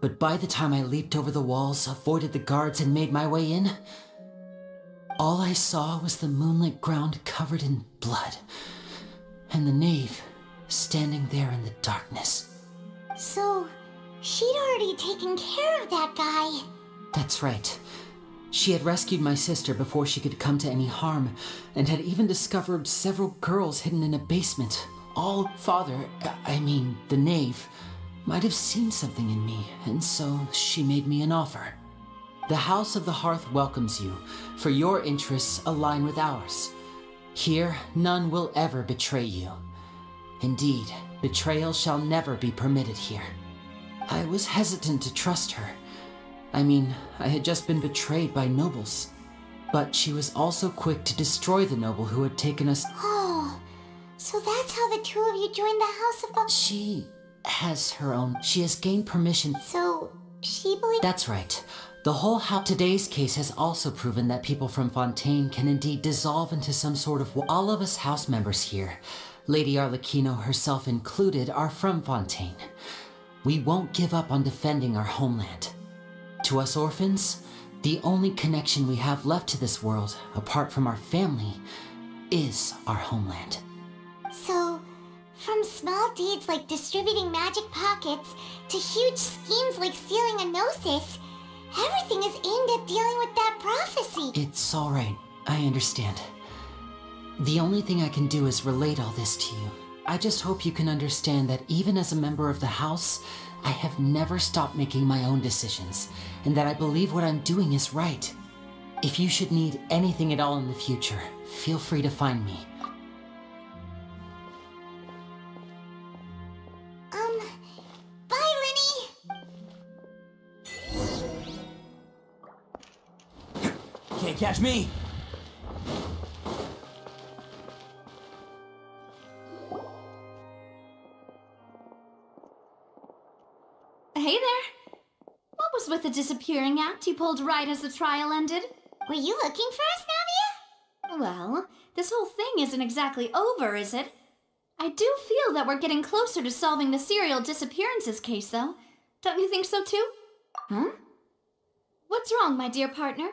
But by the time I leaped over the walls, avoided the guards, and made my way in, all I saw was the moonlit ground covered in blood, and the knave standing there in the darkness. So, she'd already taken care of that guy. That's right. She had rescued my sister before she could come to any harm, and had even discovered several girls hidden in a basement. The knave, might have seen something in me, and so she made me an offer. The House of the Hearth welcomes you, for your interests align with ours. Here, none will ever betray you. Indeed, betrayal shall never be permitted here. I was hesitant to trust her. I had just been betrayed by nobles. But she was also quick to destroy the noble who had taken us. Oh, so that's how the two of you joined the House of the... She has gained permission. So, she believes... That's right. The whole today's case has also proven that people from Fontaine can indeed dissolve into some sort of... All of us house members here, Lady Arlecchino herself included, are from Fontaine. We won't give up on defending our homeland. To us orphans, the only connection we have left to this world, apart from our family, is our homeland. So, from small deeds like distributing magic pockets to huge schemes like stealing a gnosis, everything is aimed at dealing with that prophecy. It's all right. I understand. The only thing I can do is relate all this to you. I just hope you can understand that even as a member of the House, I have never stopped making my own decisions, and that I believe what I'm doing is right. If you should need anything at all in the future, feel free to find me. Bye, Lenny! Can't catch me! Hey there! What was with the disappearing act you pulled right as the trial ended? Were you looking for us, Navia? Well, this whole thing isn't exactly over, is it? I do feel that we're getting closer to solving the serial disappearances case, though. Don't you think so, too? Huh? What's wrong, my dear partner?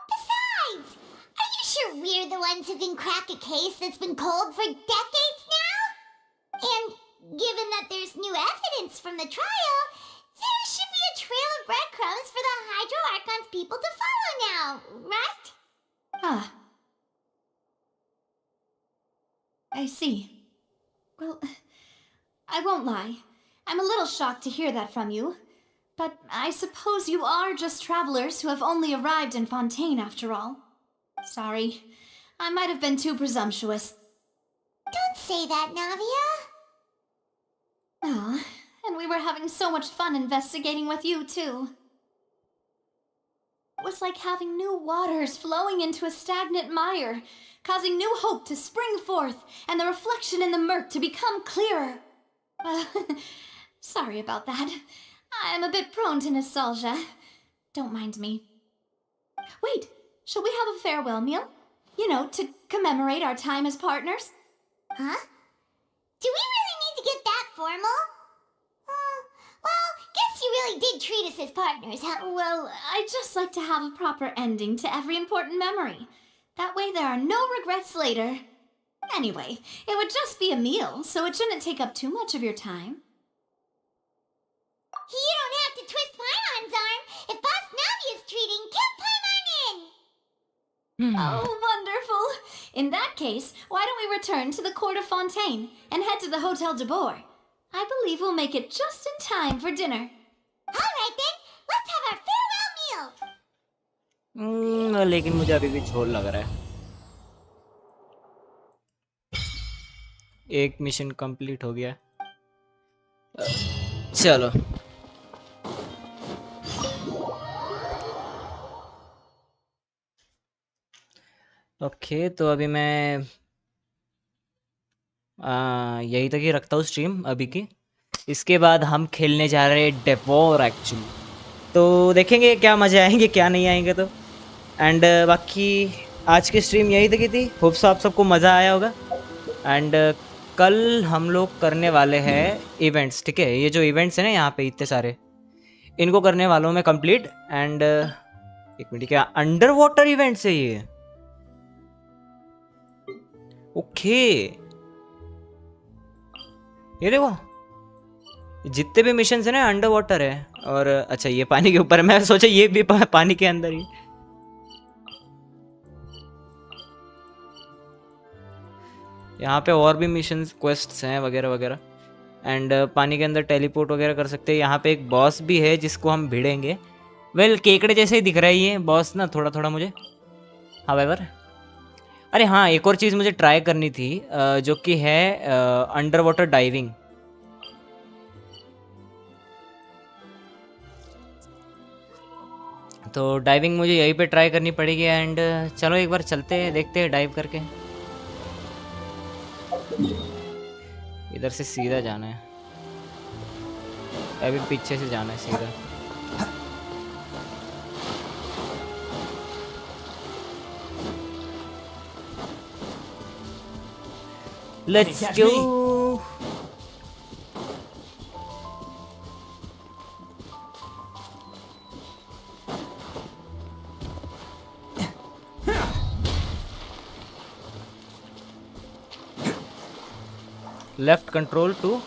Besides, are you sure we're the ones who can crack a case that's been cold for decades now? And given that there's new evidence from the trial, there should be a trail of breadcrumbs for the Hydro Archon's people to follow now, right? Ah. I see. Well, I won't lie. I'm a little shocked to hear that from you. But I suppose you are just travelers who have only arrived in Fontaine after all. Sorry. I might have been too presumptuous. Don't say that, Navia. Oh, and we were having so much fun investigating with you, too. It was like having new waters flowing into a stagnant mire, causing new hope to spring forth, and the reflection in the murk to become clearer. Sorry about that. I'm a bit prone to nostalgia. Don't mind me. Wait, shall we have a farewell meal? You know, to commemorate our time as partners? Huh? Do we really need to get that formal? Well, guess you really did treat us as partners, huh? Well, I'd just like to have a proper ending to every important memory. That way there are no regrets later. Anyway, it would just be a meal, so it shouldn't take up too much of your time. You don't have to twist Paimon's arm. If Boss Navi is treating, count Paimon in! Oh, wonderful! In that case, why don't we return to the Court of Fontaine and head to the Hotel de Boer? I believe we'll make it just in time for dinner. Alright then, let's have our farewell meal! लेकिन मुझे अभी भी झोल लग रहा है। एक mission complete हो गया। चलो ओके, तो अभी मैं यही तक ही रखता हूँ स्ट्रीम अभी की। इसके बाद हम खेलने जा रहे हैं डेवोर एक्चुअली, तो देखेंगे क्या मज़े आएंगे क्या नहीं आएंगे। तो एंड बाकी आज की स्ट्रीम यही तक ही थी। होप सो आप सबको मज़ा आया होगा। एंड कल हम लोग करने वाले हैं इवेंट्स, ठीक है। ये जो इवेंट्स हैं ना यहाँ पे इतने सारे, इनको करने वालों में कंप्लीट। एंड एक मिनट, क्या अंडर वाटर इवेंट्स है ये? ओके, ये देखो जितने भी मिशंस है ना अंडर वाटर है। और अच्छा ये पानी के ऊपर है, मैं सोचा ये भी पानी के अंदर ही। यहाँ पे और भी मिशंस क्वेस्ट्स हैं वगैरह वगैरह। एंड पानी के अंदर टेलीपोर्ट वगैरह कर सकते हैं। यहाँ पे एक बॉस भी है जिसको हम भिड़ेंगे। वेल केकड़े जैसे ही दिख रहा है ये बॉस ना, थोड़ा थोड़ा मुझे। हावेवर अरे हाँ, एक और चीज़ मुझे ट्राई करनी थी जो कि है अंडर वाटर डाइविंग। तो डाइविंग मुझे यहीं पे ट्राई करनी पड़ेगी। एंड चलो एक बार चलते हैं, देखते हैं डाइव करके। इधर से सीधा जाना है, अभी पीछे से जाना है सीधा। Let's go. Left control to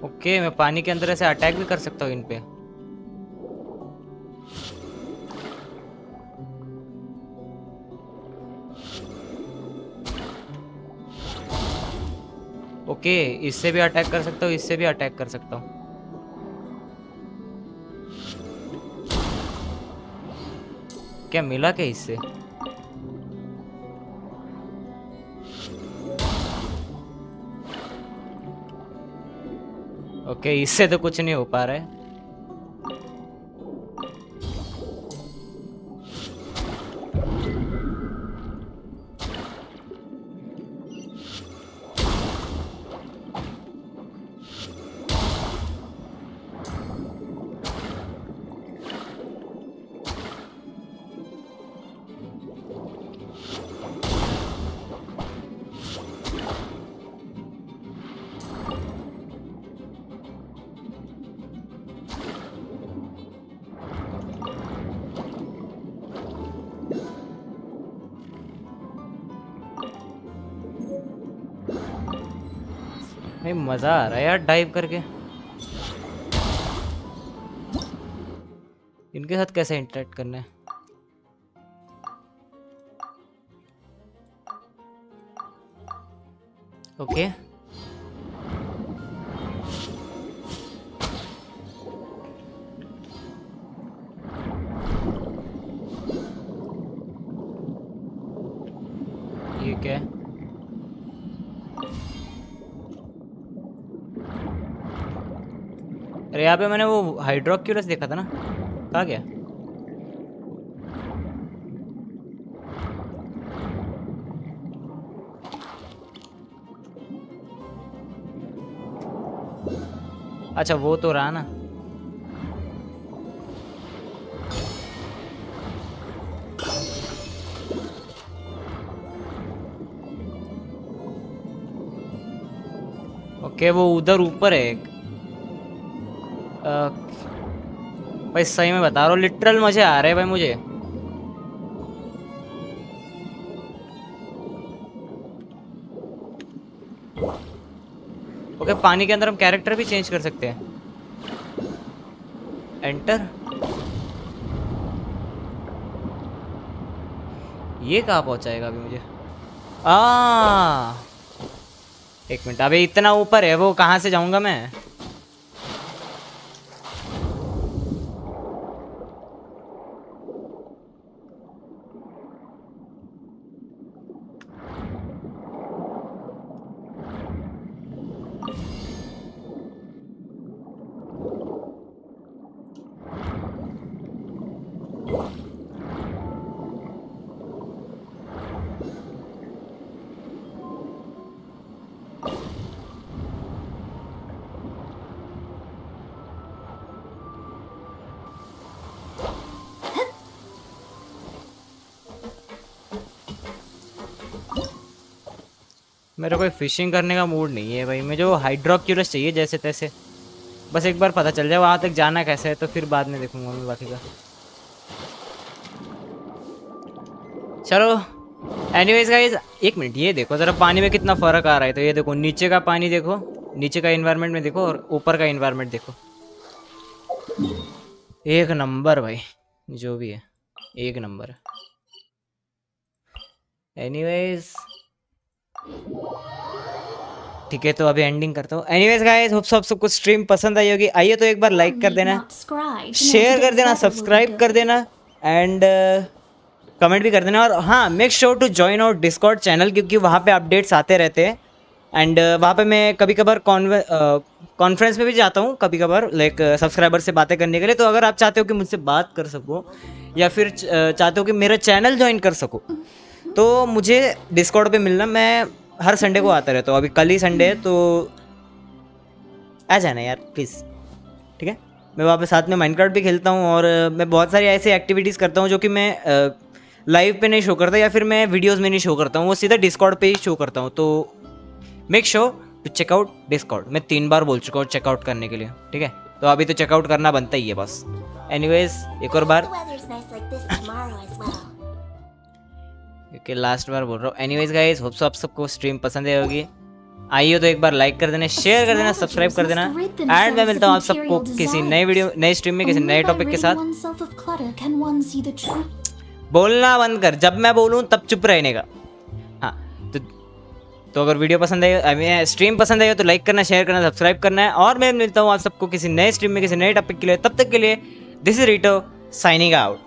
okay. मैं पानी के अंदर से अटैक भी कर सकता हूँ इन पे। ओके, इससे भी अटैक कर सकता हूँ, इससे भी अटैक कर सकता हूँ। क्या मिला क्या इससे? ओके, इससे तो कुछ नहीं हो पा रहा है। नहीं मजा आ रहा है यार डाइव करके। इनके साथ कैसे इंटरेक्ट करना है? ओके ये क्या है? अरे यहाँ पे मैंने वो हाइड्रोक्यूलस देखा था ना, कहाँ गया? अच्छा वो तो रहा ना। ओके वो उधर ऊपर है एक। भाई सही में बता रहा हूँ, लिटरल मजे आ रहे हैं भाई मुझे। ओके पानी के अंदर हम कैरेक्टर भी चेंज कर सकते हैं। एंटर। ये कहाँ पहुंचाएगा अभी मुझे? एक मिनट, अबे इतना ऊपर है वो, कहाँ से जाऊंगा मैं? मेरे कोई फिशिंग करने का मूड नहीं है भाई, मुझे वो हाइड्रोक्यूलस चाहिए जैसे तैसे। बस एक बार पता चल जाए वहाँ तक जाना कैसे है, तो फिर बाद में देखूंगा मैं बाकी का। चलो एनीवेज गाइस, एक मिनट ये देखो ज़रा पानी में कितना फ़र्क आ रहा है। तो ये देखो नीचे का पानी देखो, नीचे का इन्वायरमेंट में देखो, और ऊपर का इन्वायरमेंट देखो। एक नंबर भाई, जो भी है एक नंबर। एनीवेज ठीक है, तो अभी एंडिंग करता हूँ। एनीवेज गाइस, होप सब सबको स्ट्रीम पसंद आई होगी। आइए तो एक बार लाइक कर देना, शेयर कर देना, सब्सक्राइब कर देना एंड कमेंट भी कर देना। और हाँ, make sure to join our Discord channel, क्योंकि वहाँ पे अपडेट्स आते रहते हैं। एंड वहाँ पे मैं कभी कभार कॉन्फ्रेंस में भी जाता हूँ कभी कभार, लाइक सब्सक्राइबर से बातें करने के लिए। तो अगर आप चाहते हो कि मुझसे बात कर सको या फिर चाहते हो कि मेरा चैनल ज्वाइन कर सको, तो मुझे डिस्कॉर्ड पे मिलना। मैं हर संडे को आता रहता हूँ, अभी कल ही संडे है, तो आ जाना यार प्लीज़, ठीक है। मैं वहाँ पे साथ में माइनक्राफ्ट भी खेलता हूँ, और मैं बहुत सारी ऐसी एक्टिविटीज़ करता हूँ जो कि मैं लाइव पे नहीं शो करता, या फिर मैं वीडियोस में नहीं शो करता हूँ, वो सीधा डिस्कॉर्ड पे ही शो करता हूँ। तो make sure to check out Discord. मैं 3 बार बोल चुका हूँ चेकआउट करने के लिए, ठीक है। तो अभी तो चेकआउट करना बनता ही है बस। एनीवेज एक और बार, ओके लास्ट बार बोल रहा हूँ। एनीवेज गाइस, होप सो आप सबको स्ट्रीम पसंद आई होगी। आइए तो एक बार लाइक कर देना, शेयर कर देना, सब्सक्राइब कर देना। एंड मैं मिलता हूँ आप सबको किसी नई वीडियो, नई स्ट्रीम में, किसी नए टॉपिक के साथ। बोलना बंद कर, जब मैं बोलूँ तब चुप रहने का। हाँ तो अगर वीडियो पसंद आई, स्ट्रीम पसंद आई हो तो लाइक करना, शेयर करना, सब्सक्राइब करना है। और मैं मिलता हूँ आप सबको किसी नए स्ट्रीम में, किसी नए टॉपिक के लिए। तब तक के लिए दिस इज रीटो साइनिंग आउट।